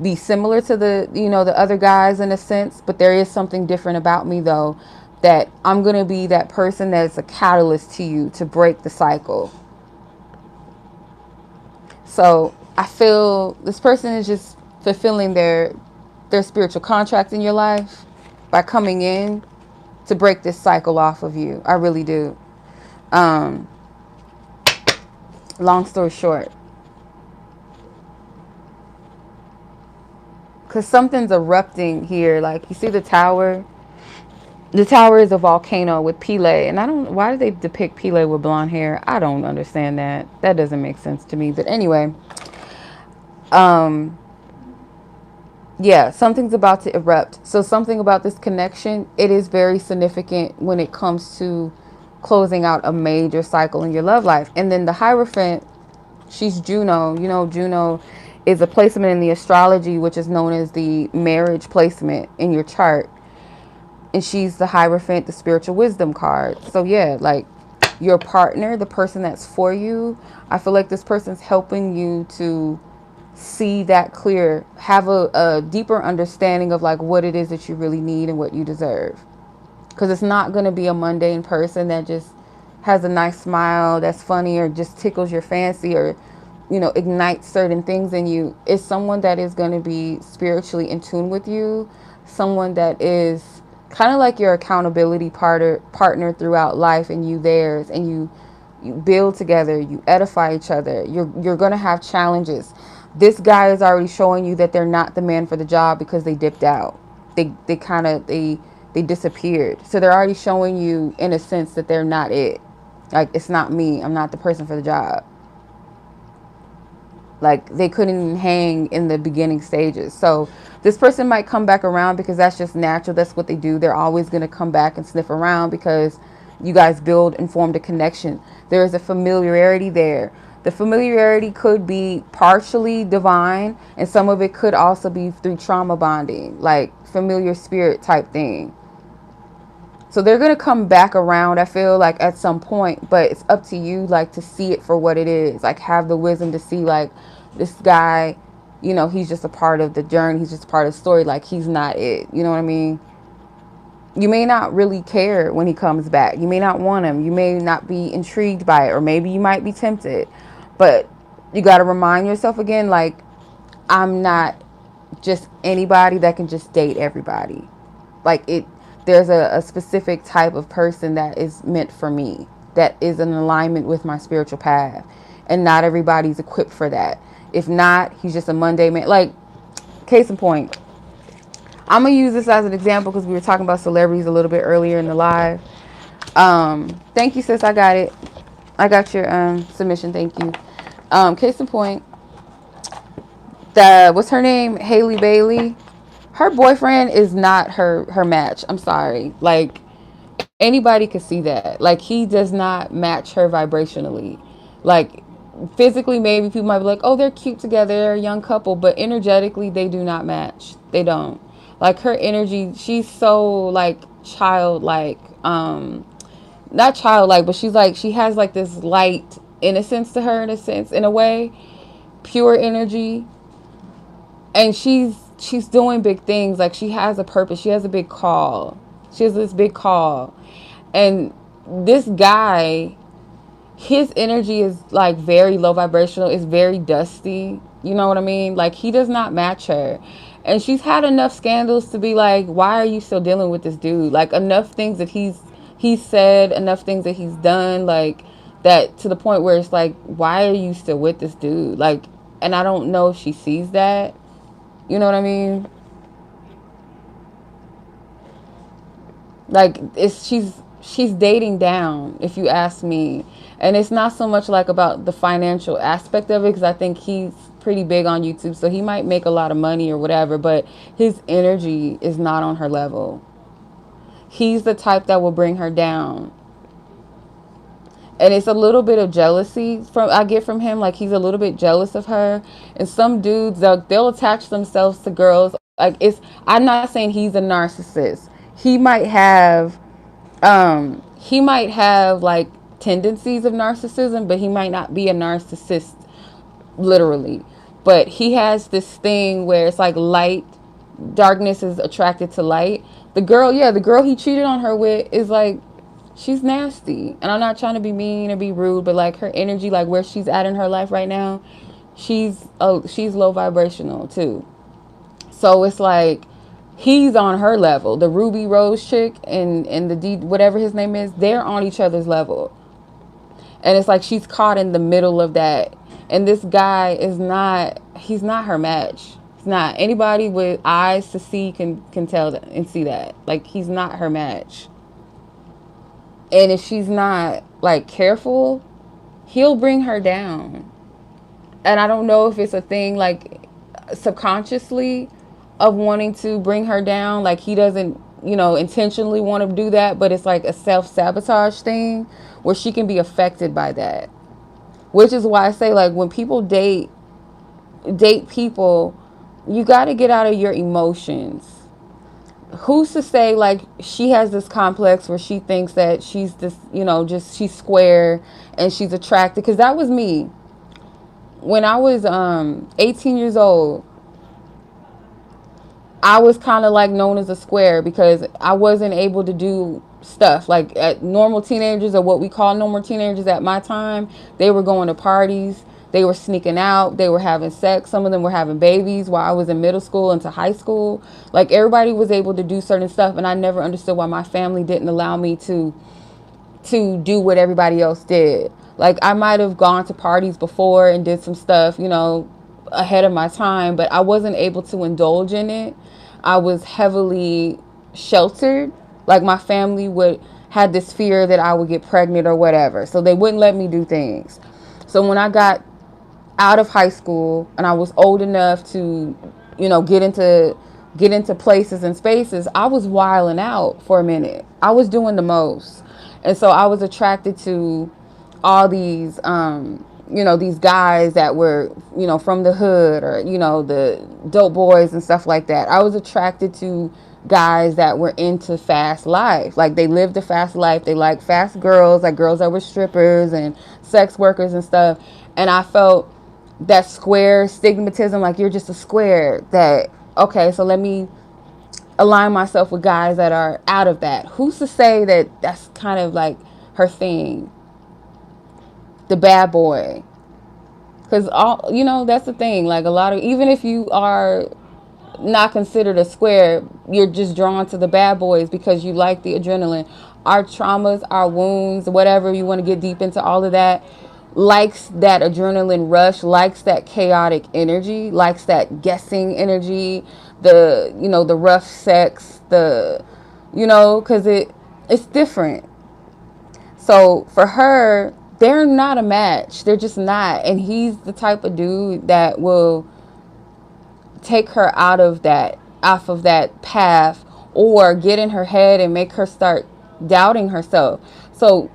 be similar to the other guys in a sense, but there is something different about me, though, that I'm going to be that person that's a catalyst to you to break the cycle. So I feel this person is just fulfilling their spiritual contract in your life by coming in to break this cycle off of you. I really do. Long story short, because something's erupting here. Like, you see the tower? The tower is a volcano with Pele, and I don't. Why do they depict Pele with blonde hair? I don't understand that. That doesn't make sense to me. But anyway, um, yeah, something's about to erupt. So something about this connection, it is very significant when it comes to closing out a major cycle in your love life. And then the Hierophant, she's Juno. You know, Juno is a placement in the astrology, which is known as the marriage placement in your chart. And she's the Hierophant, the spiritual wisdom card. So yeah, like your partner, the person that's for you, I feel like this person's helping you to see that clear, have a deeper understanding of like what it is that you really need and what you deserve. Because it's not going to be a mundane person that just has a nice smile, that's funny, or just tickles your fancy, or, you know, ignites certain things in you. It's someone that is going to be spiritually in tune with you, someone that is kind of like your accountability partner throughout life, and you theirs, and you build together, you edify each other. You're going to have challenges. This guy is already showing you that they're not the man for the job because they dipped out. They disappeared. So they're already showing you, in a sense, that they're not it. Like, it's not me. I'm not the person for the job. Like, they couldn't even hang in the beginning stages. So this person might come back around because that's just natural. That's what they do. They're always going to come back and sniff around because you guys build and formed a connection. There is a familiarity there. The familiarity could be partially divine, and some of it could also be through trauma bonding, like familiar spirit type thing. So they're going to come back around, I feel like, at some point, but it's up to you, like, to see it for what it is. Like, have the wisdom to see, like, this guy, you know, he's just a part of the journey. He's just a part of the story. Like, he's not it. You know what I mean? You may not really care when he comes back. You may not want him. You may not be intrigued by it, or maybe you might be tempted. But you got to remind yourself again, like, I'm not just anybody that can just date everybody. Like, there's a specific type of person that is meant for me, that is in alignment with my spiritual path, and not everybody's equipped for that. If not, he's just a Monday man. Like, case in point, I'm gonna use this as an example because we were talking about celebrities a little bit earlier in the live. Thank you, sis. I got it. I got your submission. Thank you. Case in point, what's her name? Haley Bailey. Her boyfriend is not her match. I'm sorry. Like, anybody could see that. Like, he does not match her vibrationally. Like, physically, maybe people might be like, oh, they're cute together, they're a young couple, but energetically, they do not match. They don't. Like, her energy, she's so, like, childlike. Not childlike, but she's like, she has like this light innocence to her, in a sense, in a way, pure energy. And she's doing big things. Like, she has a purpose. She has a big call. She has this big call. And this guy, his energy is like very low vibrational. It's very dusty. You know what I mean? Like, he does not match her. And she's had enough scandals to be like, why are you still dealing with this dude? Like, enough things that he's said, enough things that he's done, like, that, to the point where it's like, why are you still with this dude? Like, and I don't know if she sees that. You know what I mean? Like, she's dating down, if you ask me. And it's not so much like about the financial aspect of it, because I think he's pretty big on YouTube, so he might make a lot of money or whatever, but his energy is not on her level. He's the type that will bring her down. And it's a little bit of jealousy I get from him. Like, he's a little bit jealous of her. And some dudes, they'll attach themselves to girls. Like, I'm not saying he's a narcissist. He might have like tendencies of narcissism, but he might not be a narcissist literally. But he has this thing where it's like darkness is attracted to light. The girl he cheated on her with is like, she's nasty. And I'm not trying to be mean or be rude, but like, her energy, like where she's at in her life right now, she's low vibrational too. So it's like, he's on her level. The Ruby Rose chick and the D, whatever his name is, they're on each other's level. And it's like, she's caught in the middle of that. And this guy he's not her match. It's not. Anybody with eyes to see can tell that and see that. Like, he's not her match. And if she's not like careful, he'll bring her down. And I don't know if it's a thing like subconsciously of wanting to bring her down. Like, he doesn't, intentionally want to do that, but it's like a self-sabotage thing where she can be affected by that. Which is why I say, like, when people date people, you got to get out of your emotions. Who's to say, like, she has this complex where she thinks that she's this, just she's square and she's attracted? Because that was me when I was 18 years old. I was kind of like known as a square because I wasn't able to do stuff like at normal teenagers, or what we call normal teenagers at my time. They were going to parties, they were sneaking out, they were having sex, some of them were having babies while I was in middle school into high school. Like, everybody was able to do certain stuff, and I never understood why my family didn't allow me to do what everybody else did. Like, I might have gone to parties before and did some stuff, ahead of my time, but I wasn't able to indulge in it. I was heavily sheltered. Like, my family had this fear that I would get pregnant or whatever, so they wouldn't let me do things. So when I got out of high school and I was old enough to, get into places and spaces, I was wilding out for a minute. I was doing the most. And so I was attracted to all these guys that were, from the hood, or, the dope boys and stuff like that. I was attracted to guys that were into fast life. Like, they lived a fast life. They liked fast girls, like girls that were strippers and sex workers and stuff. And I felt that square stigmatism, like, you're just a square. That, okay, so let me align myself with guys that are out of that. Who's to say that that's kind of like her thing? The bad boy. Because that's the thing. Like, a lot of, even if you are not considered a square, you're just drawn to the bad boys because you like the adrenaline. Our traumas, our wounds, whatever you want to get deep into, all of that likes that adrenaline rush, likes that chaotic energy, likes that guessing energy, the rough sex, because it's different. So for her, they're not a match. They're just not. And he's the type of dude that will take her off of that path, or get in her head and make her start doubting herself. So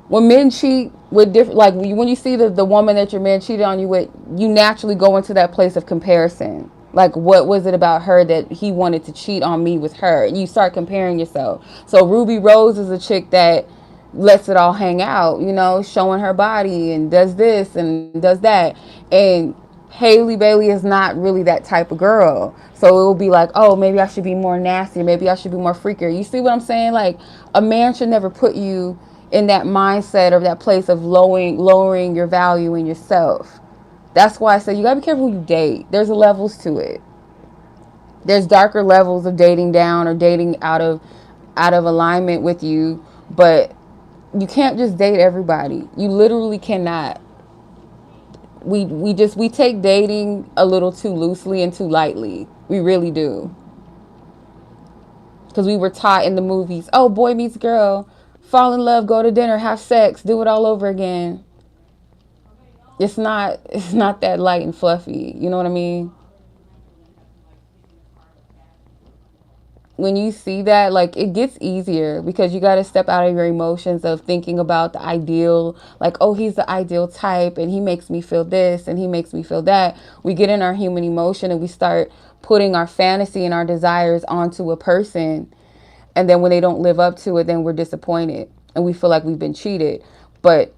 when men cheat with different, like when you see the woman that your man cheated on you with, you naturally go into that place of comparison. Like, what was it about her that he wanted to cheat on me with her? And you start comparing yourself. So Ruby Rose is a chick that lets it all hang out, showing her body and does this and does that. And Haley Bailey is not really that type of girl. So it will be like, oh, maybe I should be more nasty. Maybe I should be more freakier. You see what I'm saying? Like, a man should never put you in that mindset or that place of lowering your value in yourself. That's why I say you gotta be careful who you date. There's levels to it. There's darker levels of dating down or dating out of alignment with you, but you can't just date everybody. You literally cannot. We take dating a little too loosely and too lightly. We really do. Because we were taught in the movies, oh, boy meets girl, fall in love, go to dinner, have sex, do it all over again. It's not that light and fluffy. You know what I mean? When you see that, like, it gets easier because you got to step out of your emotions of thinking about the ideal, like, oh, he's the ideal type and he makes me feel this and he makes me feel that. We get in our human emotion and we start putting our fantasy and our desires onto a person. And then when they don't live up to it, then we're disappointed and we feel like we've been cheated. But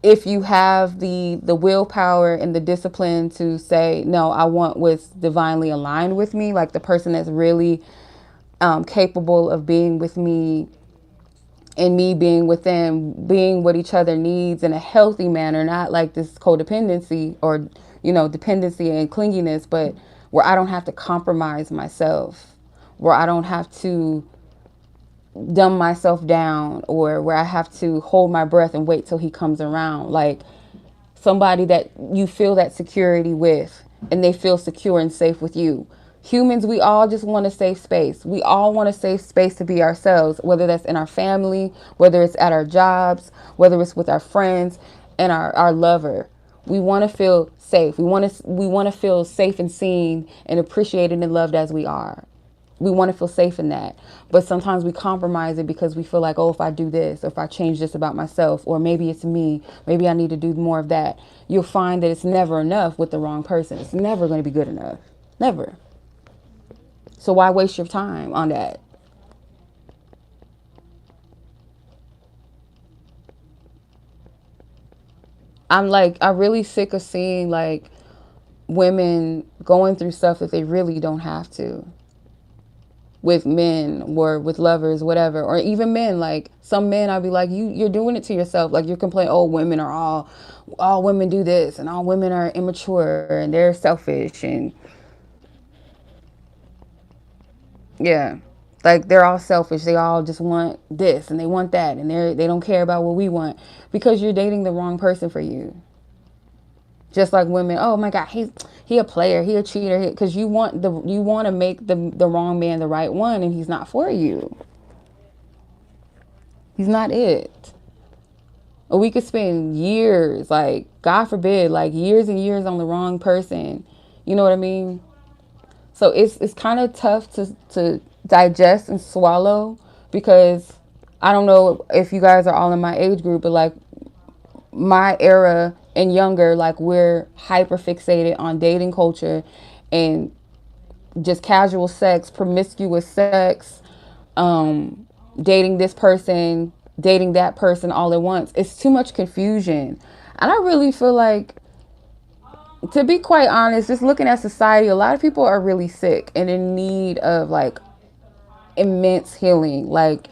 if you have the willpower and the discipline to say, no, I want what's divinely aligned with me, like the person that's really capable of being with me and me being with them, being what each other needs in a healthy manner, not like this codependency or, dependency and clinginess, but where I don't have to compromise myself, where I don't have to dumb myself down, or where I have to hold my breath and wait till he comes around. Like, somebody that you feel that security with and they feel secure and safe with you. Humans, we all just want a safe space. We all want a safe space to be ourselves, whether that's in our family, whether it's at our jobs, whether it's with our friends and our lover. We want to feel safe. We want to feel safe and seen and appreciated and loved as we are. We want to feel safe in that. But sometimes we compromise it because we feel like, oh, if I do this, or if I change this about myself, or maybe it's me, maybe I need to do more of that. You'll find that it's never enough with the wrong person. It's never going to be good enough. Never. So why waste your time on that? I'm really sick of seeing like women going through stuff that they really don't have to, with men or with lovers, whatever, or even men. Like some men, I'll be like, you're doing it to yourself. Like you're complaining, oh, women are all women do this, and all women are immature and they're selfish, and yeah, like they're all selfish. They all just want this and they want that, and they don't care about what we want, because you're dating the wrong person for you. Just like women, oh my God, he a player, he a cheater, because you want to make the wrong man the right one, and he's not for you. He's not it. Or we could spend years, like God forbid, like years and years on the wrong person. You know what I mean? So it's kind of tough to digest and swallow, because I don't know if you guys are all in my age group, but like my era and younger, like we're hyper fixated on dating culture and just casual sex, promiscuous sex, dating this person, dating that person all at once. It's too much confusion. And I really feel like, to be quite honest, just looking at society, a lot of people are really sick and in need of like immense healing. Like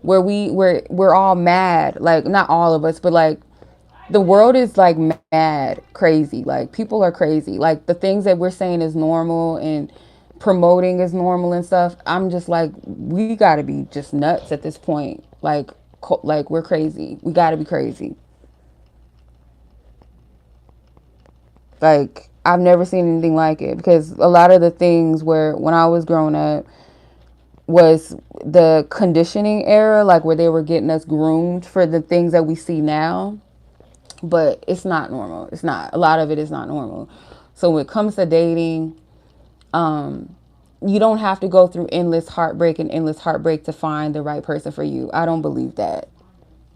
we're all mad. Like not all of us, but like the world is like mad, crazy. Like people are crazy. Like the things that we're saying is normal and promoting is normal and stuff. I'm just like, we got to be just nuts at this point. Like we're crazy. We got to be crazy. Like I've never seen anything like it, because a lot of the things where when I was growing up was the conditioning era, like where they were getting us groomed for the things that we see now. But it's not normal. It's not. A lot of it is not normal. So when it comes to dating, you don't have to go through endless heartbreak and endless heartbreak to find the right person for you. I don't believe that.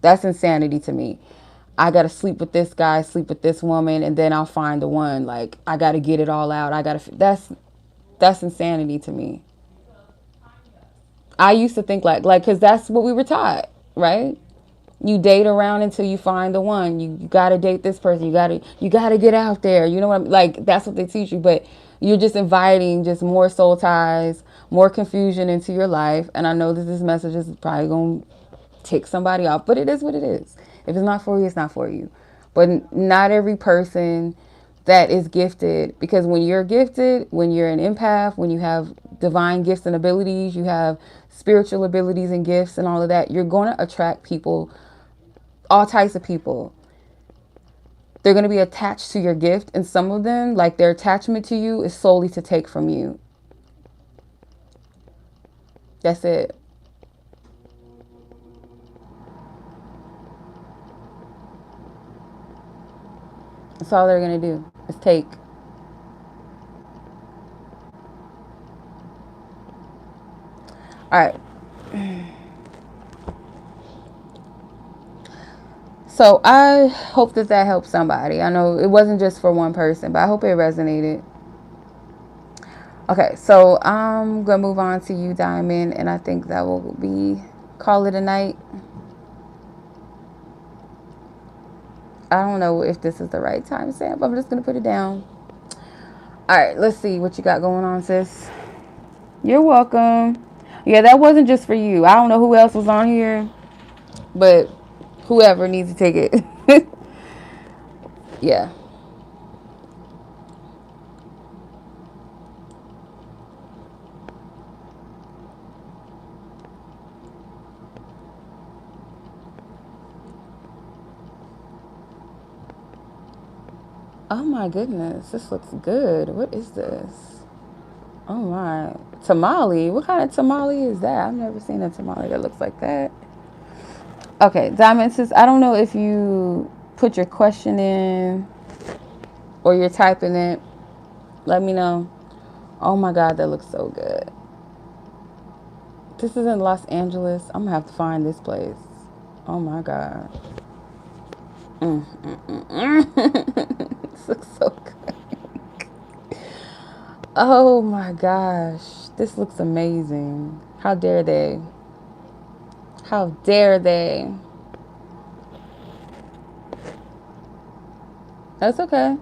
That's insanity to me. I got to sleep with this guy, sleep with this woman, and then I'll find the one. Like I got to get it all out. That's insanity to me. I used to think like cuz that's what we were taught, right? You date around until you find the one. You got to date this person. You got to get out there. You know what I'm like, that's what they teach you, but you're just inviting just more soul ties, more confusion into your life. And I know that this message is probably going to tick somebody off, but it is what it is. If it's not for you, it's not for you. But not every person that is gifted, because when you're gifted, when you're an empath, when you have divine gifts and abilities, you have spiritual abilities and gifts and all of that, you're going to attract people, all types of people. They're going to be attached to your gift, and some of them, like their attachment to you is solely to take from you. That's it. That's all they're going to do is take. All right. So I hope that that helps somebody. I know it wasn't just for one person, but I hope it resonated. Okay, so I'm going to move on to you, Dymond, and I think that will be, call it a night. I don't know if this is the right time stamp. I'm just going to put it down. All right, let's see what you got going on, sis. You're welcome. Yeah, that wasn't just for you. I don't know who else was on here, but whoever needs to take it. Yeah. Oh my goodness, this looks good. What is this? Oh my. Tamale? What kind of tamale is that? I've never seen a tamale that looks like that. Okay, Diamond says, I don't know if you put your question in or you're typing it. Let me know. Oh my God, that looks so good. This is in Los Angeles. I'm gonna have to find this place. Oh my God. This looks so good. Oh my gosh. This looks amazing. How dare they? How dare they? That's okay.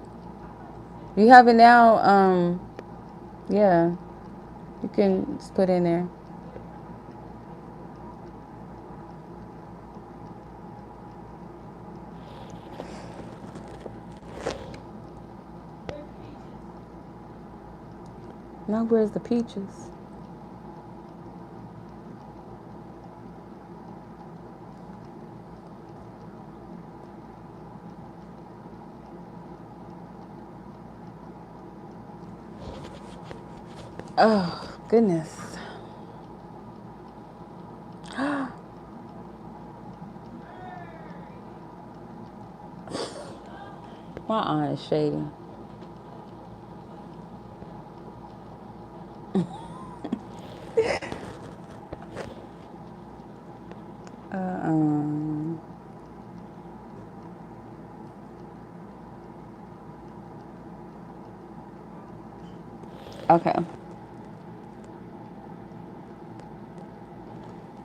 You have it now. Yeah. You can just put in there. Now where's the peaches? Oh, goodness. My eye is shady. Okay.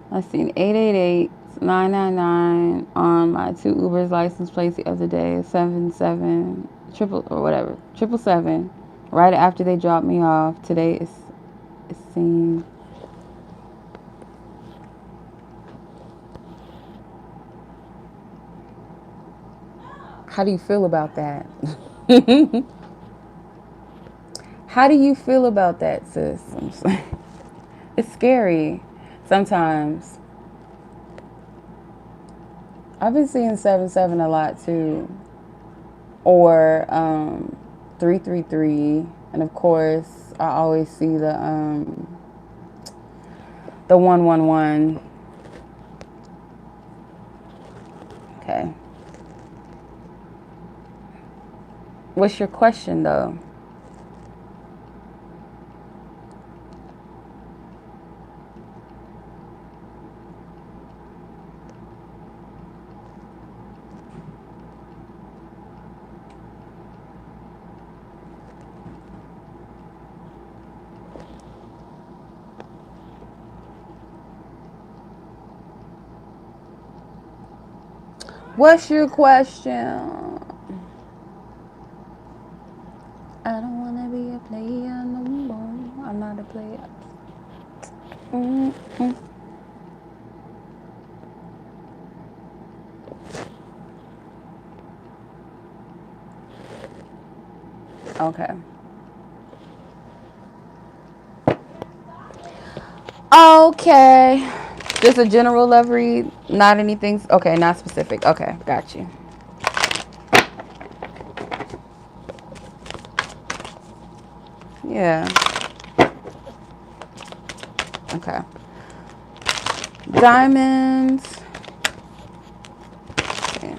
I seen 888-999 on my 2 Uber's license plates the other day. 77 triple or whatever 777. Right after they dropped me off. Today is seen. How do you feel about that? How do you feel about that, sis? It's scary sometimes. I've been seeing 777 a lot too. Or 333. And of course, I always see the 111. Okay. What's your question though? What's your question? I don't want to be a player no more. I'm not a player. Okay. Okay. Just a general love read, not anything. Okay, not specific. Okay, got you. Yeah. Okay. Diamonds. Okay.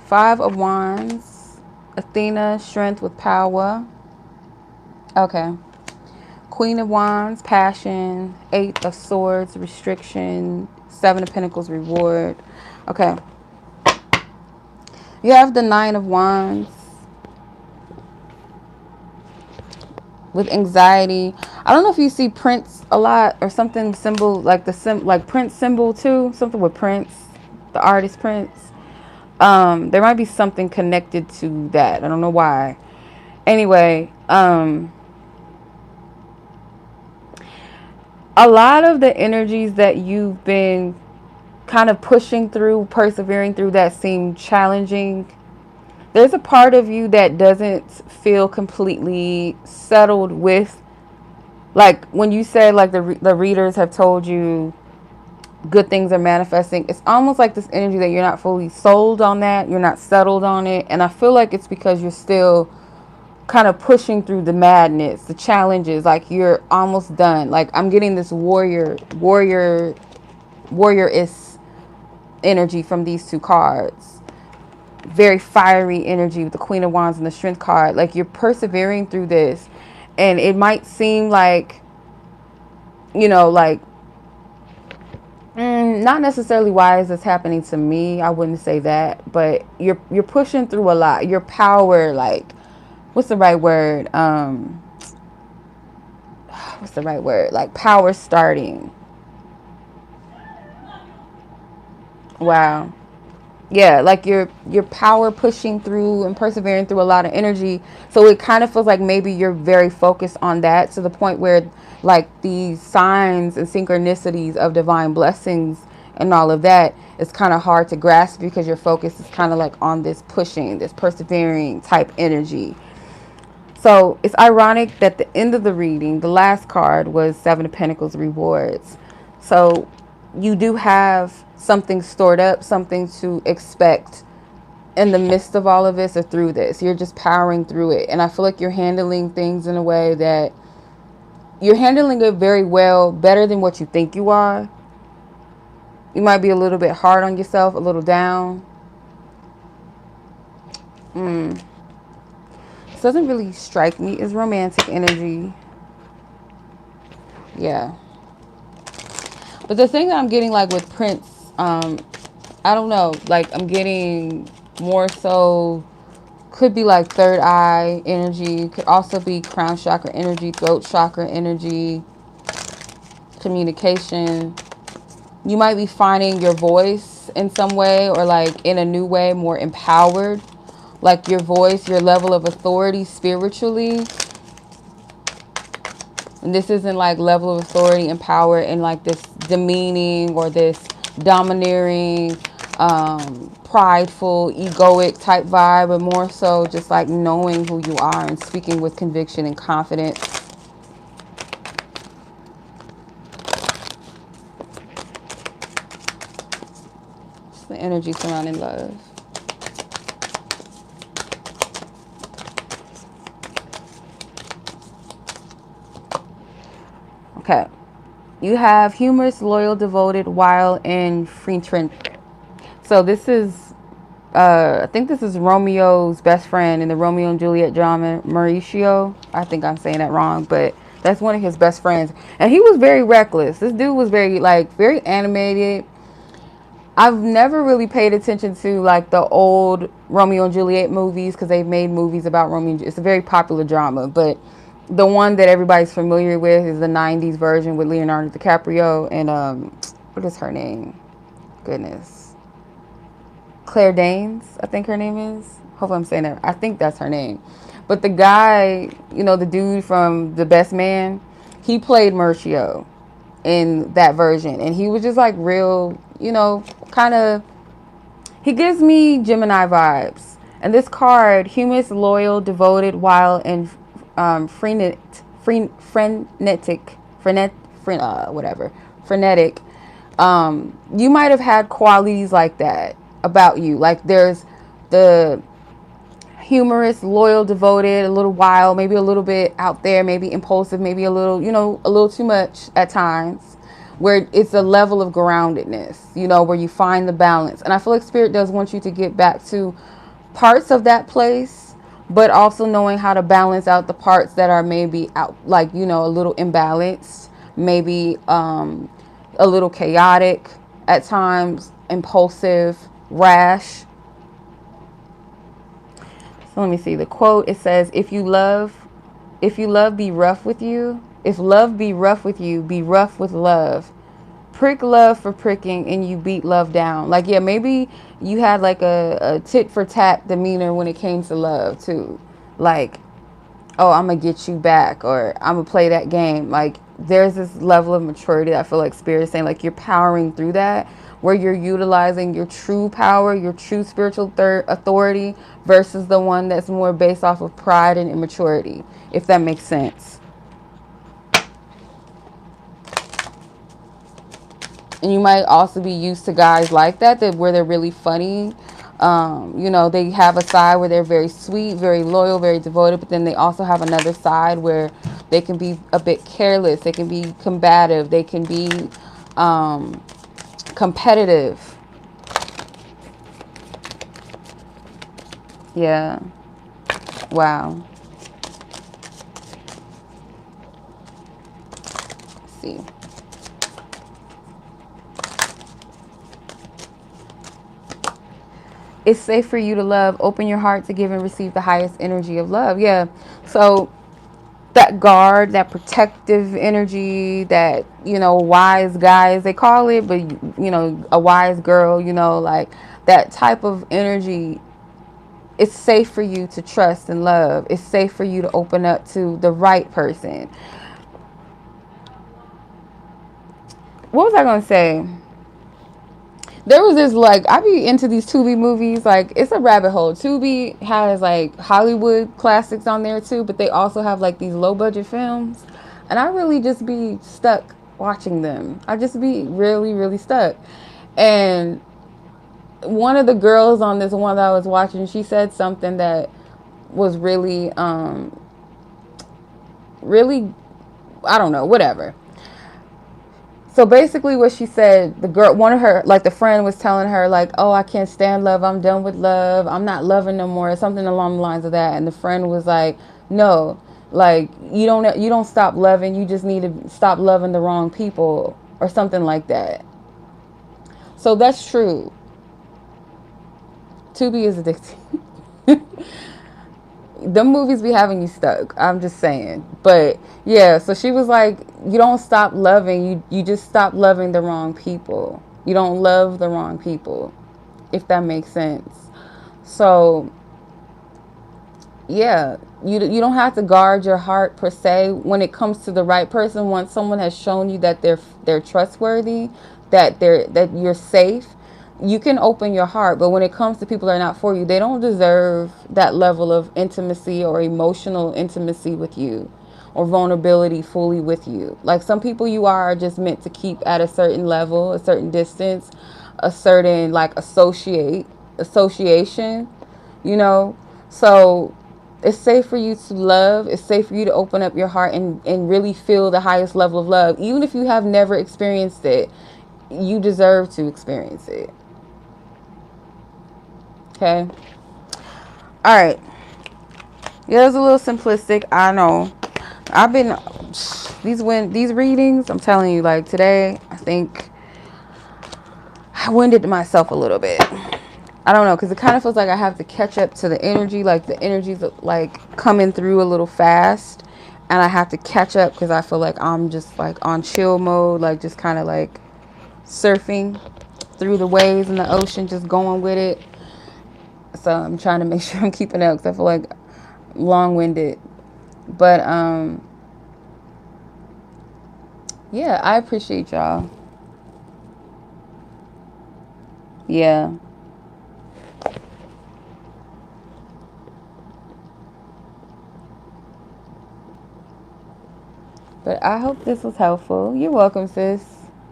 Five of Wands. Athena, strength with power. Okay. Queen of Wands, passion. Eight of Swords, restriction. Seven of Pentacles, reward. Okay. You have the Nine of Wands. With anxiety. I don't know if you see Prince a lot or something symbol like like Prince symbol too. Something with Prince, the artist Prince. There might be something connected to that. I don't know why. Anyway, a lot of the energies that you've been kind of pushing through, persevering through that seem challenging. There's a part of you that doesn't feel completely settled with, like when you said like the readers have told you good things are manifesting. It's almost like this energy that you're not fully sold on that. You're not settled on it. And I feel like it's because you're still kind of pushing through the madness, the challenges. Like you're almost done. Like I'm getting this warrior-is energy from these two cards. Very fiery energy with the Queen of Wands and the Strength card. Like you're persevering through this. And it might seem like, you know, like, not necessarily why is this happening to me. I wouldn't say that, but you're pushing through a lot. Your power, like, what's the right word? What's the right word? Like power starting. Wow. Yeah, like your power pushing through and persevering through a lot of energy. So it kind of feels like maybe you're very focused on that to the point where like these signs and synchronicities of divine blessings and all of that is kind of hard to grasp because your focus is kind of like on this pushing, this persevering type energy. So it's ironic that the end of the reading, the last card was Seven of Pentacles rewards. So you do have something stored up, something to expect in the midst of all of this or through this. You're just powering through it. And I feel like you're handling things in a way that you're handling it very well, better than what you think you are. You might be a little bit hard on yourself, a little down. This doesn't really strike me as romantic energy. Yeah. But the thing that I'm getting like with Prince, I don't know, like I'm getting more so, could be like third eye energy, could also be crown chakra energy, throat chakra energy, communication. You might be finding your voice in some way or like in a new way, more empowered. Like your voice, your level of authority spiritually. And this isn't like level of authority and power in like this demeaning or this domineering, prideful, egoic type vibe, but more so just like knowing who you are and speaking with conviction and confidence. It's the energy surrounding love. Okay. You have humorous, loyal, devoted, wild, and 𝓲𝓲𝓷𝓲. So this is, I think this is Romeo's best friend in the Romeo and Juliet drama, Mauricio. I think I'm saying that wrong, but that's one of his best friends. And he was very reckless. This dude was very, like, very animated. I've never really paid attention to, like, the old Romeo and Juliet movies because they've made movies about Romeo and Juliet. It's a very popular drama, but the one that everybody's familiar with is the 90s version with Leonardo DiCaprio and, what is her name? Goodness. Claire Danes, I think her name is. Hopefully I'm saying that. I think that's her name. But the guy, you know, the dude from The Best Man, he played Mauricio in that version. And he was just like real, you know, kind of, he gives me Gemini vibes. And this card, humorous, loyal, devoted, wild, and frenetic, you might have had qualities like that about you. Like there's the humorous, loyal, devoted, a little wild, maybe a little bit out there, maybe impulsive, maybe a little, you know, a little too much at times, where it's a level of groundedness, you know, where you find the balance. And I feel like Spirit does want you to get back to parts of that place, but also knowing how to balance out the parts that are maybe out, like, you know, a little imbalanced, maybe a little chaotic at times, impulsive, rash. So let me see the quote. It says, if love be rough with you, if love be rough with you, be rough with love. Prick love for pricking and you beat love down. Like, yeah, maybe you had like a tit for tat demeanor when it came to love too. Like, oh, I'm gonna get you back, or I'm gonna play that game. Like, there's this level of maturity that I feel like Spirit is saying, like, you're powering through that, where you're utilizing your true power, your true spiritual authority, versus the one that's more based off of pride and immaturity, if that makes sense. And you might also be used to guys like that where they're really funny. You know, they have a side where they're very sweet, very loyal, very devoted, but then they also have another side where they can be a bit careless, they can be combative, they can be competitive. Yeah. Wow. Let's see. It's safe for you to love. Open your heart to give and receive the highest energy of love. Yeah. So that guard, that protective energy, that, you know, wise guys, they call it, but, you know, a wise girl, you know, like that type of energy. It's safe for you to trust and love. It's safe for you to open up to the right person. What was I going to say? There was this, like, I be into these Tubi movies. Like, it's a rabbit hole. Tubi has, like, Hollywood classics on there, too. But they also have, like, these low-budget films. And I really just be stuck watching them. I just be really, really stuck. And one of the girls on this one that I was watching, she said something that was really, really, I don't know, whatever. So basically what she said, the girl, one of her, like the friend was telling her like, oh, I can't stand love. I'm done with love. I'm not loving no more. Something along the lines of that. And the friend was like, no, like you don't stop loving. You just need to stop loving the wrong people or something like that. So that's true. Tubi is addicting. Them movies be having you stuck. I'm just saying. But yeah, so she was like, you don't stop loving. You just stop loving the wrong people. You don't love the wrong people, if that makes sense. So yeah, you don't have to guard your heart per se when it comes to the right person. Once someone has shown you that they're trustworthy, that you're safe, you can open your heart. But when it comes to people that are not for you, they don't deserve that level of intimacy or emotional intimacy with you, or vulnerability fully with you. Like some people you are just meant to keep at a certain level, a certain distance, a certain like association, you know. So it's safe for you to love. It's safe for you to open up your heart and really feel the highest level of love. Even if you have never experienced it, you deserve to experience it. Okay. All right. Yeah, it's a little simplistic. I know. I've been these readings. I'm telling you, like today, I think I winded myself a little bit. I don't know, because it kind of feels like I have to catch up to the energy. Like the energy's like coming through a little fast, and I have to catch up because I feel like I'm just like on chill mode, like just kind of like surfing through the waves in the ocean, just going with it. So I'm trying to make sure I'm keeping up because I feel like long-winded. But yeah, I appreciate y'all. Yeah. But I hope this was helpful. You're welcome, sis.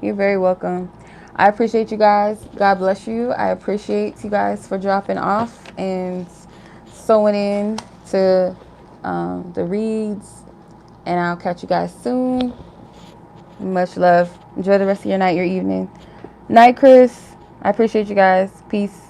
You're very welcome. I appreciate you guys. God bless you. I appreciate you guys for dropping off and sewing in to the reads. And I'll catch you guys soon. Much love. Enjoy the rest of your night, your evening. Night, Chris. I appreciate you guys. Peace.